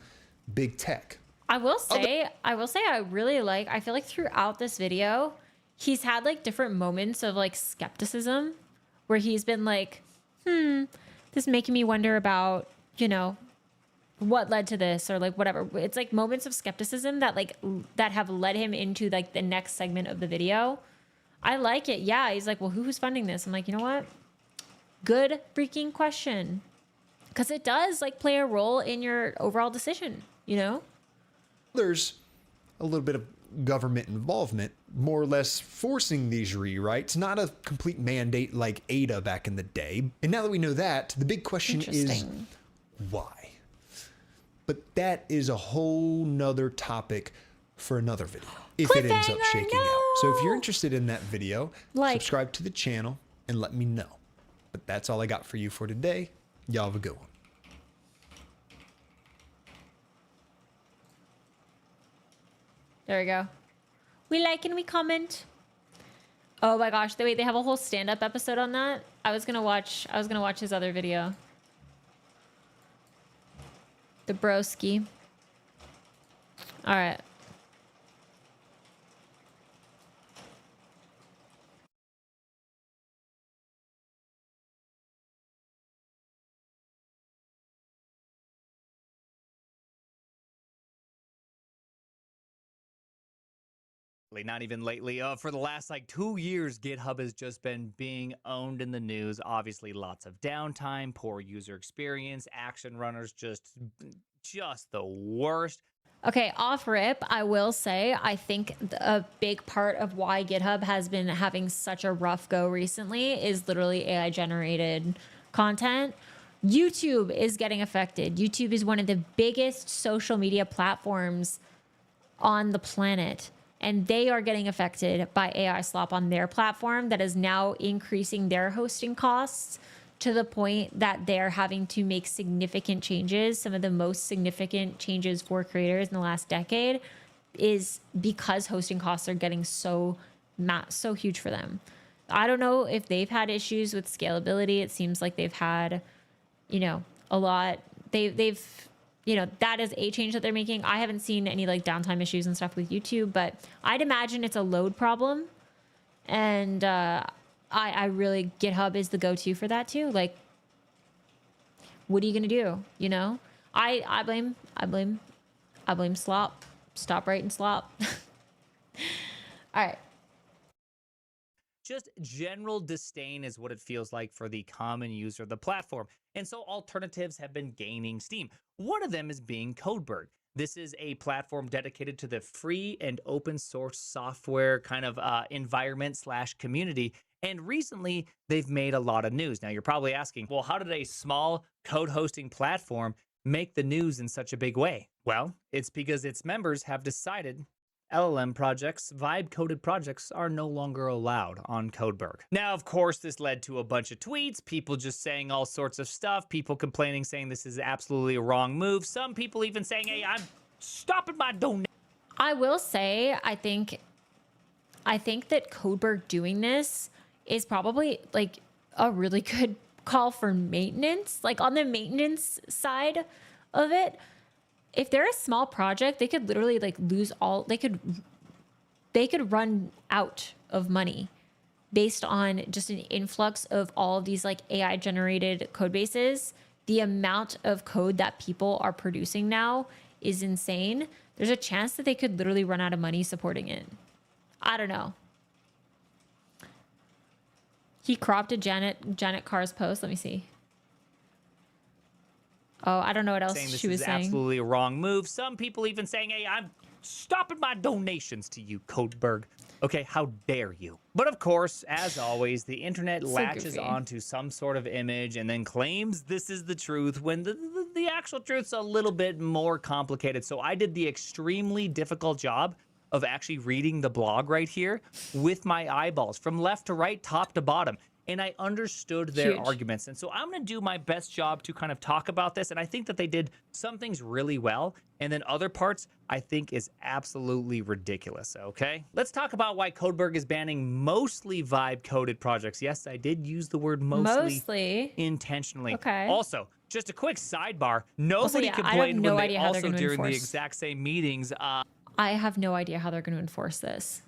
big tech. I will say I really like, I feel like throughout this video, he's had like different moments of like skepticism where he's been like, this is making me wonder about, you know, what led to this or like whatever. It's like moments of skepticism that have led him into like the next segment of the video. I like it. Yeah. He's like, well, who's funding this? I'm like, you know what? Good freaking question. Because it does like play a role in your overall decision, you know? There's a little bit of government involvement, more or less forcing these rewrites, not a complete mandate like Ada back in the day. And now that we know that, the big question is why? But that is a whole nother topic for another video, if it ends up shaking out. So if you're interested in that video, subscribe to the channel and let me know. But that's all I got for you for today. Y'all have a good one. There we go. We like and we comment. Oh my gosh, wait, they have a whole stand-up episode on that? I was gonna watch his other video. The broski. Alright. Not even lately. For the last like 2 years, GitHub has just been being owned in the news. Obviously, lots of downtime, poor user experience, action runners, just the worst. Okay, off rip, I will say, I think a big part of why GitHub has been having such a rough go recently is literally AI generated content. YouTube is getting affected. YouTube is one of the biggest social media platforms on the planet. And they are getting affected by AI slop on their platform that is now increasing their hosting costs to the point that they're having to make significant changes. Some of the most significant changes for creators in the last decade is because hosting costs are getting so huge for them. I don't know if they've had issues with scalability. It seems like they've had, a lot. They've that is a change that they're making. I haven't seen any like downtime issues and stuff with YouTube, but I'd imagine it's a load problem. And I really, GitHub is the go-to for that too. Like, what are you gonna do? I blame slop. Stop writing slop. All right. Just general disdain is what it feels like for the common user of the platform. And so alternatives have been gaining steam. One of them is being Codeberg. This is a platform dedicated to the free and open source software kind of environment / community. And recently they've made a lot of news. Now you're probably asking, well, how did a small code hosting platform make the news in such a big way? Well, it's because its members have decided LLM projects, vibe-coded projects, are no longer allowed on Codeberg. Now, of course, this led to a bunch of tweets, people just saying all sorts of stuff, people complaining, saying this is absolutely a wrong move, some people even saying, hey, I'm stopping my donation. I will say, I think that Codeberg doing this is probably like a really good call for maintenance. Like on the maintenance side of it, if they're a small project, they could literally like lose all, they could run out of money based on just an influx of all of these like AI generated code bases. The amount of code that people are producing now is insane. There's a chance that they could literally run out of money supporting it. I don't know. He cropped a Janet Carr's post. Let me see. Oh, I don't know what else she was saying. Absolutely a wrong move. Some people even saying, hey, I'm stopping my donations to you, Codeberg. Okay, how dare you? But of course, as always, the internet latches onto some sort of image and then claims this is the truth when the actual truth's a little bit more complicated. So I did the extremely difficult job of actually reading the blog right here with my eyeballs from left to right, top to bottom. And I understood their arguments. And so I'm going to do my best job to kind of talk about this. And I think that they did some things really well. And then other parts I think is absolutely ridiculous. Okay, let's talk about why Codeberg is banning mostly vibe-coded projects. Yes, I did use the word mostly intentionally. Okay. Also, just a quick sidebar. Nobody complained when they also during the exact same meetings. I have no idea how they're going to enforce this.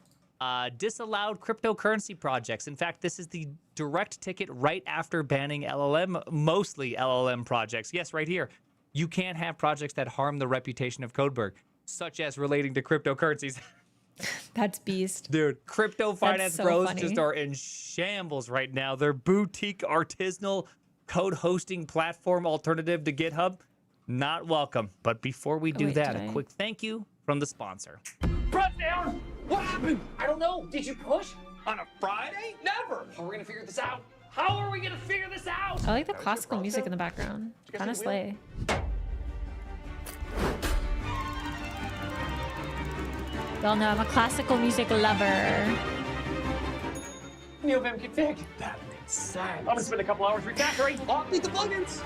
Disallowed cryptocurrency projects. In fact, this is the direct ticket right after banning mostly LLM projects. Yes, right here. You can't have projects that harm the reputation of Codeberg, such as relating to cryptocurrencies. That's beast. Dude, crypto finance bros just are in shambles right now. Their boutique artisanal code hosting platform alternative to GitHub not welcome. But before we do wait, that, did a I? quick thank you from the sponsor. Front down! What happened? I don't know. Did you push? On a Friday? Never! How are we gonna figure this out? How are we gonna figure this out? I like the classical music in the background. Kind of slay. Y'all know I'm a classical music lover. New Vim config. That makes sense. I'm gonna spend a couple hours refactoring. Update the plugins.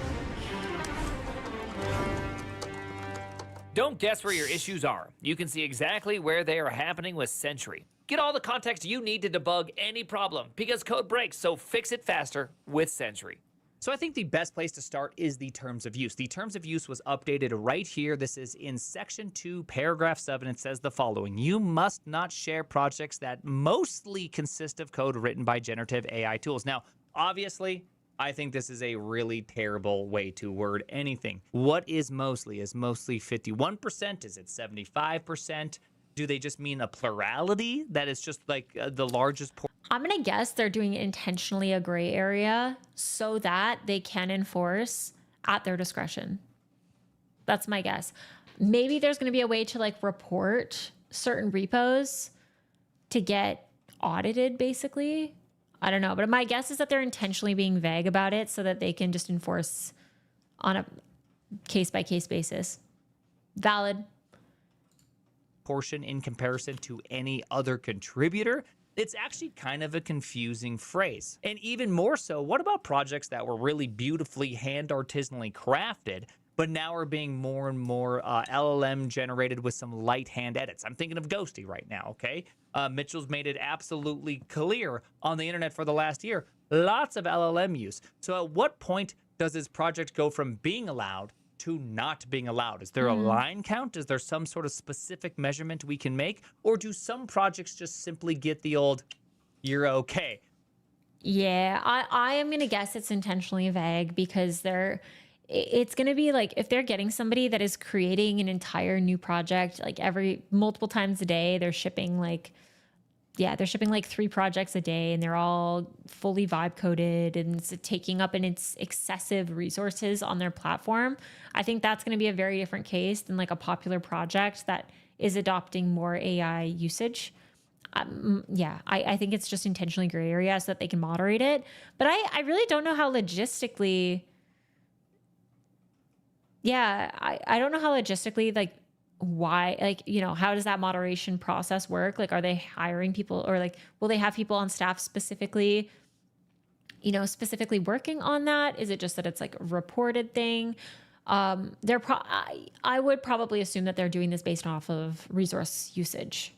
Don't guess where your issues are. You can see exactly where they are happening with Sentry. Get all the context you need to debug any problem because code breaks, so fix it faster with Sentry. So I think the best place to start is the terms of use. The terms of use was updated right here. This is in section 2, paragraph 7. It says the following: you must not share projects that mostly consist of code written by generative AI tools. Now, obviously, I think this is a really terrible way to word anything. What is mostly? Is mostly 51%? Is it 75%? Do they just mean a plurality that is just like the largest portion? I'm going to guess they're doing intentionally a gray area so that they can enforce at their discretion. That's my guess. Maybe there's going to be a way to like report certain repos to get audited, basically. I don't know. But my guess is that they're intentionally being vague about it so that they can just enforce on a case-by-case basis. Valid. Portion in comparison to any other contributor. It's actually kind of a confusing phrase. And even more so, what about projects that were really beautifully hand artisanally crafted, but now are being more and more LLM generated with some light hand edits? I'm thinking of Ghosty right now, okay? Mitchell's made it absolutely clear on the internet for the last year, lots of LLM use. So at what point does this project go from being allowed to not being allowed? Is there a line count? Is there some sort of specific measurement we can make? Or do some projects just simply get the old, you're okay? Yeah, I am going to guess it's intentionally vague because it's going to be like if they're getting somebody that is creating an entire new project, like multiple times a day, they're shipping like 3 projects a day and they're all fully vibe coded and it's taking up its excessive resources on their platform. I think that's going to be a very different case than like a popular project that is adopting more AI usage. I think it's just intentionally gray area so that they can moderate it. But I really don't know how logistically, I don't know how logistically, like, why, like, you know, how does that moderation process work? Like, are they hiring people or like, will they have people on staff specifically working on that? Is it just that it's like a reported thing? I would probably assume that they're doing this based off of resource usage.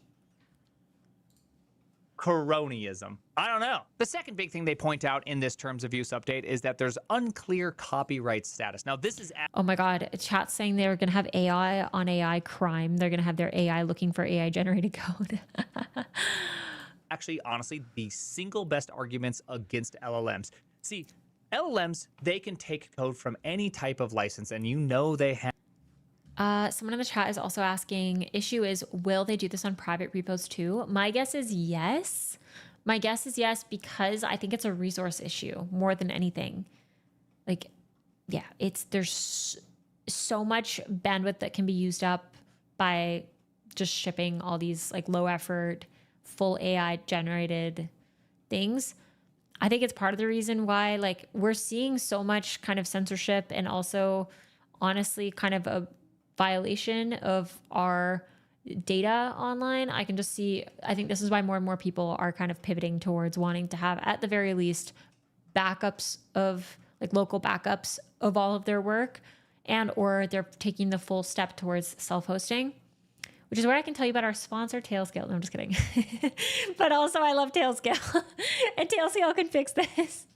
Cronyism. I don't know. The second big thing they point out in this terms of use update is that there's unclear copyright status. Now, this is Oh my God. Chat's saying they're going to have AI on AI crime. They're going to have their AI looking for AI generated code. actually, honestly, the single best arguments against LLMs. See, LLMs, they can take code from any type of license, and you know they have. Someone in the chat is also asking, issue is, will they do this on private repos too? My guess is yes. My guess is yes, because I think it's a resource issue more than anything. Like, yeah, there's so much bandwidth that can be used up by just shipping all these like low effort, full AI generated things. I think it's part of the reason why like we're seeing so much kind of censorship and also honestly kind of a violation of our data online. I can just see, I think this is why more and more people are kind of pivoting towards wanting to have at the very least backups of like local backups of all of their work, and or they're taking the full step towards self-hosting, which is where I can tell you about our sponsor, Tailscale. No, I'm just kidding. But also I love Tailscale and Tailscale can fix this.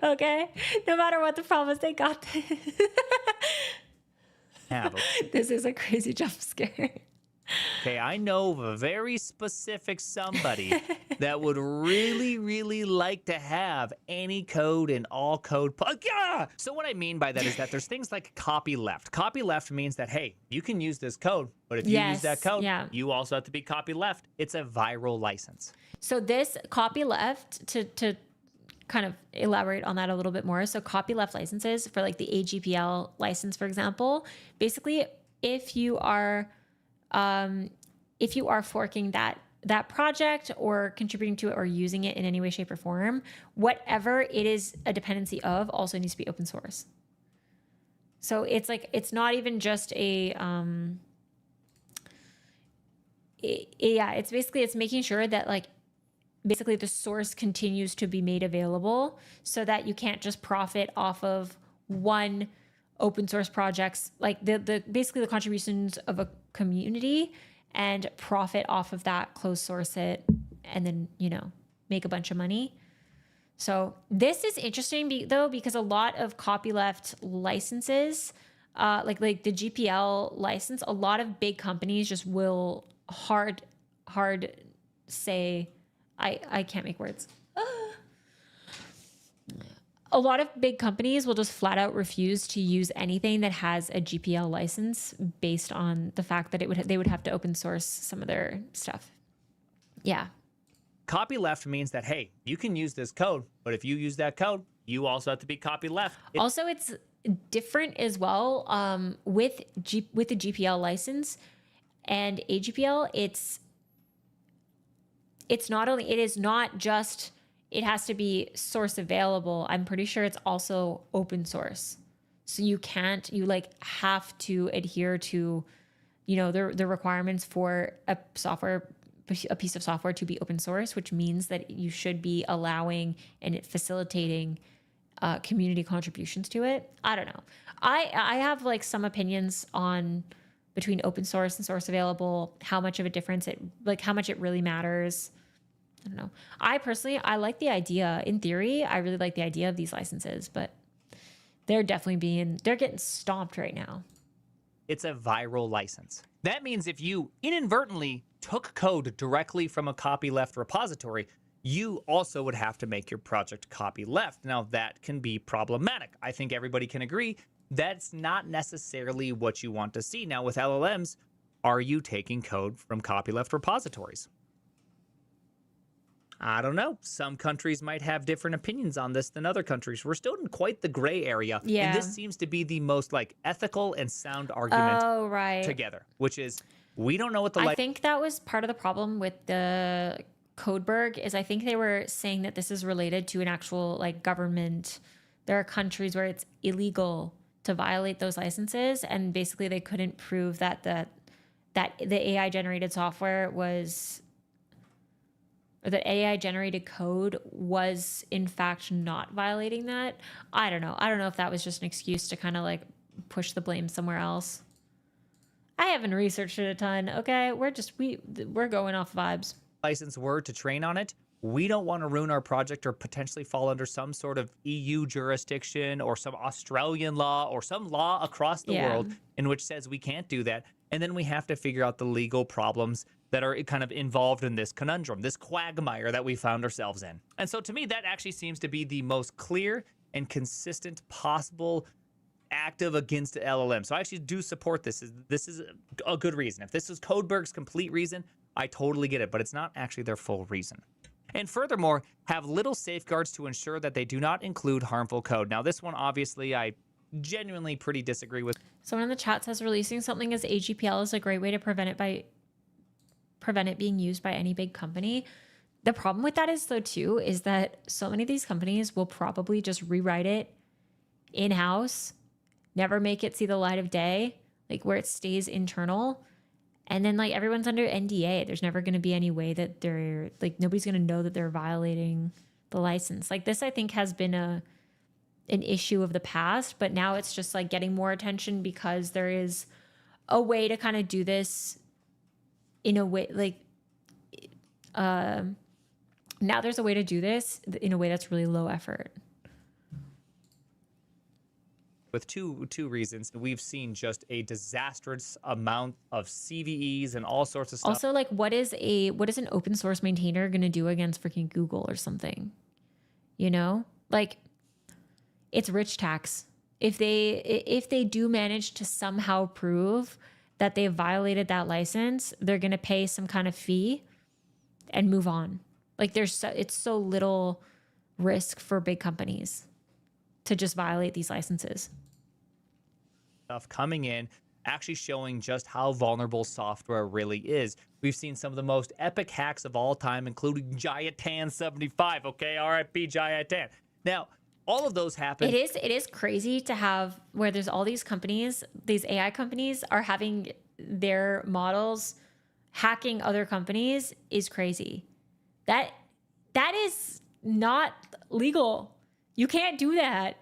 Okay? No matter what the problem is, they got this. This is a crazy jump scare. Okay, I know of a very specific somebody that would really, really like to have any code and all code. So what I mean by that is that there's things like Copyleft. Copyleft means that, hey, you can use this code, but if you use that code, you also have to be copyleft. It's a viral license. So this Copyleft, to kind of elaborate on that a little bit more. So copyleft licenses for like the AGPL license, for example, basically if you are forking that project or contributing to it or using it in any way, shape, or form, whatever it is a dependency of also needs to be open source. So it's like, it's not even just a, it's basically, it's making sure that like, basically the source continues to be made available so that you can't just profit off of one open source projects, like the basically the contributions of a community and profit off of that, close source it, and then, you know, make a bunch of money. So this is interesting though, because a lot of copyleft licenses, like the GPL license, a lot of big companies just will hard say, I can't make words. A lot of big companies will just flat out refuse to use anything that has a GPL license based on the fact that they would have to open source some of their stuff. Yeah. Copyleft means that, hey, you can use this code, but if you use that code, you also have to be copyleft. Also, it's different as well with the GPL license and AGPL. It's not only, it is not just, it has to be source available. I'm pretty sure it's also open source. So you have to adhere to, you know, the requirements for a piece of software to be open source, which means that you should be allowing and facilitating community contributions to it. I don't know. I have like some opinions on between open source and source available, how much of a difference how much it really matters. I don't know. I personally like the idea. In theory, I really like the idea of these licenses, but they're getting stomped right now. It's a viral license. That means if you inadvertently took code directly from a copyleft repository, you also would have to make your project copyleft. Now that can be problematic. I think everybody can agree that's not necessarily what you want to see. Now with LLMs, are you taking code from copyleft repositories? I don't know. Some countries might have different opinions on this than other countries. We're still in quite the gray area. Yeah. And this seems to be the most like ethical and sound argument together, which is we don't know what the I think that was part of the problem with the Codeberg is I think they were saying that this is related to an actual like government. There are countries where it's illegal to violate those licenses, and basically they couldn't prove that the AI generated software was, or that AI generated code was in fact not violating that. I don't know. I don't know if that was just an excuse to kind of like push the blame somewhere else. I haven't researched it a ton. Okay, we're going off vibes. License were to train on it, we don't want to ruin our project or potentially fall under some sort of EU jurisdiction or some Australian law or some law across the world in which says we can't do that. And then we have to figure out the legal problems that are kind of involved in this conundrum, this quagmire that we found ourselves in. And so to me, that actually seems to be the most clear and consistent possible active against LLM. So I actually do support this. This is a good reason. If this is Codeberg's complete reason, I totally get it, but it's not actually their full reason. And furthermore, have little safeguards to ensure that they do not include harmful code. Now, this one, obviously, I genuinely pretty disagree with. Someone in the chat says releasing something as AGPL is a great way to prevent it being used by any big company. The problem with that is though too, is that so many of these companies will probably just rewrite it in-house, never make it see the light of day, like where it stays internal. And then like everyone's under NDA. There's never going to be any way that they're like, nobody's going to know that they're violating the license. Like this, I think has been an issue of the past, but now it's just like getting more attention because there is a way to kind of do this in a way like, now there's a way to do this in a way that's really low effort. With two reasons. We've seen just a disastrous amount of CVEs and all sorts of stuff. Also, like what is an open source maintainer going to do against freaking Google or something? You know, like it's rich tax. If they do manage to somehow prove that they violated that license, they're going to pay some kind of fee and move on. Like it's so little risk for big companies to just violate these licenses. Stuff coming in, actually showing just how vulnerable software really is. We've seen some of the most epic hacks of all time, including Giatan75. Okay, R.I.P. Giatan. Now, all of those happen. It is crazy to have where there's all these companies, these AI companies are having their models hacking other companies is crazy. That is not legal. You can't do that.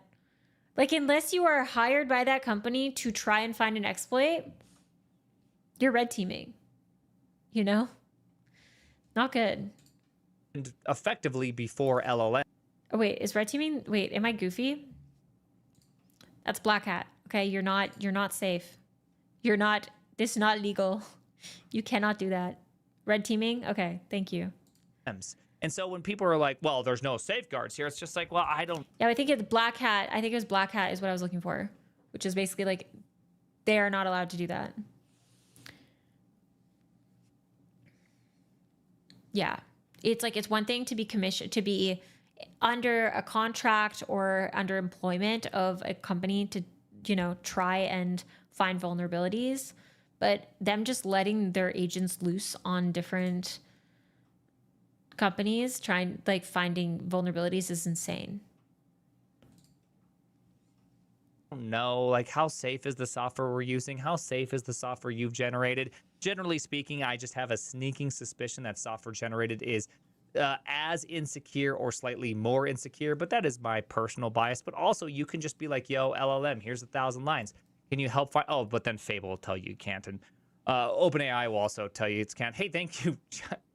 Like, unless you are hired by that company to try and find an exploit, you're red teaming. You know? Not good. And effectively before LLM. Oh, wait, is red teaming? Wait, am I goofy? That's black hat. Okay, you're not safe. This is not legal. You cannot do that. Red teaming? Okay, thank you. And so when people are like, well, there's no safeguards here, it's just like, well, I don't. Yeah, I think it's black hat. I think it was black hat is what I was looking for, which is basically like they are not allowed to do that. Yeah, it's like it's one thing to be commissioned, to be under a contract or under employment of a company to, you know, try and find vulnerabilities, but them just letting their agents loose on different companies trying, like, finding vulnerabilities is insane. No, like, how safe is the software we're using? How safe is the software you've generated? Generally speaking, I just have a sneaking suspicion that software generated is as insecure or slightly more insecure, but that is my personal bias. But also, you can just be like, yo, LLM, here's 1,000 lines. Can you help find? Oh, but then Fable will tell you can't, and OpenAI will also tell you it can't. Hey, thank you.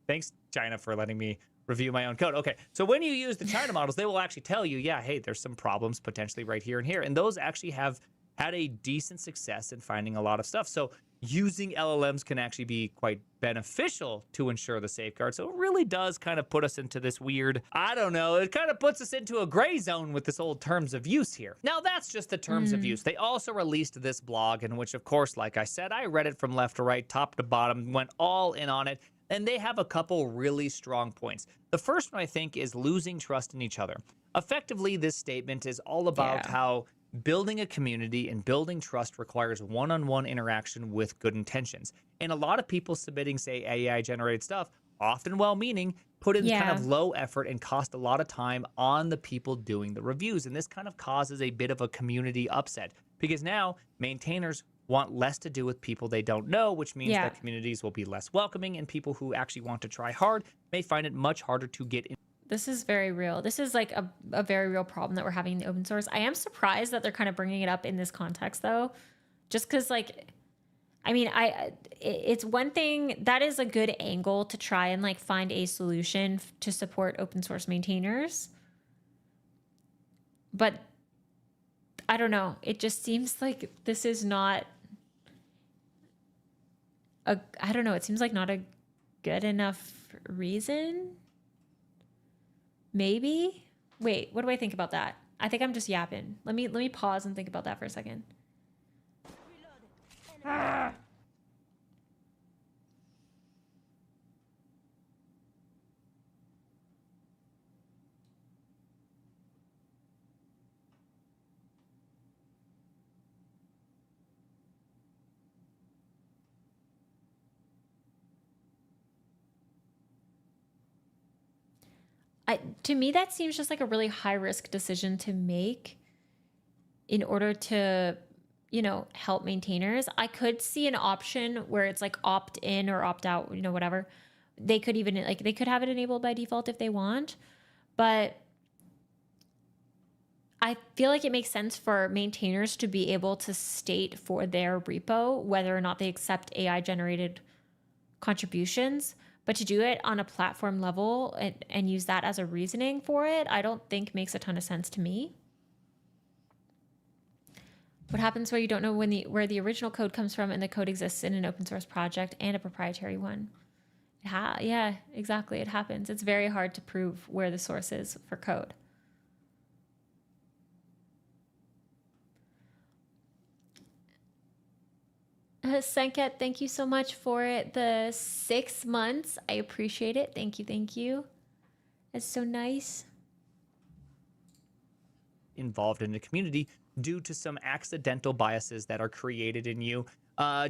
Thanks, China, for letting me review my own code. Okay, so when you use the China models, they will actually tell you, yeah, hey, there's some problems potentially right here and here. And those actually have had a decent success in finding a lot of stuff. So using LLMs can actually be quite beneficial to ensure the safeguard. So it really does kind of put us into this weird, I don't know, it kind of puts us into a gray zone with this old terms of use here. Now, that's just the terms of use. They also released this blog in which, of course, like I said, I read it from left to right, top to bottom, went all in on it. And they have a couple really strong points. The first one, I think, is losing trust in each other. Effectively, this statement is all about how building a community and building trust requires one-on-one interaction with good intentions. And a lot of people submitting, say, AI-generated stuff, often well-meaning, put in kind of low effort and cost a lot of time on the people doing the reviews. And this kind of causes a bit of a community upset because now maintainers want less to do with people they don't know, which means that communities will be less welcoming, and people who actually want to try hard may find it much harder to get in. This is very real. This is like a very real problem that we're having in the open source. I am surprised that they're kind of bringing it up in this context, though, just because, like, I mean, it's one thing that is a good angle to try and, like, find a solution to support open source maintainers, but I don't know. It just seems like this is not I don't know. It seems like not a good enough reason. Maybe. Wait, what do I think about that? I think I'm just yapping. Let me pause and think about that for a second. To me, that seems just like a really high risk decision to make in order to, you know, help maintainers. I could see an option where it's like opt in or opt out, you know, whatever. They could even, like, they could have it enabled by default if they want. But I feel like it makes sense for maintainers to be able to state for their repo whether or not they accept AI generated contributions. But to do it on a platform level and use that as a reasoning for it, I don't think makes a ton of sense to me. What happens where you don't know where the original code comes from and the code exists in an open source project and a proprietary one? Yeah, exactly. It happens. It's very hard to prove where the source is for code. Sanket, thank you so much for the 6 months. I appreciate it. Thank you. Thank you. It's so nice. involved in the community due to some accidental biases that are created in you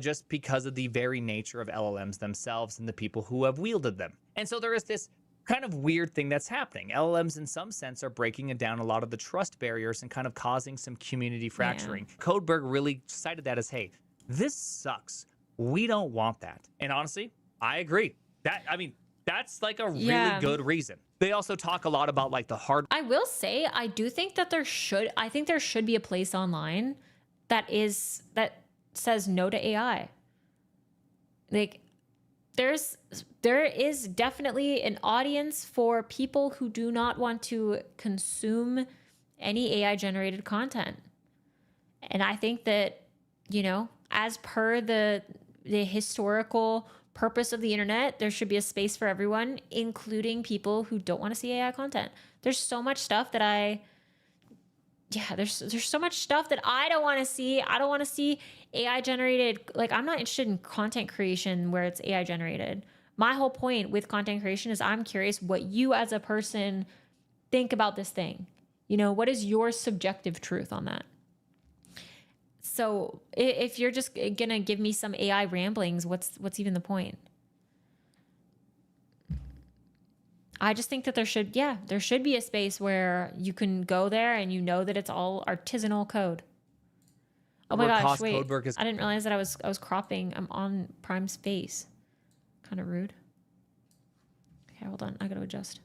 just because of the very nature of LLMs themselves and the people who have wielded them. And so there is this kind of weird thing that's happening. LLMs in some sense are breaking down a lot of the trust barriers and kind of causing some community fracturing. Codeberg really cited that as, hey, this sucks. We don't want that. And honestly, I agree. That's like a really good reason. They also talk a lot about like the hard. I will say, I do think that there should be a place online that says no to AI. Like there is definitely an audience for people who do not want to consume any AI generated content. And I think that, you know, as per the historical purpose of the internet, there should be a space for everyone, including people who don't want to see AI content. There's so much stuff that there's so much stuff that I don't want to see. I don't want to see AI generated. Like, I'm not interested in content creation where it's AI generated. My whole point with content creation is I'm curious what you as a person think about this thing. You know, what is your subjective truth on that? So if you're just gonna give me some AI ramblings, what's even the point? I just think that there should be a space where you can go there and you know that it's all artisanal code. Oh my gosh, wait. I didn't realize that I was cropping. I'm on Prime's face. Kind of rude. Okay, hold on. I gotta adjust.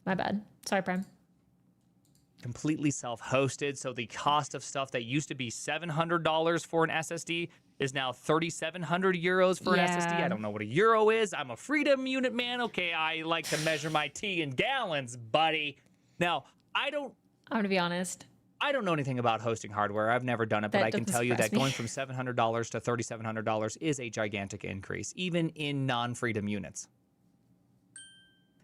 My bad. Sorry, Prime. Completely self-hosted, so the cost of stuff that used to be $700 for an SSD is now 3,700 euros for an SSD. I don't know what a euro is. I'm a freedom unit man. Okay, I like to measure my tea in gallons, buddy. Now, I'm gonna be honest. I don't know anything about hosting hardware. I've never done it, but I can tell you that going from $700 to $3,700 is a gigantic increase, even in non-freedom units.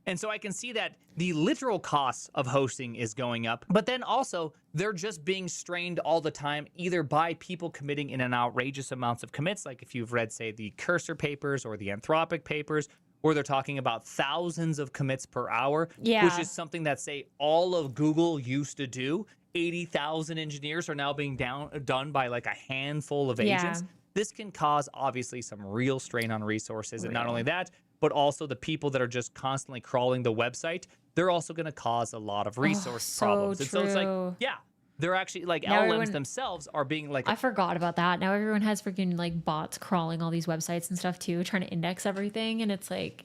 And so I can see that the literal costs of hosting is going up, but then also they're just being strained all the time, either by people committing in an outrageous amounts of commits, like if you've read, say, the Cursor papers or the Anthropic papers, where they're talking about thousands of commits per hour, which is something that, say, all of Google used to do. 80,000 engineers are now being done by like a handful of agents. This can cause, obviously, some real strain on resources. And not only that, but also the people that are just constantly crawling the website, they're also going to cause a lot of resource problems. And so it's like, they're actually like LLMs themselves are being like. I forgot about that. Now everyone has freaking like bots crawling all these websites and stuff too, trying to index everything. And it's like,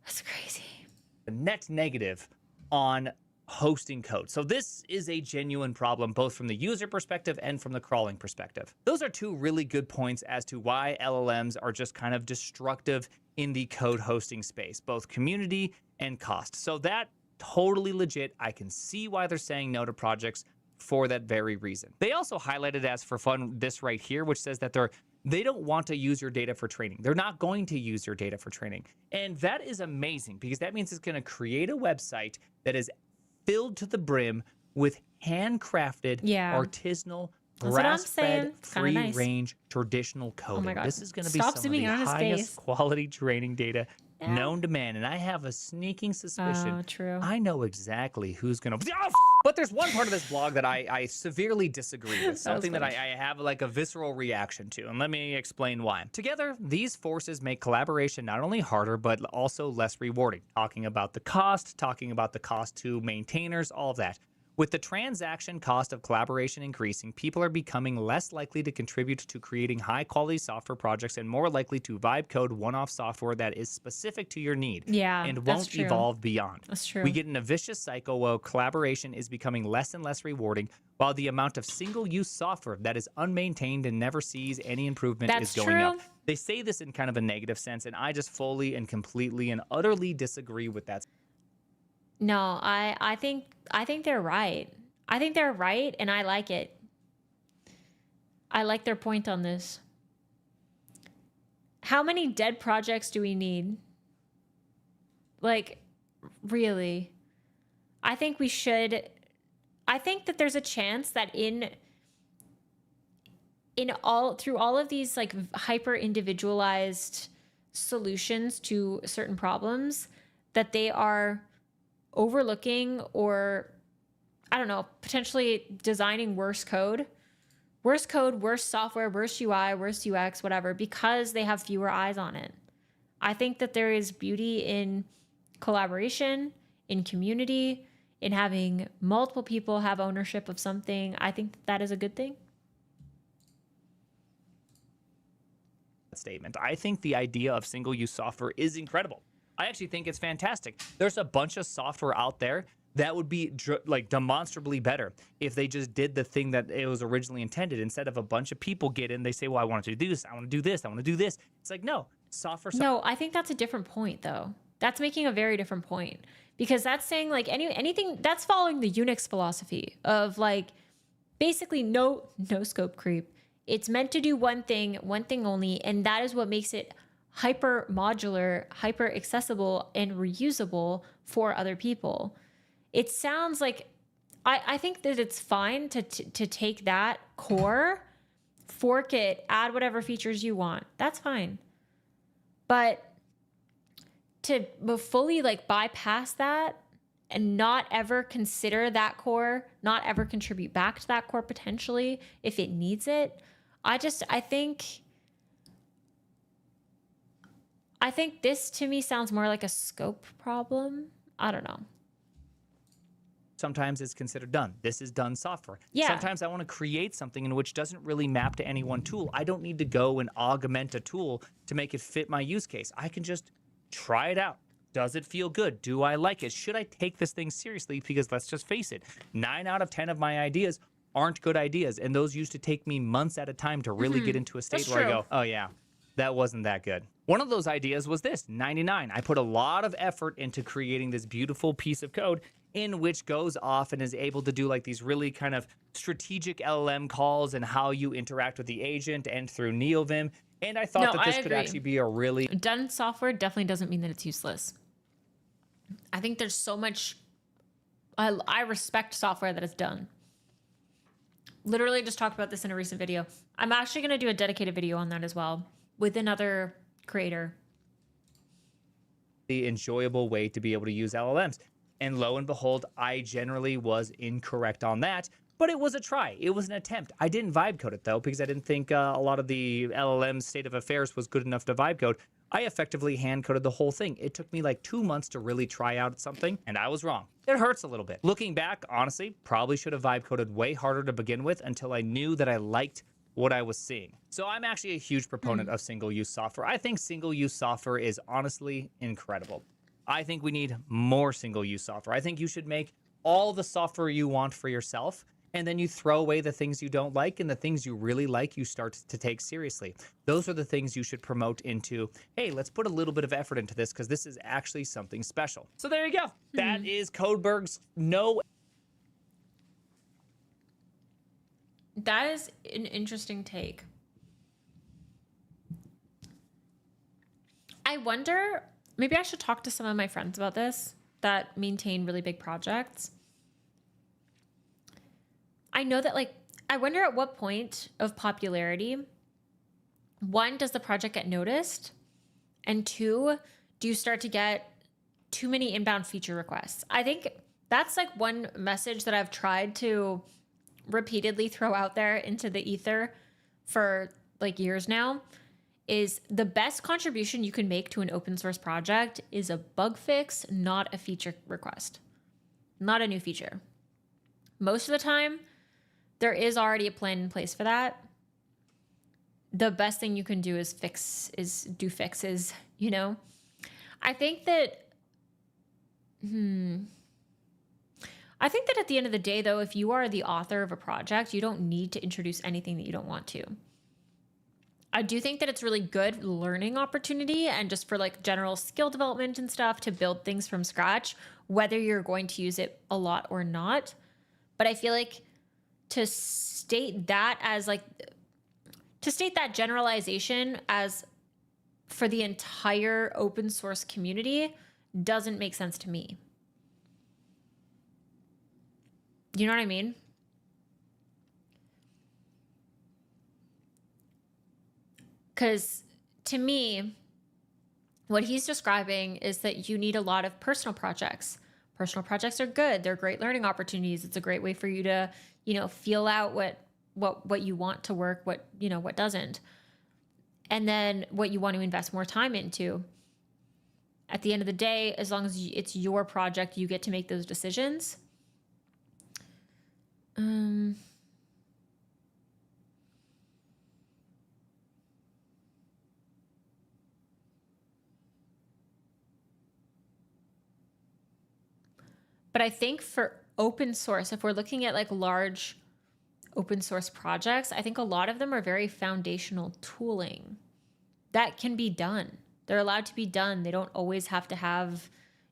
that's crazy. The net negative on hosting code. So this is a genuine problem, both from the user perspective and from the crawling perspective. Those are two really good points as to why LLMs are just kind of destructive in the code hosting space, both community and cost. So that totally legit. I can see why they're saying no to projects for that very reason. They also highlighted as for fun this right here, which says that they don't want to use your data for training. They're not going to use your data for training. And that is amazing because that means it's going to create a website that is filled to the brim with handcrafted, artisanal, grass-fed, free-range, traditional coding. Oh my God. This is going to be some of the highest quality training data known to man. And I have a sneaking suspicion. I know exactly who's going to... But there's one part of this blog that I severely disagree with, something that I have like a visceral reaction to, and let me explain why. Together, these forces make collaboration not only harder, but also less rewarding. Talking about the cost to maintainers, all of that. With the transaction cost of collaboration increasing, people are becoming less likely to contribute to creating high-quality software projects and more likely to vibe code one-off software that is specific to your need and won't evolve beyond. That's true. We get in a vicious cycle where collaboration is becoming less and less rewarding, while the amount of single-use software that is unmaintained and never sees any improvement is going up. They say this in kind of a negative sense, and I just fully and completely and utterly disagree with that. No, I think they're right. I think they're right, and I like it. I like their point on this. How many dead projects do we need? Like, really? I think we should. I think that there's a chance that through all of these like hyper individualized solutions to certain problems, that they are overlooking, or I don't know, potentially designing worse code, worse software, worse UI, worse UX, whatever, because they have fewer eyes on it. I think that there is beauty in collaboration, in community, in having multiple people have ownership of something. I think that is a good thing. Statement. I think the idea of single-use software is incredible. I actually think it's fantastic. There's a bunch of software out there that would be like demonstrably better if they just did the thing that it was originally intended. Instead of a bunch of people get in, they say, well, I want to do this, I want to do this, I want to do this. It's like, no, software. No, I think that's a different point, though. That's making a very different point, because that's saying like anything that's following the Unix philosophy of like basically no scope creep. It's meant to do one thing only, and that is what makes it hyper modular, hyper accessible, and reusable for other people. It sounds like I think that it's fine to take that core, fork it, add whatever features you want. That's fine. But to fully like bypass that and not ever consider that core, not ever contribute back to that core potentially if it needs it, I think this to me sounds more like a scope problem. I don't know. Sometimes it's considered done. This is done software. Yeah. Sometimes I want to create something in which doesn't really map to any one tool. I don't need to go and augment a tool to make it fit my use case. I can just try it out. Does it feel good? Do I like it? Should I take this thing seriously? Because let's just face it, 9 out of 10 of my ideas aren't good ideas. And those used to take me months at a time to really get into a state That's where true. I go, oh yeah, that wasn't that good. One of those ideas was this, 99. I put a lot of effort into creating this beautiful piece of code in which goes off and is able to do like these really kind of strategic LLM calls and how you interact with the agent and through NeoVim. And I thought that this could actually be a really... Done software definitely doesn't mean that it's useless. I think there's so much... I respect software that is done. Literally just talked about this in a recent video. I'm actually going to do a dedicated video on that as well with another creator. The enjoyable way to be able to use LLMs. And lo and behold, I generally was incorrect on that, but it was a try. It was an attempt. I didn't vibe code it though, because I didn't think a lot of the LLM state of affairs was good enough to vibe code. I effectively hand coded the whole thing. It took me like 2 months to really try out something, and I was wrong. It hurts a little bit. Looking back, honestly, probably should have vibe coded way harder to begin with until I knew that I liked what I was seeing. So I'm actually a huge proponent of single-use software. I think single-use software is honestly incredible. I think we need more single-use software. I think you should make all the software you want for yourself, and then you throw away the things you don't like, and the things you really like, you start to take seriously. Those are the things you should promote into, hey, let's put a little bit of effort into this because this is actually something special. So there you go. That is Codeberg's no. That is an interesting take. I wonder, maybe I should talk to some of my friends about this that maintain really big projects. I know that, like, I wonder at what point of popularity, 1, does the project get noticed? And 2, do you start to get too many inbound feature requests? I think that's like one message that I've tried to repeatedly throw out there into the ether for like years now, is the best contribution you can make to an open source project is a bug fix, not a feature request, not a new feature. Most of the time, there is already a plan in place for that. The best thing you can do is do fixes, you know? I think that at the end of the day, though, if you are the author of a project, you don't need to introduce anything that you don't want to. I do think that it's really good learning opportunity and just for like general skill development and stuff to build things from scratch, whether you're going to use it a lot or not. But I feel like to state that generalization as for the entire open source community doesn't make sense to me. You know what I mean? Because to me, what he's describing is that you need a lot of personal projects, Personal projects are good. They're great learning opportunities. It's a great way for you to, feel out what you want to work, what doesn't. And then what you want to invest more time into. At the end of the day, as long as it's your project, you get to make those decisions. But I think for open source, if we're looking at like large open source projects, I think a lot of them are very foundational tooling that can be done. They're allowed to be done. They don't always have to have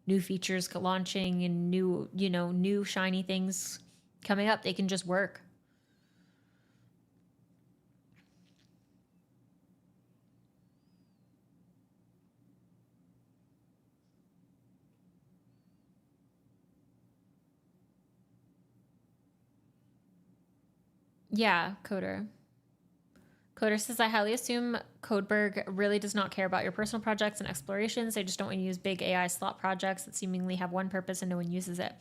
new features launching and new shiny things coming up. They can just work. Yeah, Coder. Coder says, I highly assume Codeberg really does not care about your personal projects and explorations. They just don't want to use big AI slot projects that seemingly have one purpose and no one uses it.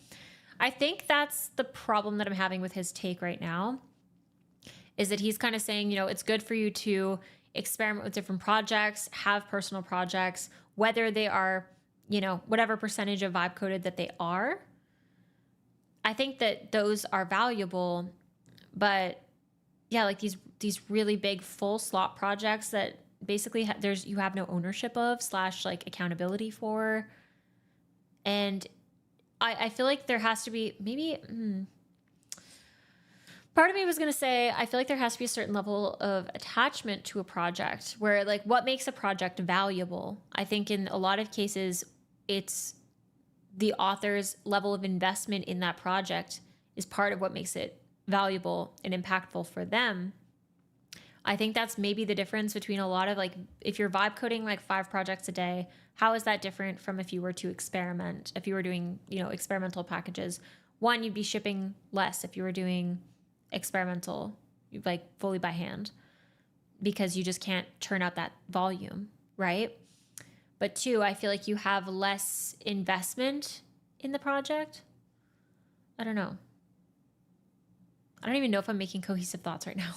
I think that's the problem that I'm having with his take right now, is that he's kind of saying, it's good for you to experiment with different projects, have personal projects, whether they are, whatever percentage of vibe coded that they are. I think that those are valuable, but yeah, like these really big full slot projects that basically you have no ownership of / like accountability for. And I feel like there has to be part of me was going to say, I feel like there has to be a certain level of attachment to a project where like what makes a project valuable. I think in a lot of cases, it's the author's level of investment in that project is part of what makes it valuable and impactful for them. I think that's maybe the difference between a lot of like, if you're vibe coding like 5 projects a day, how is that different from if you were to experiment? If you were doing, experimental packages, one, you'd be shipping less if you were doing experimental, like fully by hand, because you just can't churn out that volume, right? But 2, I feel like you have less investment in the project. I don't know. I don't even know if I'm making cohesive thoughts right now.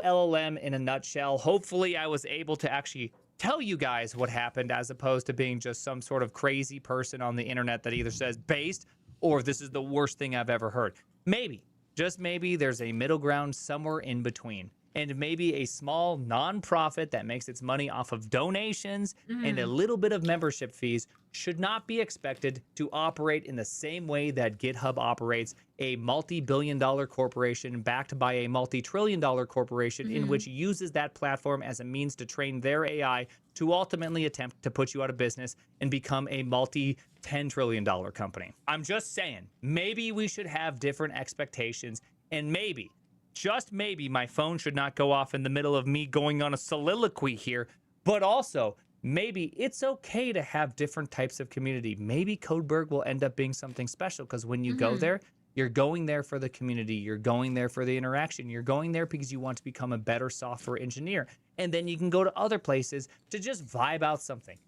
LLM in a nutshell. Hopefully I was able to actually tell you guys what happened as opposed to being just some sort of crazy person on the internet that either says based or this is the worst thing I've ever heard. Maybe, just maybe there's a middle ground somewhere in between. And maybe a small nonprofit that makes its money off of donations and a little bit of membership fees should not be expected to operate in the same way that GitHub operates, a multi-billion-dollar corporation backed by a multi-trillion-dollar corporation in which uses that platform as a means to train their AI to ultimately attempt to put you out of business and become a multi-$10 trillion company. I'm just saying, maybe we should have different expectations, and maybe, just maybe, my phone should not go off in the middle of me going on a soliloquy here, but also maybe it's okay to have different types of community. Maybe Codeberg will end up being something special because when you go there, you're going there for the community, you're going there for the interaction, you're going there because you want to become a better software engineer. And then you can go to other places to just vibe out something.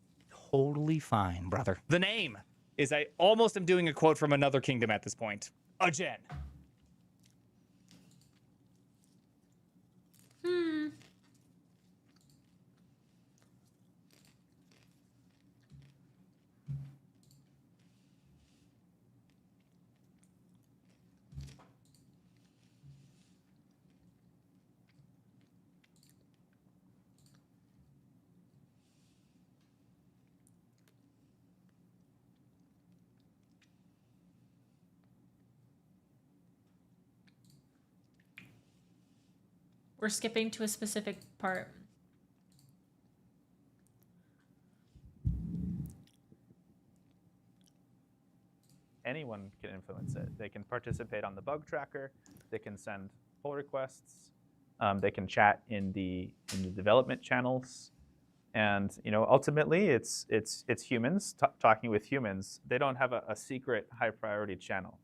Totally fine, brother. The name is, I almost am doing a quote from another kingdom at this point. Agen. We're skipping to a specific part. Anyone can influence it. They can participate on the bug tracker. They can send pull requests. They can chat in the development channels. And ultimately, it's humans talking with humans. They don't have a secret high priority channel.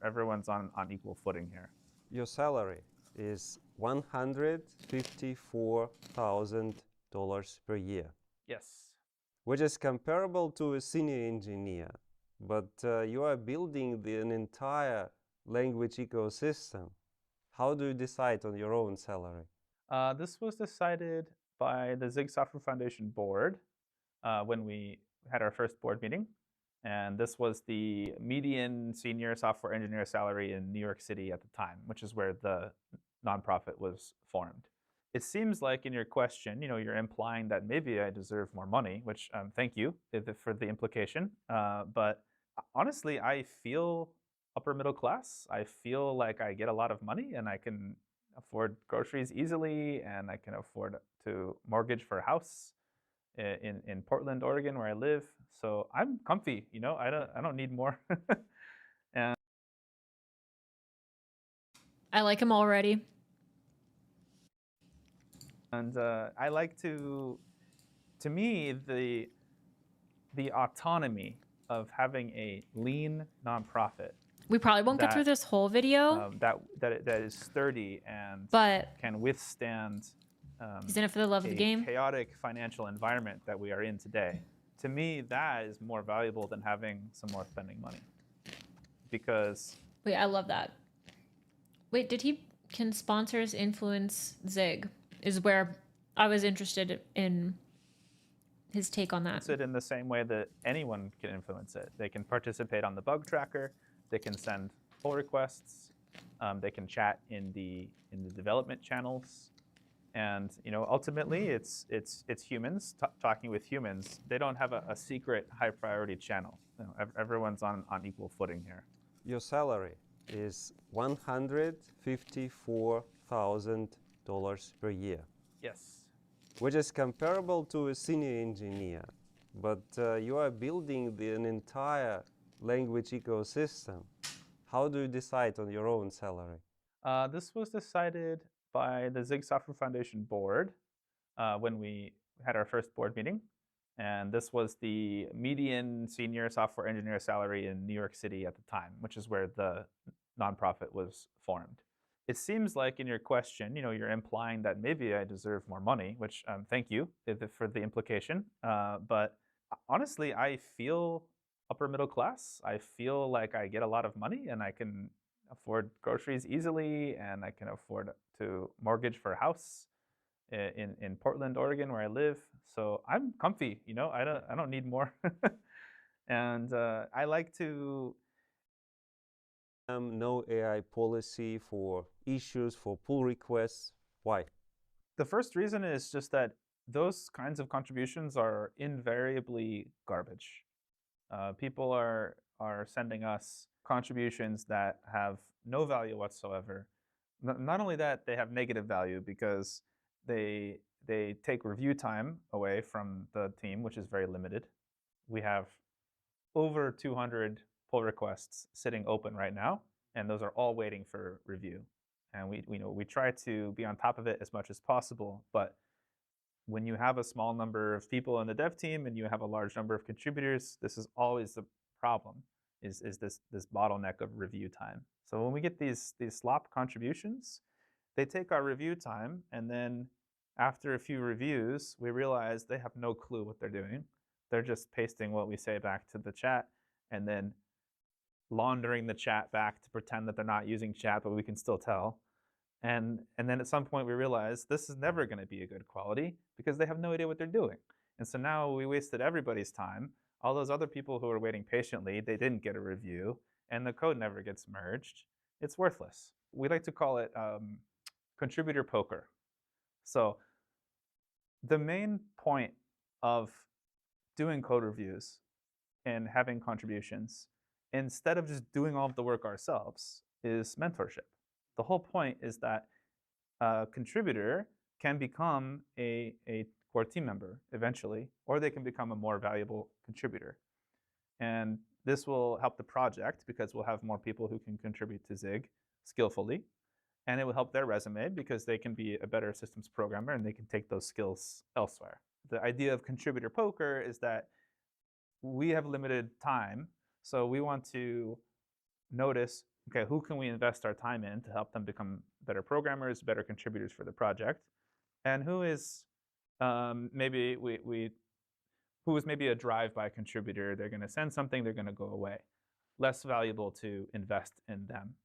Everyone's on equal footing here. Your salary is $154,000 per year. Yes. Which is comparable to a senior engineer. but you are building an entire language ecosystem. How do you decide on your own salary? This was decided by the Zig Software Foundation board when we had our first board meeting. And this was the median senior software engineer salary in New York City at the time, which is where the nonprofit was formed. It seems like in your question, you're implying that maybe I deserve more money, which thank you for the implication. But honestly, I feel upper middle class. I feel like I get a lot of money and I can afford groceries easily, and I can afford to mortgage for a house in Portland, Oregon, where I live. So I'm comfy, I don't need more. I like him already. And I like to me, the autonomy of having a lean nonprofit We probably won't get through this whole video. that is sturdy and But can withstand he's in it for the love of the game. Chaotic financial environment that we are in today. To me, that is more valuable than having some more spending money. Because Wait, I love that. Wait, can sponsors influence Zig? Is where I was interested in his take on that. It's it in the same way that anyone can influence it. They can participate on the bug tracker. They can send pull requests. They can chat in the development channels. And ultimately, it's humans talking with humans. They don't have a secret high priority channel. Everyone's on equal footing here. Your salary is $154,000 per year. Yes. Which is comparable to a senior engineer, but you are building an entire language ecosystem. How do you decide on your own salary? This was decided by the Zig Software Foundation board when we had our first board meeting. And this was the median senior software engineer salary in New York City at the time, which is where the nonprofit was formed. It seems like in your question, you're implying that maybe I deserve more money, which thank you for the implication. But honestly, I feel upper middle class. I feel like I get a lot of money and I can afford groceries easily, and I can afford to mortgage for a house in Portland, Oregon, where I live. So I'm comfy, I don't need more. And I like to no AI policy for issues, for pull requests. Why? The first reason is just that those kinds of contributions are invariably garbage. People are sending us contributions that have no value whatsoever. Not only that, they have negative value because they take review time away from the team, which is very limited. We have over 200 pull requests sitting open right now, and those are all waiting for review. And we try to be on top of it as much as possible, but when you have a small number of people in the dev team and you have a large number of contributors, this is always the problem, is this bottleneck of review time. So when we get these slop contributions, they take our review time, and then after a few reviews, we realize they have no clue what they're doing. They're just pasting what we say back to the chat and then laundering the chat back to pretend that they're not using chat, but we can still tell. And then at some point we realize this is never going to be a good quality because they have no idea what they're doing. And so now we wasted everybody's time. All those other people who were waiting patiently, they didn't get a review, and the code never gets merged. It's worthless. We like to call it contributor poker. So the main point of doing code reviews and having contributions, instead of just doing all of the work ourselves, is mentorship. The whole point is that a contributor can become a core team member eventually, or they can become a more valuable contributor. And this will help the project because we'll have more people who can contribute to Zig skillfully. And it will help their resume because they can be a better systems programmer and they can take those skills elsewhere. The idea of contributor poker is that we have limited time, so we want to notice, okay, who can we invest our time in to help them become better programmers, better contributors for the project, and who is maybe we who is maybe a drive-by contributor. They're going to send something, they're going to go away. Less valuable to invest in them.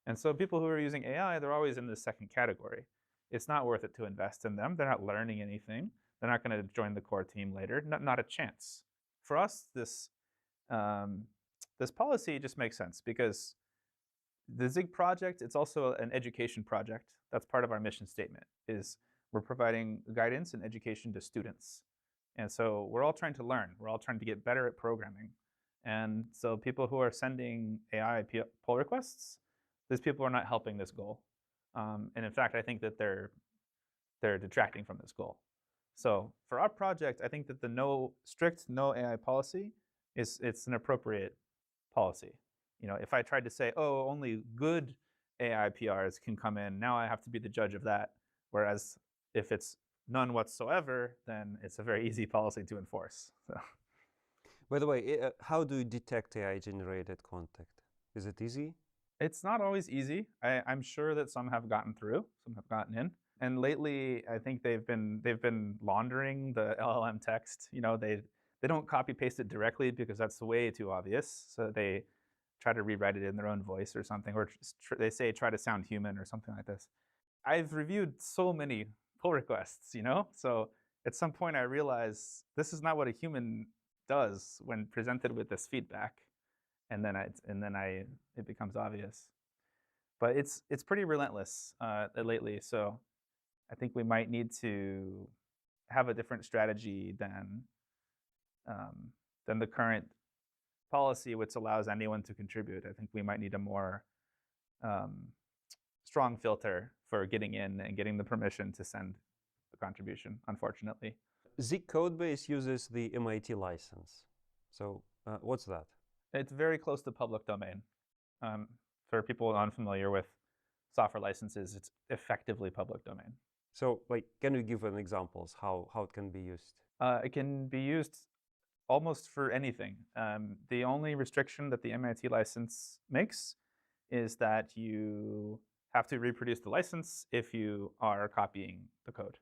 And so people who are using AI, they're always in this second category. It's not worth it to invest in them. They're not learning anything. They're not going to join the core team later. Not a chance. For us, this policy just makes sense because the Zig project, it's also an education project. That's part of our mission statement, is we're providing guidance and education to students. And so we're all trying to learn. We're all trying to get better at programming. And so people who are sending AI pull requests, these people are not helping this goal. And in fact, I think that they're detracting from this goal. So for our project, I think that the strict no AI policy it's an appropriate policy. If I tried to say, oh, only good AI PRs can come in, now I have to be the judge of that. Whereas if it's none whatsoever, then it's a very easy policy to enforce. So. By the way, how do you detect AI-generated content? Is it easy? It's not always easy. I'm sure that some have gotten through, some have gotten in. And lately, I think they've been laundering the LLM text. They don't copy paste it directly because that's way too obvious. So they try to rewrite it in their own voice or something, or they say try to sound human or something like this. I've reviewed so many pull requests, So at some point I realized this is not what a human does when presented with this feedback, and then it becomes obvious. But it's pretty relentless lately, so I think we might need to have a different strategy than the current policy, which allows anyone to contribute. I think we might need a more strong filter for getting in and getting the permission to send the contribution, unfortunately. Zig Codebase uses the MIT license. So what's that? It's very close to public domain. For people unfamiliar with software licenses, it's effectively public domain. So can you give an examples how it can be used? It can be used almost for anything. The only restriction that the MIT license makes is that you have to reproduce the license if you are copying the code.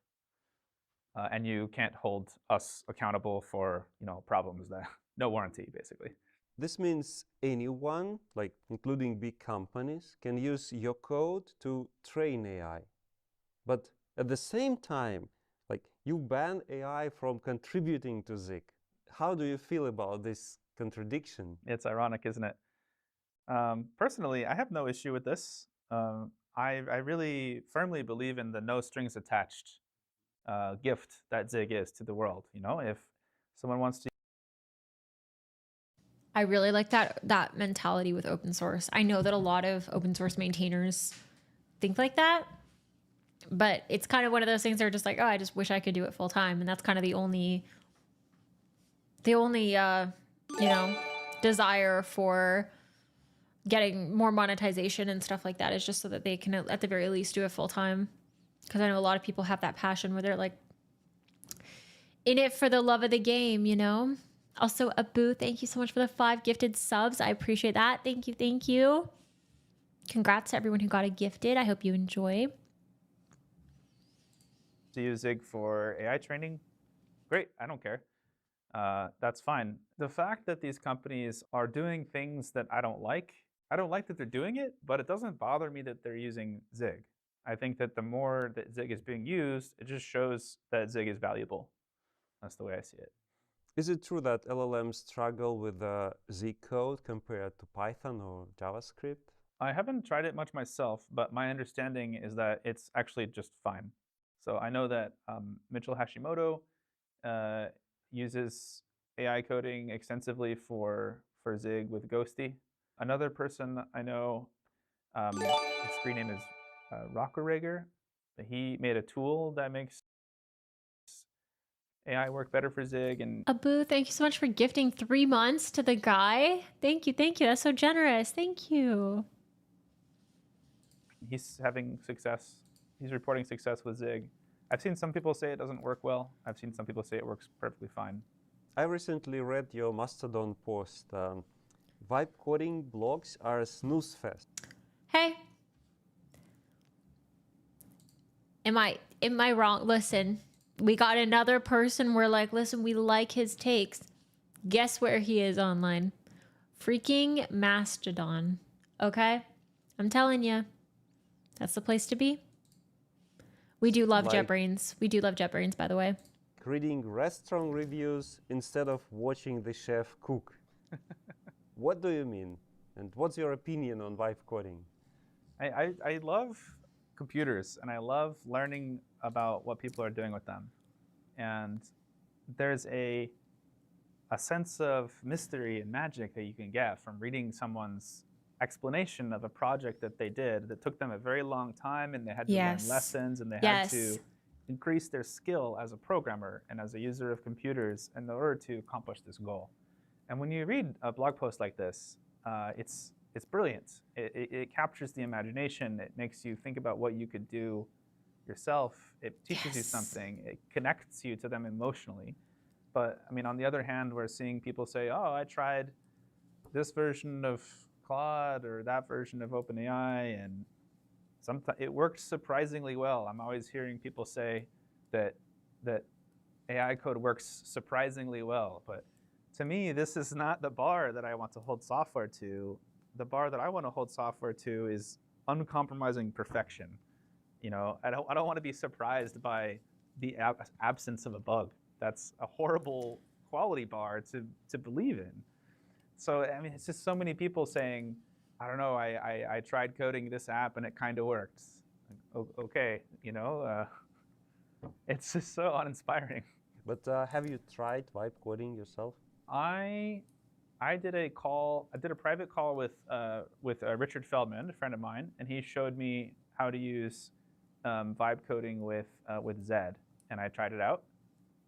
And you can't hold us accountable for problems that no warranty, basically. This means anyone, including big companies, can use your code to train AI. But at the same time, you ban AI from contributing to Zig. How do you feel about this contradiction? It's ironic, isn't it? Personally, I have no issue with this. I really firmly believe in the no strings attached gift that Zig is to the world. If someone wants to. I really like that mentality with open source. I know that a lot of open source maintainers think like that, but it's kind of one of those things that are just like, oh, I just wish I could do it full time. And that's kind of the only desire for getting more monetization and stuff like that is just so that they can at the very least do it full time. Because I know a lot of people have that passion where they're in it for the love of the game, Also, Abu, thank you so much for the 5 gifted subs. I appreciate that. Thank you. Thank you. Congrats to everyone who got a gifted. I hope you enjoy. To use Zig for AI training? Great. I don't care. That's fine. The fact that these companies are doing things that I don't like that they're doing it, but it doesn't bother me that they're using Zig. I think that the more that Zig is being used, it just shows that Zig is valuable. That's the way I see it. Is it true that LLMs struggle with Zig code compared to Python or JavaScript? I haven't tried it much myself, but my understanding is that it's actually just fine. So I know that Mitchell Hashimoto uses AI coding extensively for Zig with Ghosty. Another person I know, his screen name is Rockerrager. He made a tool that makes AI work better for Zig. And Abu, thank you so much for gifting 3 months to the guy. Thank you. That's so generous. Thank you. He's having success. He's reporting success with Zig. I've seen some people say it doesn't work well. I've seen some people say it works perfectly fine. I recently read your Mastodon post. Vibe coding blogs are a snooze fest. Hey. Am I wrong? Listen, We got another person. We're like, listen, we like his takes. Guess where he is online? Freaking Mastodon. Okay? I'm telling you. That's the place to be. We do love Like- JetBrains. We do love JetBrains, by the way. Reading restaurant reviews instead of watching the chef cook. What do you mean? And what's your opinion on vibe coding? I love computers, and I love learning about what people are doing with them. And there's a sense of mystery and magic that you can get from reading someone's explanation of a project that they did that took them a very long time, and they had to learn lessons, and they had to increase their skill as a programmer and as a user of computers in order to accomplish this goal. And when you read a blog post like this, it's brilliant. It captures the imagination. It makes you think about what you could do yourself. It teaches you something. It connects you to them emotionally. But I mean, on the other hand, we're seeing people say, oh, I tried this version of Claude or that version of OpenAI, and sometimes it worked surprisingly well. I'm always hearing people say that AI code works surprisingly well. But to me, this is not the bar that I want to hold software to. The bar that I want to hold software to is uncompromising perfection. You know, I don't want to be surprised by the absence of a bug. That's a horrible quality bar to believe in. So I mean, it's just so many people saying, I don't know, I tried coding this app and it kind of worked. Okay, you know, it's just so uninspiring. But have you tried vibe coding yourself? I did a private call with Richard Feldman, a friend of mine, and he showed me how to use vibe coding with Zed, and I tried it out,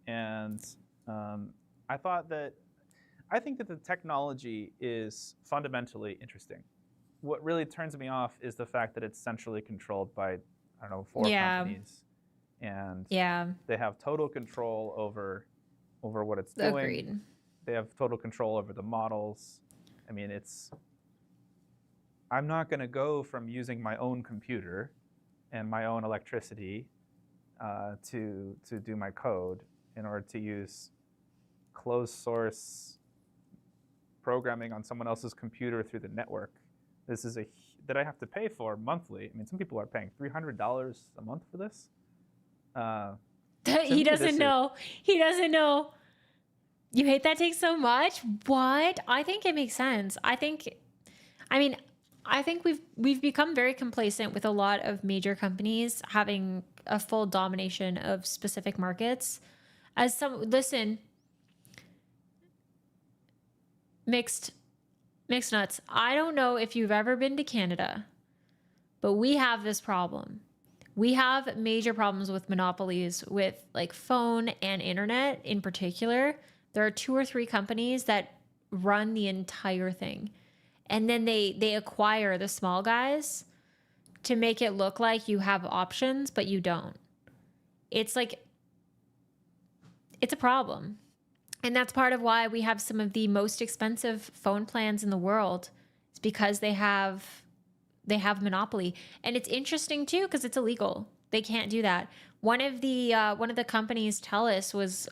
and I think that the technology is fundamentally interesting. What really turns me off is the fact that it's centrally controlled by, I don't know, 4 companies, and they have total control over what it's doing. Agreed. They have total control over the models. I mean, I'm not going to go from using my own computer and my own electricity to do my code in order to use closed source programming on someone else's computer through the network. This is that I have to pay for monthly. I mean, some people are paying $300 a month for this. He doesn't know. He doesn't know. You hate that take so much? What? I think it makes sense. I think we've become very complacent with a lot of major companies having a full domination of specific markets. Listen, mixed nuts. I don't know if you've ever been to Canada, but we have this problem. We have major problems with monopolies with like phone and internet in particular. There are 2 or 3 companies that run the entire thing. And then they acquire the small guys to make it look like you have options, but you don't. It's like, it's a problem. And that's part of why we have some of the most expensive phone plans in the world. It's because they have monopoly. And it's interesting too, because it's illegal. They can't do that. One of the companies, TELUS, was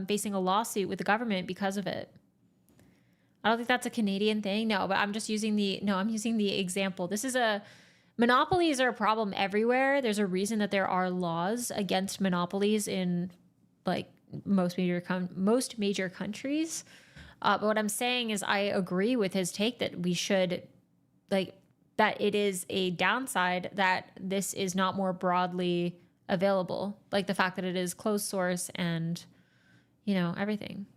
facing a lawsuit with the government because of it. I don't think that's a Canadian thing. No, but I'm using the example. Monopolies are a problem everywhere. There's a reason that there are laws against monopolies in like most major countries. But what I'm saying is I agree with his take that we should that it is a downside that this is not more broadly available, like the fact that it is closed source and, you know, everything.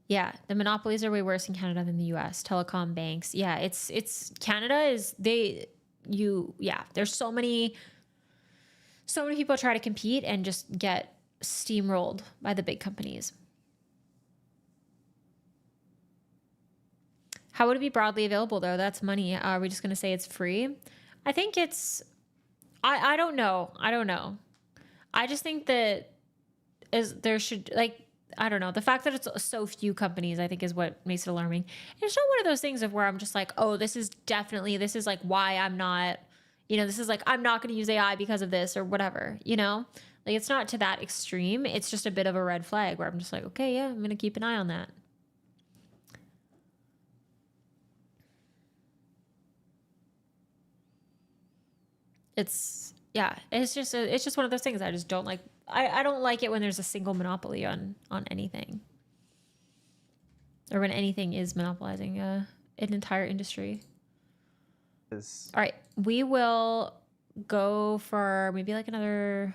Yeah, the monopolies are way worse in Canada than the US. Telecom, banks. Yeah, it's Canada is there's so many people try to compete and just get steamrolled by the big companies. How would it be broadly available though? That's money. Are we just going to say it's free? I think it's, I don't know. I just think that there should, like, I don't know. The fact that it's so few companies, I think, is what makes it alarming. And it's not one of those things of where I'm just like, oh, this is like why I'm not, this is like, I'm not going to use AI because of this or whatever, Like, it's not to that extreme. It's just a bit of a red flag where I'm just like, okay, yeah, I'm going to keep an eye on that. It's just one of those things I just don't like. I don't like it when there's a single monopoly on anything, or when anything is monopolizing an entire industry. All right, we will go for maybe like another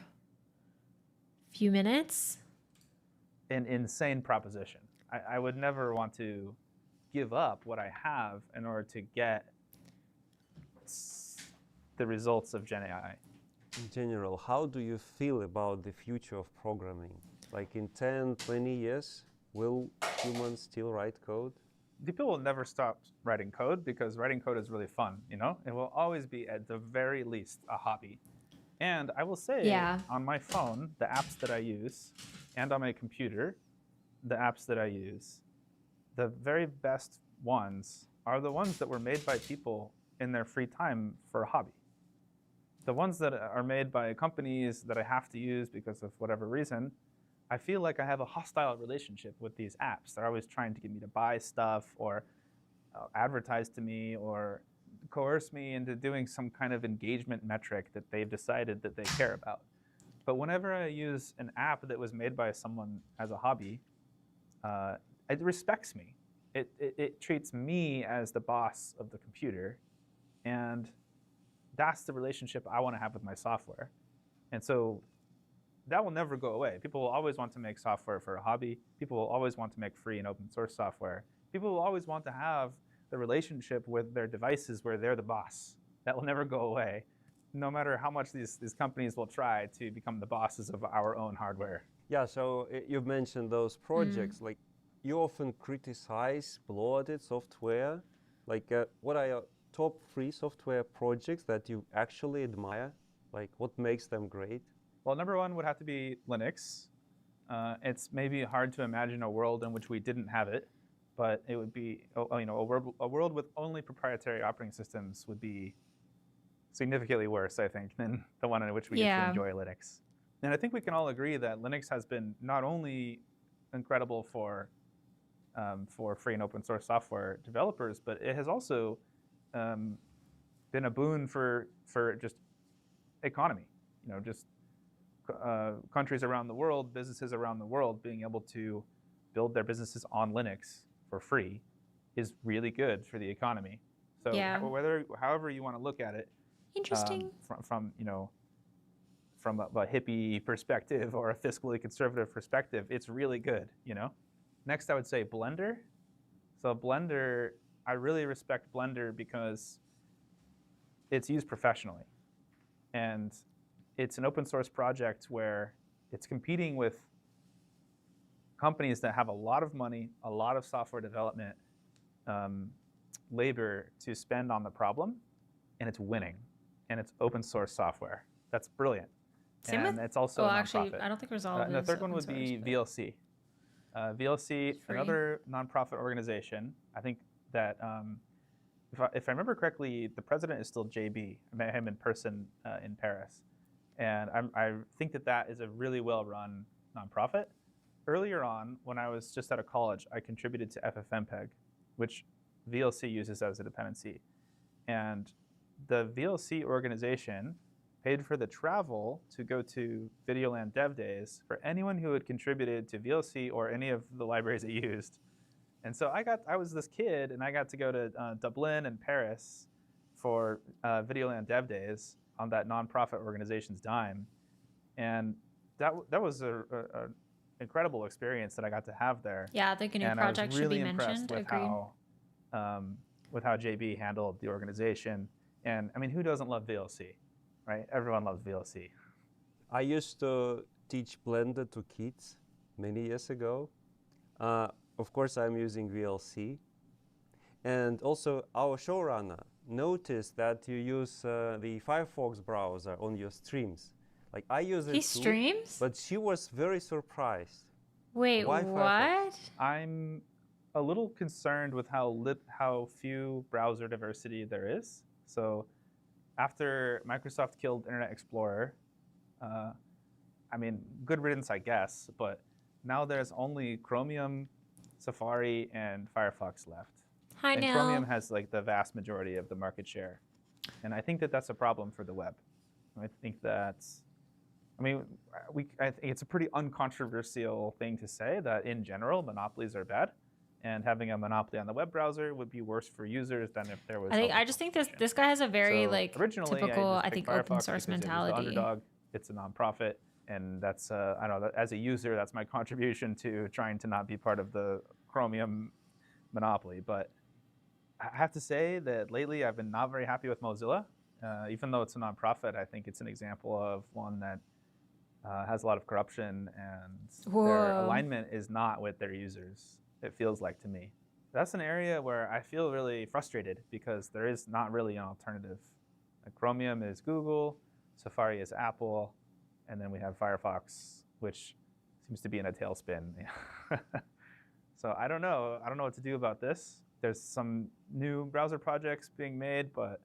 few minutes. An insane proposition. I would never want to give up what I have in order to get the results of Gen AI. In general, how do you feel about the future of programming? Like in 10, 20 years, will humans still write code? People will never stop writing code because writing code is really fun, It will always be, at the very least, a hobby. And I will say, on my phone, the apps that I use, and on my computer, the apps that I use, the very best ones are the ones that were made by people in their free time for a hobby. The ones that are made by companies that I have to use because of whatever reason, I feel like I have a hostile relationship with these apps. They're always trying to get me to buy stuff or advertise to me or coerce me into doing some kind of engagement metric that they've decided that they care about. But whenever I use an app that was made by someone as a hobby, it respects me. It treats me as the boss of the computer, and that's the relationship I want to have with my software. And so that will never go away. People will always want to make software for a hobby. People will always want to make free and open source software. People will always want to have the relationship with their devices where they're the boss. That will never go away, no matter how much these companies will try to become the bosses of our own hardware. Yeah, so you've mentioned those projects. Like, you often criticize bloated software. Like, what are your top 3 software projects that you actually admire? Like, what makes them great? Well, number 1 would have to be Linux. It's maybe hard to imagine a world in which we didn't have it, but it would be, a world with only proprietary operating systems would be significantly worse, I think, than the one in which we get to enjoy Linux. And I think we can all agree that Linux has been not only incredible for free and open source software developers, but it has also been a boon for just economy. Just countries around the world, businesses around the world being able to build their businesses on Linux for free is really good for the economy. So however you want to look at it, interesting from a hippie perspective or a fiscally conservative perspective, it's really good. Next, I would say Blender. So Blender, I really respect Blender because it's used professionally. And it's an open source project where it's competing with companies that have a lot of money, a lot of software development labor to spend on the problem, and it's winning. And it's open source software. That's brilliant. And it's also a nonprofit. Actually, I don't think Resolve is the third one would open be source, VLC. VLC, another nonprofit organization. I think that if I remember correctly, the president is still JB. I met him in person in Paris. And I think that is a really well-run nonprofit. Earlier on, when I was just out of college, I contributed to FFmpeg, which VLC uses as a dependency. And the VLC organization paid for the travel to go to Videoland Dev Days for anyone who had contributed to VLC or any of the libraries it used. And so I was this kid, and I got to go to Dublin and Paris for Videoland Dev Days on that nonprofit organization's dime. And that was an incredible experience that I got to have there. Yeah, the GNU project should be mentioned. With how JB handled the organization. And I mean, who doesn't love VLC, right? Everyone loves VLC. I used to teach Blender to kids many years ago. Of course, I'm using VLC. And also, our showrunner noticed that you use the Firefox browser on your streams. Like, I use it too, streams? but she was very surprised. Wait, Why what? Firefox? I'm a little concerned with how few browser diversity there is. So after Microsoft killed Internet Explorer, I mean, good riddance, I guess, but now there's only Chromium, Safari, and Firefox left. Hi, And Nell. Chromium has like the vast majority of the market share. And I think that that's a problem for the web. I think that's, I mean, I think it's a pretty uncontroversial thing to say that in general, monopolies are bad. And having a monopoly on the web browser would be worse for users than if there was. I just think this guy has a very So like originally, typical, I I think, Firefox open source because it was the mentality. underdog. It's a nonprofit, and that's I don't know. As a user, that's my contribution to trying to not be part of the Chromium monopoly. But I have to say that lately I've been not very happy with Mozilla. Even though it's a nonprofit, I think it's an example of one that has a lot of corruption, and their alignment is not with their users. It feels like to me. That's an area where I feel really frustrated because there is not really an alternative. Like Chromium is Google, Safari is Apple, and then we have Firefox, which seems to be in a tailspin. So I don't know. I don't know what to do about this. There's some new browser projects being made, but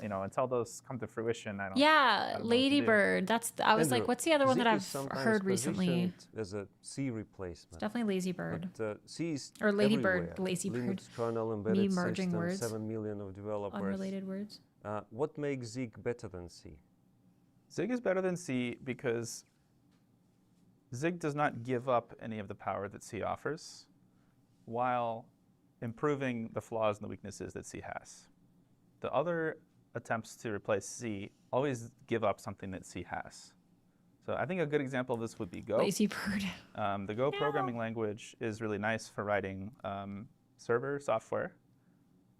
you know, until those come to fruition, I don't. Yeah, Ladybird. That's I was Andrew, like, what's the other one that Zig I've is sometimes heard recently? positioned as a C replacement. It's definitely Ladybird. But C is Or Ladybird, everywhere. Lazybird. Linux kernel, Me embedded merging system, words. 7 million of developers. Unrelated words. What makes Zig better than C? Zig is better than C because Zig does not give up any of the power that C offers while improving the flaws and the weaknesses that C has. The other attempts to replace C always give up something that C has. So I think a good example of this would be Go. Lazybird. The Go programming language is really nice for writing server software.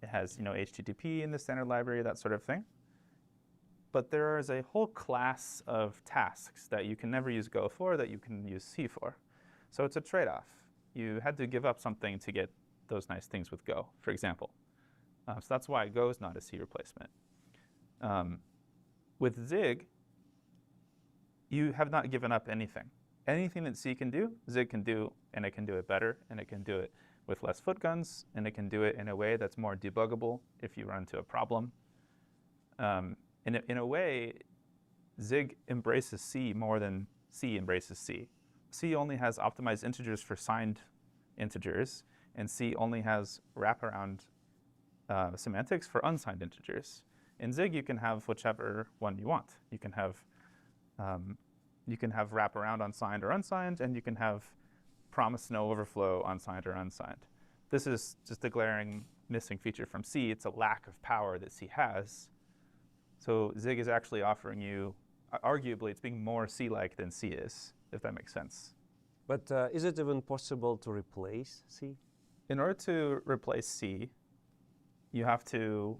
It has, you know, HTTP in the standard library, that sort of thing. But there is a whole class of tasks that you can never use Go for that you can use C for. So it's a trade-off. You had to give up something to get those nice things with Go, for example. So that's why Go is not a C replacement. With Zig, you have not given up anything. Anything that C can do, Zig can do, and it can do it better, and it can do it with less footguns, and it can do it in a way that's more debuggable if you run into a problem. In a way, Zig embraces C more than C embraces C. C only has optimized integers for signed integers, and C only has wraparound semantics for unsigned integers. In Zig, you can have whichever one you want. You can have wraparound unsigned or unsigned, and you can have promise no overflow unsigned or unsigned. This is just a glaring missing feature from C. It's a lack of power that C has. So Zig is actually offering you, arguably, it's being more C-like than C is, if that makes sense. But is it even possible to replace C? In order to replace C, you have to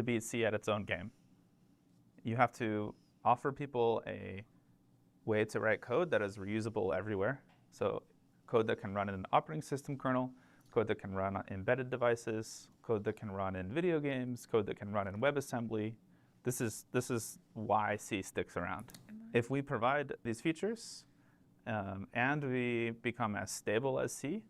beat C at its own game. You have to offer people a way to write code that is reusable everywhere. So code that can run in an operating system kernel, code that can run on embedded devices, code that can run in video games, code that can run in WebAssembly. This is why C sticks around. If we provide these features and we become as stable as C,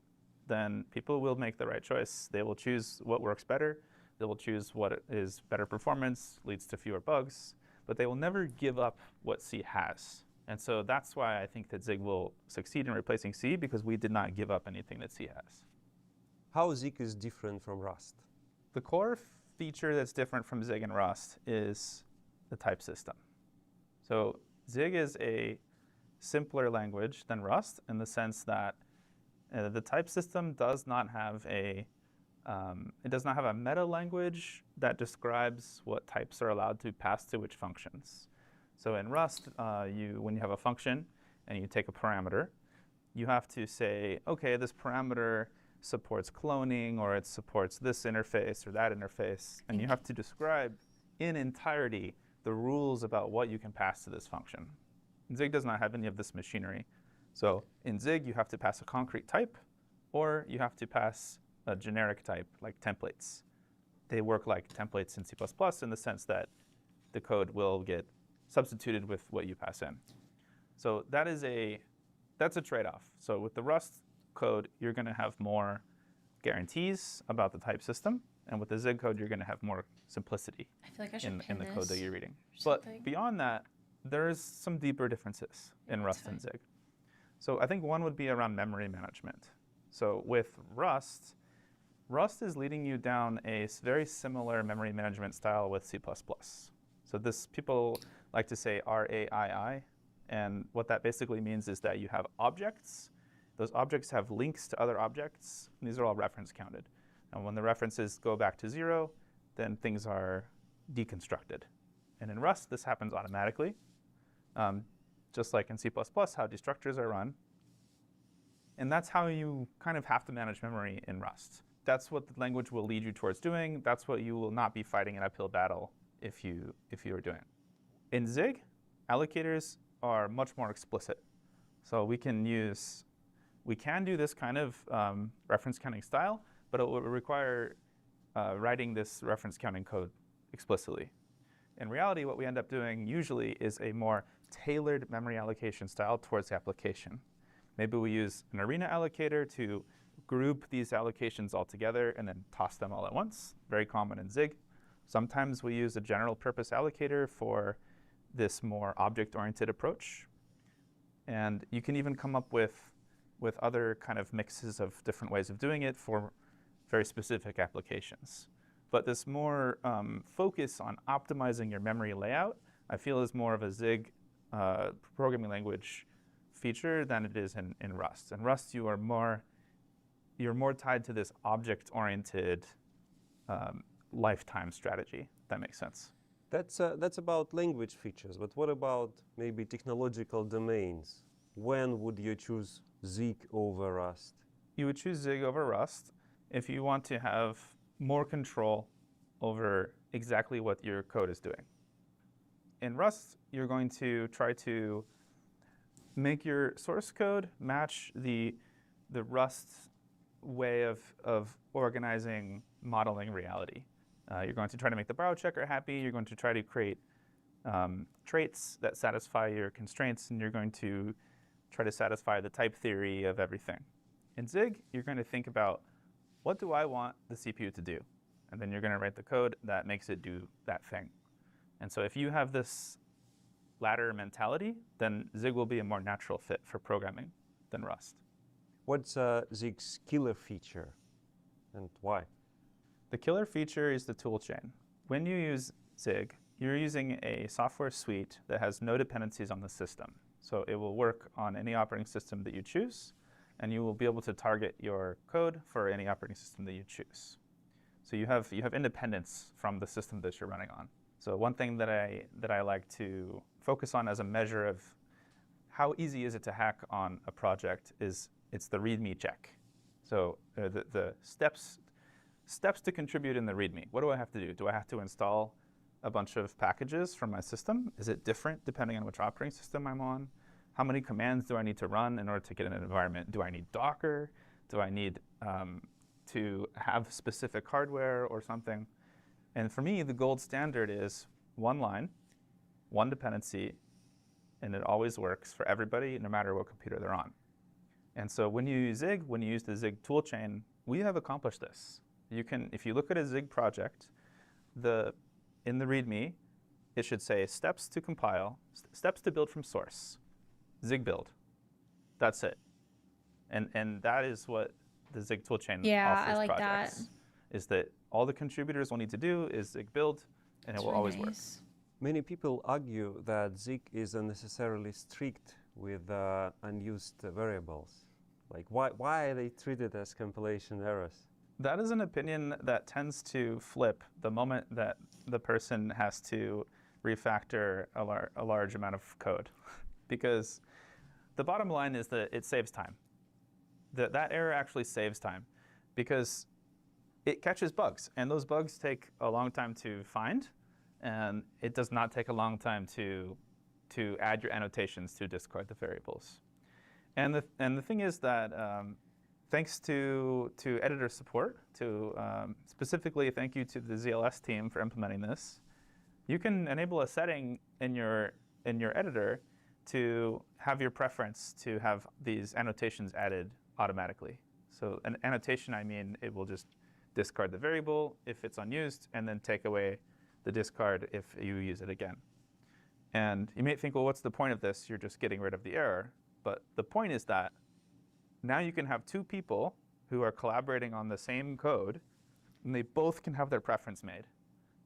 then people will make the right choice. They will choose what works better. They will choose what is better performance, leads to fewer bugs, but they will never give up what C has. And so that's why I think that Zig will succeed in replacing C, because we did not give up anything that C has. How Zig is different from Rust? The core feature that's different from Zig and Rust is the type system. So Zig is a simpler language than Rust in the sense that the type system does not have a meta language that describes what types are allowed to pass to which functions. So in Rust, when you have a function and you take a parameter, you have to say, okay, this parameter supports cloning, or it supports this interface or that interface, and you have to describe in entirety the rules about what you can pass to this function. Zig does not have any of this machinery. So in Zig, you have to pass a concrete type, or you have to pass a generic type like templates. They work like templates in C++ in the sense that the code will get substituted with what you pass in. So that is a that's a trade-off. So with the Rust code, you're going to have more guarantees about the type system. And with the Zig code, you're going to have more simplicity I feel like I should in the code that you're reading. something. But beyond that, there's some deeper differences in Rust and Zig. So I think one would be around memory management. So with Rust, Rust is leading you down a very similar memory management style with C++. So this, people like to say RAII. And what that basically means is that you have objects. Those objects have links to other objects. And these are all reference counted. And when the references go back to 0, then things are deconstructed. And in Rust, this happens automatically. Just like in C++, how destructors are run. And that's how you kind of have to manage memory in Rust. That's what the language will lead you towards doing. That's what you will not be fighting an uphill battle if you are doing. In Zig, allocators are much more explicit. So we can do this kind of reference counting style, but it will require writing this reference counting code explicitly. In reality, what we end up doing usually is a more tailored memory allocation style towards the application. Maybe we use an arena allocator to group these allocations all together and then toss them all at once. Very common in Zig. Sometimes we use a general purpose allocator for this more object-oriented approach. And you can even come up with other kind of mixes of different ways of doing it for very specific applications. But this more focus on optimizing your memory layout, I feel is more of a Zig programming language feature than it is in Rust. In Rust, you're more tied to this object-oriented lifetime strategy, if that makes sense. That's about language features, but what about maybe technological domains? When would you choose Zig over Rust? You would choose Zig over Rust if you want to have more control over exactly what your code is doing. In Rust, you're going to try to make your source code match the Rust way of organizing modeling reality. You're going to try to make the borrow checker happy. You're going to try to create traits that satisfy your constraints, and you're going to try to satisfy the type theory of everything. In Zig, you're going to think about, what do I want the CPU to do? And then you're going to write the code that makes it do that thing. And so if you have this latter mentality, then Zig will be a more natural fit for programming than Rust. What's Zig's killer feature, and why? The killer feature is the toolchain. When you use Zig, you're using a software suite that has no dependencies on the system. So it will work on any operating system that you choose, and you will be able to target your code for any operating system that you choose. So you have independence from the system that you're running on. So one thing that I like to focus on as a measure of how easy is it to hack on a project is it's the README check. So the steps to contribute in the README. What do I have to do? Do I have to install a bunch of packages from my system? Is it different depending on which operating system I'm on? How many commands do I need to run in order to get in an environment? Do I need Docker? Do I need to have specific hardware or something? And for me, the gold standard is one line, one dependency, and it always works for everybody, no matter what computer they're on. And so when you use Zig, when you use the Zig toolchain, we have accomplished this. You can, if you look at a Zig project, in the README, it should say steps to compile, steps to build from source, Zig build. That's it. And that is what the Zig toolchain offers I like projects. that. Is that all the contributors will need to do is Zig build, and it will always work. Many people argue that Zig is unnecessarily strict with unused variables. Like, why are they treated as compilation errors? That is an opinion that tends to flip the moment that the person has to refactor a large amount of code. Because the bottom line is that it saves time. That error actually saves time because it catches bugs. And those bugs take a long time to find. And it does not take a long time to add your annotations to discard the variables. And the thing is that thanks to editor support, specifically thank you to the ZLS team for implementing this, you can enable a setting in your editor to have your preference to have these annotations added automatically. So an annotation, I mean, it will just discard the variable if it's unused, and then take away the discard if you use it again. And you may think, well, what's the point of this? You're just getting rid of the error. But the point is that now you can have two people who are collaborating on the same code, and they both can have their preference made.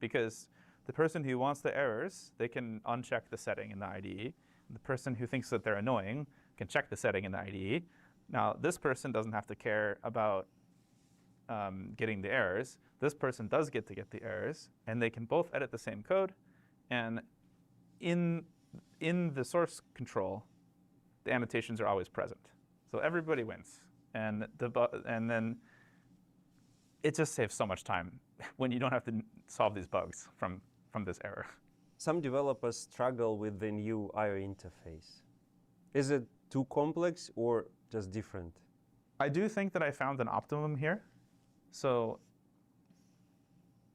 Because the person who wants the errors, they can uncheck the setting in the IDE. The person who thinks that they're annoying can check the setting in the IDE. Now, this person doesn't have to care about getting the errors. This person does get to get the errors, and they can both edit the same code. And in the source control, the annotations are always present. So everybody wins. And then it just saves so much time when you don't have to solve these bugs from this error. Some developers struggle with the new IO interface. Is it too complex or just different? I do think that I found an optimum here. So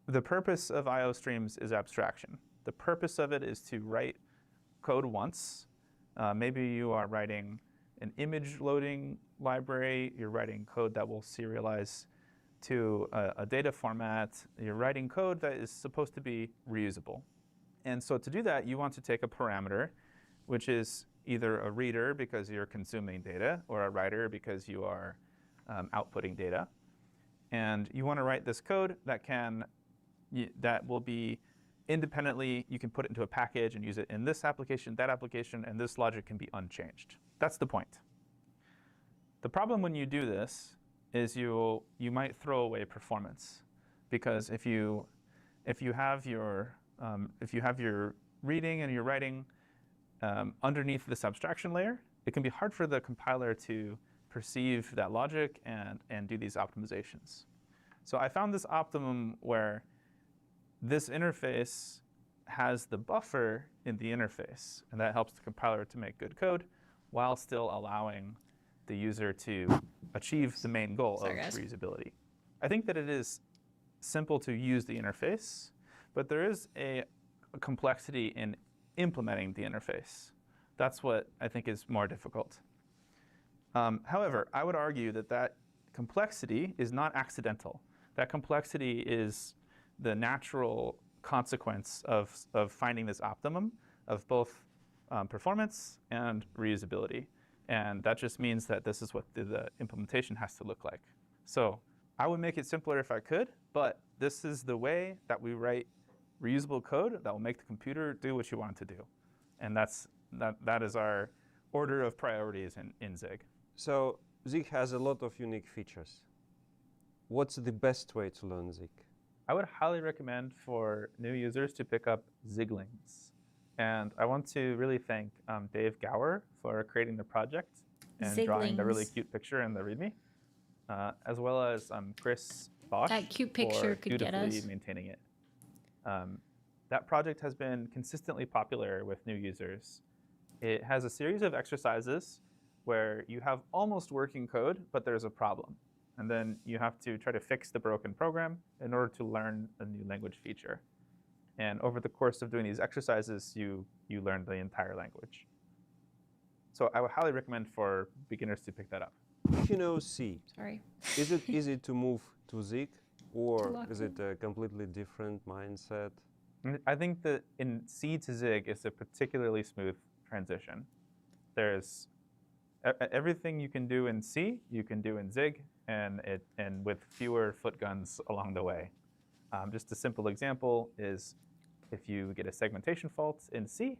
the purpose of IO streams is abstraction. The purpose of it is to write code once. Maybe you are writing an image loading library. You're writing code that will serialize to a data format. You're writing code that is supposed to be reusable. And so to do that, you want to take a parameter, which is either a reader because you're consuming data, or a writer because you are outputting data. And you want to write this code that will be independently, you can put it into a package and use it in this application, that application, and this logic can be unchanged. That's the point. The problem when you do this is you might throw away performance, because if you have your reading and your writing underneath this abstraction layer, it can be hard for the compiler to perceive that logic and do these optimizations. So I found this optimum where this interface has the buffer in the interface, and that helps the compiler to make good code while still allowing the user to achieve the main goal of reusability. I think that it is simple to use the interface, but there is a complexity in implementing the interface. That's what I think is more difficult. However, I would argue that that complexity is not accidental. That complexity is the natural consequence of finding this optimum of both performance and reusability. And that just means that this is what the implementation has to look like. So I would make it simpler if I could, but this is the way that we write reusable code that will make the computer do what you want it to do. And that is our order of priorities in Zig. So Zig has a lot of unique features. What's the best way to learn Zig? I would highly recommend for new users to pick up Ziglings. And I want to really thank Dave Gower for creating the project and drawing the really cute picture in the README, as well as Chris Bosch that cute picture for could get us dutifully maintaining it. That project has been consistently popular with new users. It has a series of exercises where you have almost working code, but there's a problem. And then you have to try to fix the broken program in order to learn a new language feature. And over the course of doing these exercises, you learn the entire language. So I would highly recommend for beginners to pick that up. If you know C, Sorry. is it easy to move to Zig, or is it a completely different mindset? I think that in C to Zig is a particularly smooth transition. There's everything you can do in C, you can do in Zig, and with fewer foot guns along the way. Just a simple example is if you get a segmentation fault in C,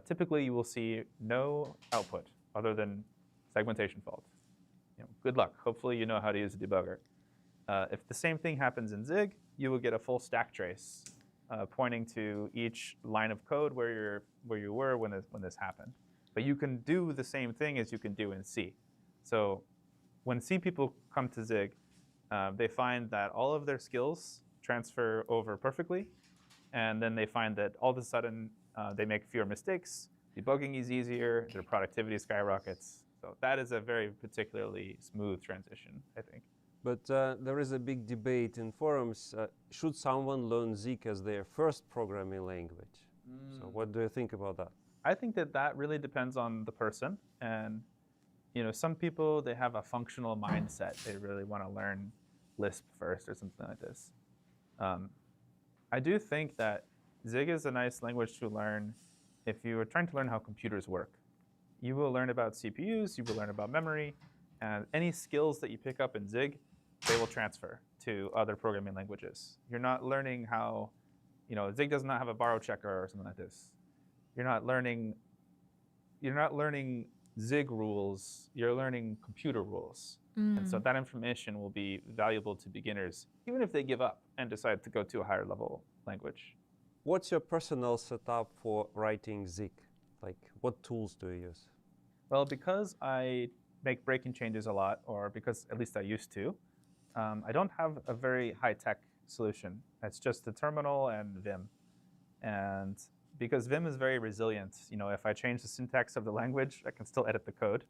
typically you will see no output other than segmentation fault. Good luck. Hopefully you know how to use a debugger. If the same thing happens in Zig, you will get a full stack trace pointing to each line of code where you were when this happened. But you can do the same thing as you can do in C. So when C people come to Zig, they find that all of their skills transfer over perfectly. And then they find that all of a sudden they make fewer mistakes, debugging is easier, their productivity skyrockets. So that is a very particularly smooth transition, I think. But there is a big debate in forums. Should someone learn Zig as their first programming language? So what do you think about that? I think that that really depends on the person. And some people, they have a functional mindset. They really want to learn Lisp first or something like this. I do think that Zig is a nice language to learn if you are trying to learn how computers work. You will learn about CPUs, you will learn about memory, and any skills that you pick up in Zig, they will transfer to other programming languages. You're not learning how, Zig does not have a borrow checker or something like this. You're not learning Zig rules, you're learning computer rules. And so that information will be valuable to beginners, even if they give up and decide to go to a higher level language. What's your personal setup for writing Zig? Like, what tools do you use? Well, because I make breaking changes a lot, or because at least I used to, I don't have a very high-tech solution. It's just the terminal and Vim. And because Vim is very resilient, if I change the syntax of the language, I can still edit the code.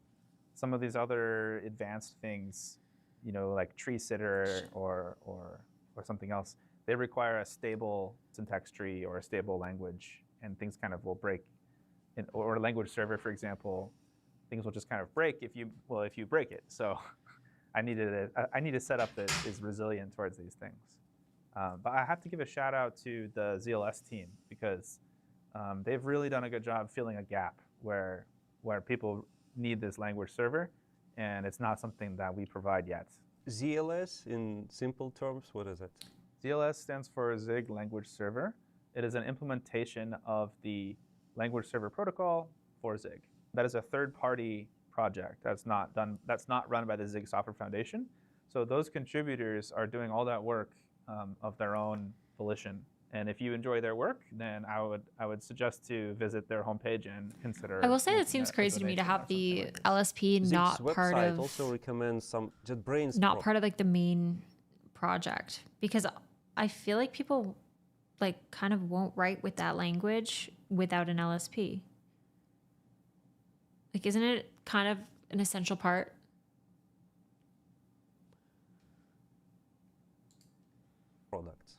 Some of these other advanced things, like tree sitter or something else, they require a stable syntax tree or a stable language, and things kind of will break. Or a language server, for example, things will just kind of break if you break it. So I need a setup that is resilient towards these things. But I have to give a shout out to the ZLS team, because they've really done a good job filling a gap where people need this language server, and it's not something that we provide yet. ZLS, in simple terms, what is it? ZLS stands for Zig Language Server. It is an implementation of the language server protocol for Zig. That is a third-party project that's not run by the Zig Software Foundation. So those contributors are doing all that work of their own volition. And if you enjoy their work, then I would suggest to visit their homepage and consider. I will say it seems crazy to me to have the LSP Zig's not website part of also recommends some JetBrains. not part of like the main project, because I feel like people like kind of won't write with that language without an LSP. Like, isn't it kind of an essential part? products.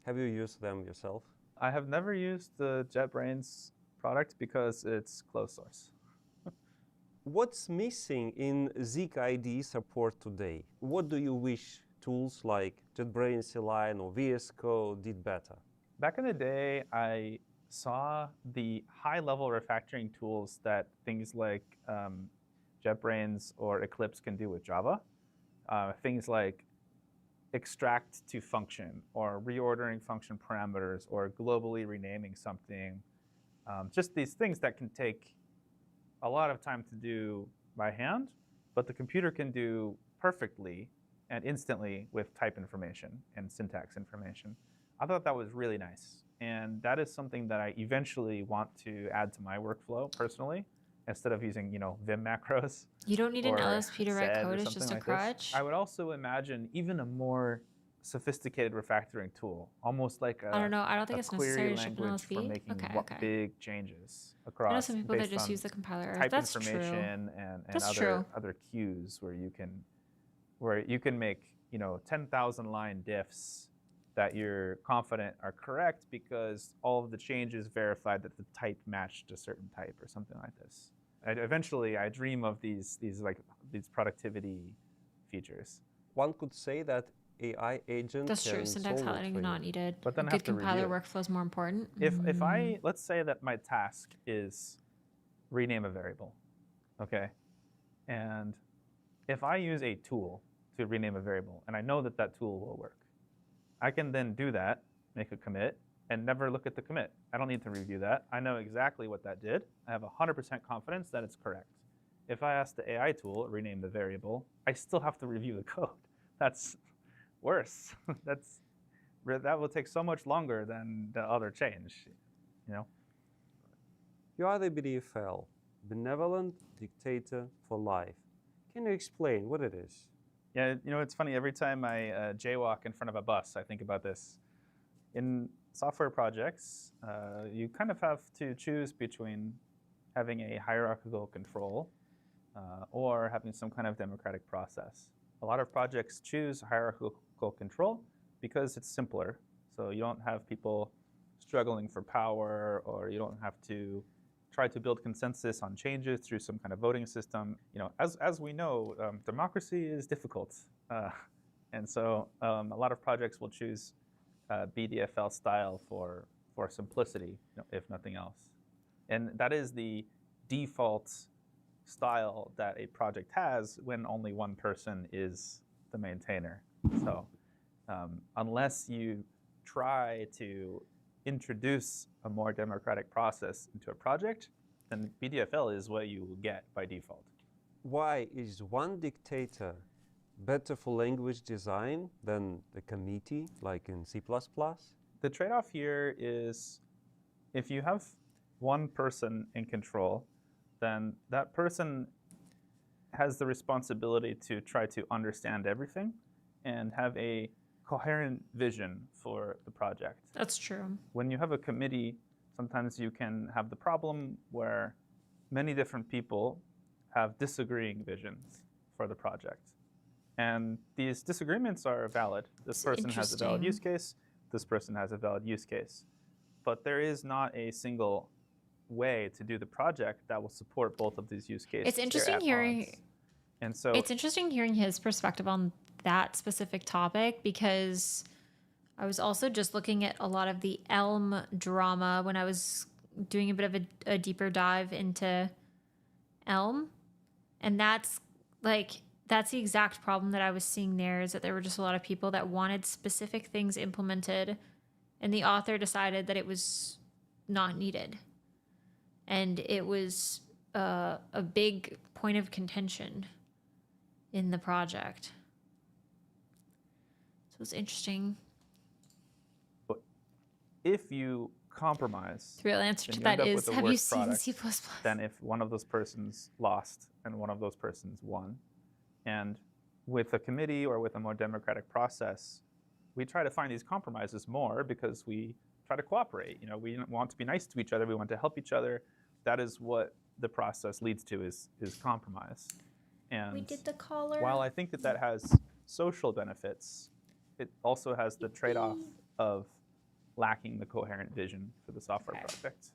Have you used them yourself? I have never used the JetBrains product because it's closed source. What's missing in Zig IDE support today? What do you wish tools like JetBrains Align or VS Code did better? Back in the day, I saw the high-level refactoring tools that things like JetBrains or Eclipse can do with Java. Things like extract to function, or reordering function parameters, or globally renaming something. Just these things that can take a lot of time to do by hand, but the computer can do perfectly and instantly with type information and syntax information. I thought that was really nice. And that is something that I eventually want to add to my workflow personally, instead of using Vim macros. You don't need an or LSP to write sed or code, it's something just a like this. crutch. I would also imagine even a more sophisticated refactoring tool, almost like a I don't know. I don't think it's query necessary to ship an language for LSP. making Okay. big changes across. I know some people that based just on use the compiler. type That's true. information and That's other true. other cues where you can make 10,000 line diffs that you're confident are correct because all of the changes verified that the type matched a certain type or something like this. Eventually, I dream of these productivity features. One could say that AI agent That's can true. Syntax solve it highlighting for is not you. needed. But then a I have good to compiler review. workflow is more important. If I, let's say that my task is rename a variable, okay? And if I use a tool to rename a variable, and I know that that tool will work, I can then do that, make a commit, and never look at the commit. I don't need to review that. I know exactly what that did. I have 100% confidence that it's correct. If I ask the AI tool, rename the variable, I still have to review the code. That's worse. That will take so much longer than the other change, You are the BDFL, Benevolent Dictator for Life. Can you explain what it is? Yeah, it's funny. Every time I jaywalk in front of a bus, I think about this. In software projects, you kind of have to choose between having a hierarchical control or having some kind of democratic process. A lot of projects choose hierarchical control because it's simpler. So you don't have people struggling for power, or you don't have to try to build consensus on changes through some kind of voting system. You know, as we know, democracy is difficult, and so a lot of projects will choose BDFL style for simplicity, you know, if nothing else. And that is the default style that a project has when only one person is the maintainer. So unless you try to introduce a more democratic process into a project, then BDFL is what you will get by default. Why is one dictator better for language design than a committee like in C++? The trade-off here is if you have one person in control, then that person has the responsibility to try to understand everything and have a coherent vision for the project. That's true. When you have a committee, sometimes you can have the problem where many different people have disagreeing visions for the project. And these disagreements are valid. This person has a valid use case, this person has a valid use case. But there is not a single way to do the project that will support both of these use cases. It's interesting hearing, and so it's interesting hearing his perspective on that specific topic, because I was also just looking at a lot of the Elm drama when I was doing a bit of a deeper dive into Elm. And that's the exact problem that I was seeing there, is that there were just a lot of people that wanted specific things implemented, and the author decided that it was not needed. And it was a big point of contention in the project. So it's interesting. if you compromise, The real answer then to you end that up is, with a have you worse seen product C++? than if one of those persons lost and one of those persons won. And with a committee or with a more democratic process, we try to find these compromises more because we try to cooperate. You know, we want to be nice to each other. We want to help each other. That is what the process leads to, is compromise. And We did the collar. while I think that that has social benefits, it also has the trade-off of lacking the coherent vision for the software project.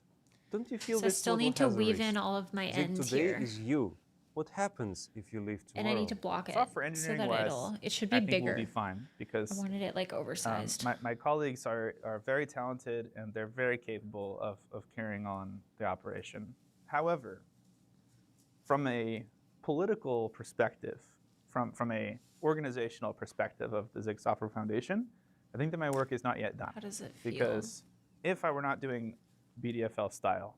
Don't you feel So I this still model need to has a weave risk? in all of my Like ends today here. is you. What happens if you leave And tomorrow? I need to block it Software so engineering that wise, it should be I think bigger. we'll be fine because I wanted it like oversized. my colleagues are very talented and they're very capable of carrying on the operation. However, from a political perspective, from a organizational perspective of the Zig Software Foundation, I think that my work is not yet done. How does it feel? Because if I were not doing BDFL style,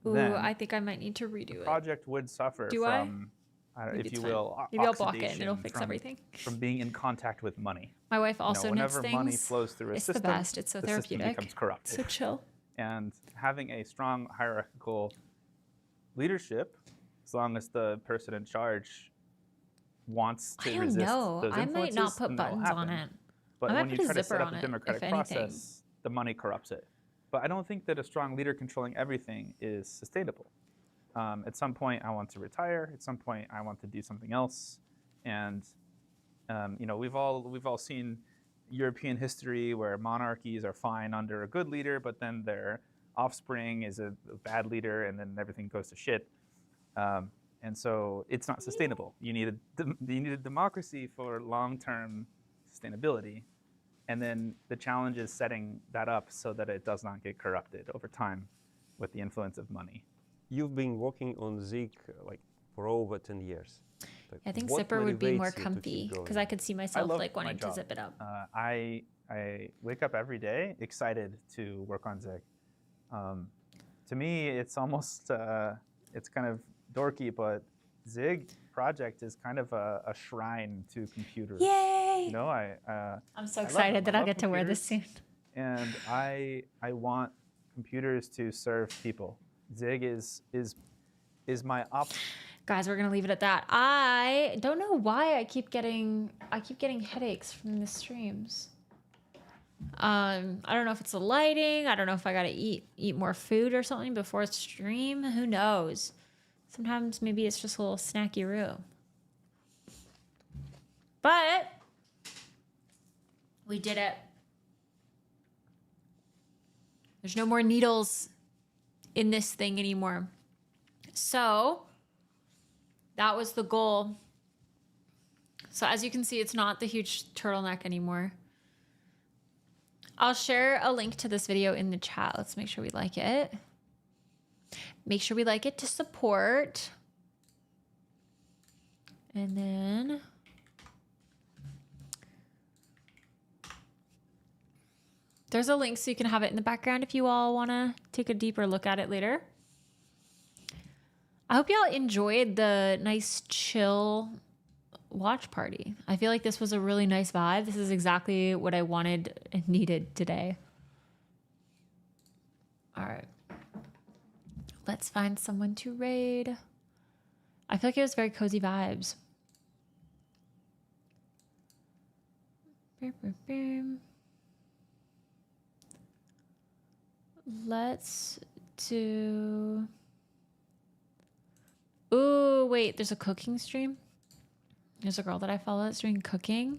Ooh, then I think I might need to redo the it. project would suffer Do I? from, Maybe if it's you fine. will, Maybe I'll block it and it'll oxidation fix from- everything. from being in contact with money. My wife You know, also knits whenever money things. flows through a It's system, the best. It's so the system therapeutic. becomes corrupted. So chill. And having a strong hierarchical leadership, as long as the person in charge wants to I don't resist know. those I might not influences, put then that'll buttons on happen. it. But I might when you put a try to zipper set up on a it, democratic if anything. process, the money corrupts it. But I don't think that a strong leader controlling everything is sustainable. At some point, I want to retire. At some point, I want to do something else. And you know, we've all seen European history where monarchies are fine under a good leader, but then their offspring is a bad leader, and then everything goes to shit. And so it's not sustainable. You need a democracy for long-term sustainability. And then the challenge is setting that up so that it does not get corrupted over time with the influence of money. You've been working on Zig like for over 10 years. Like, I think what zipper would be more motivates you to keep comfy because going? I could see I myself love like my wanting to job. zip it up. I wake up every day excited to work on Zig. To me, it's almost it's kind of dorky, but Zig project is kind of a shrine to computers. Yay! You know, I'm so I love excited them. that I I'll love get to wear this soon. and I want computers to serve people. Zig is my Guys, we're gonna leave it at that. I don't know why I keep getting headaches from the streams. I don't know if it's the lighting. I don't know if I gotta eat more food or something before stream. Who knows? Sometimes maybe it's just a little snacky-roo. But we did it. There's no more needles in this thing anymore. So that was the goal. So as you can see, it's not the huge turtleneck anymore. I'll share a link to this video in the chat. Let's make sure we like it. Make sure we like it to support. And then there's a link so you can have it in the background if you all want to take a deeper look at it later. I hope y'all enjoyed the nice chill watch party. I feel like this was a really nice vibe. This is exactly what I wanted and needed today. All right. Let's find someone to raid. I feel like it was very cozy vibes. Let's do... Ooh, wait, there's a cooking stream. There's a girl that I follow that's doing cooking.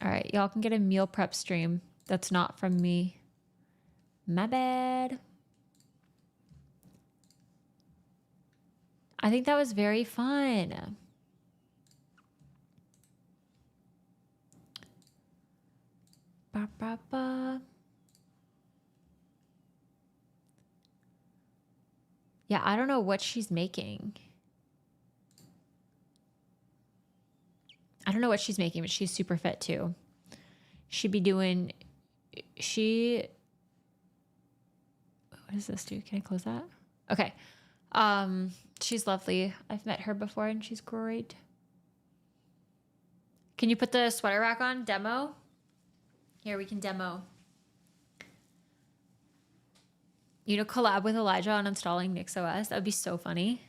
All right, y'all can get a meal prep stream that's not from me. My bad. I think that was very fun. Ba, ba, ba. Yeah, I don't know what she's making. I don't know what she's making, but she's super fit too. She'd be doing... What does this do? Can I close that? Okay. She's lovely. I've met her before and she's great. Can you put the sweater rack on? Demo? Here, we can demo. You know, collab with Elijah on installing NixOS. That would be so funny.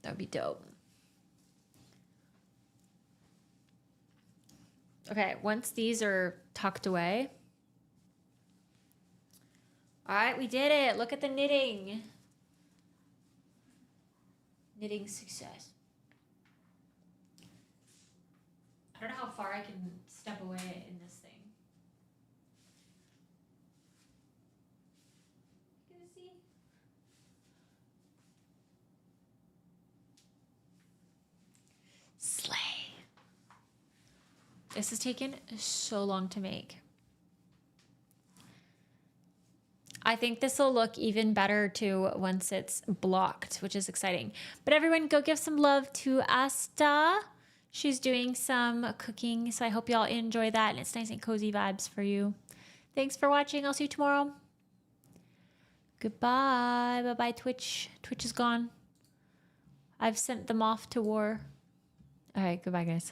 That would be dope. Okay, once these are tucked away. All right, we did it. Look at the knitting. Knitting success. I don't know how far I can step away in this thing. You gonna see? Slay. This has taken so long to make. I think this will look even better too once it's blocked, which is exciting. But everyone go give some love to Asta. She's doing some cooking, so I hope y'all enjoy that and it's nice and cozy vibes for you. Thanks for watching. I'll see you tomorrow. Goodbye. Bye-bye, Twitch. Twitch is gone. I've sent them off to war. All right, goodbye, guys.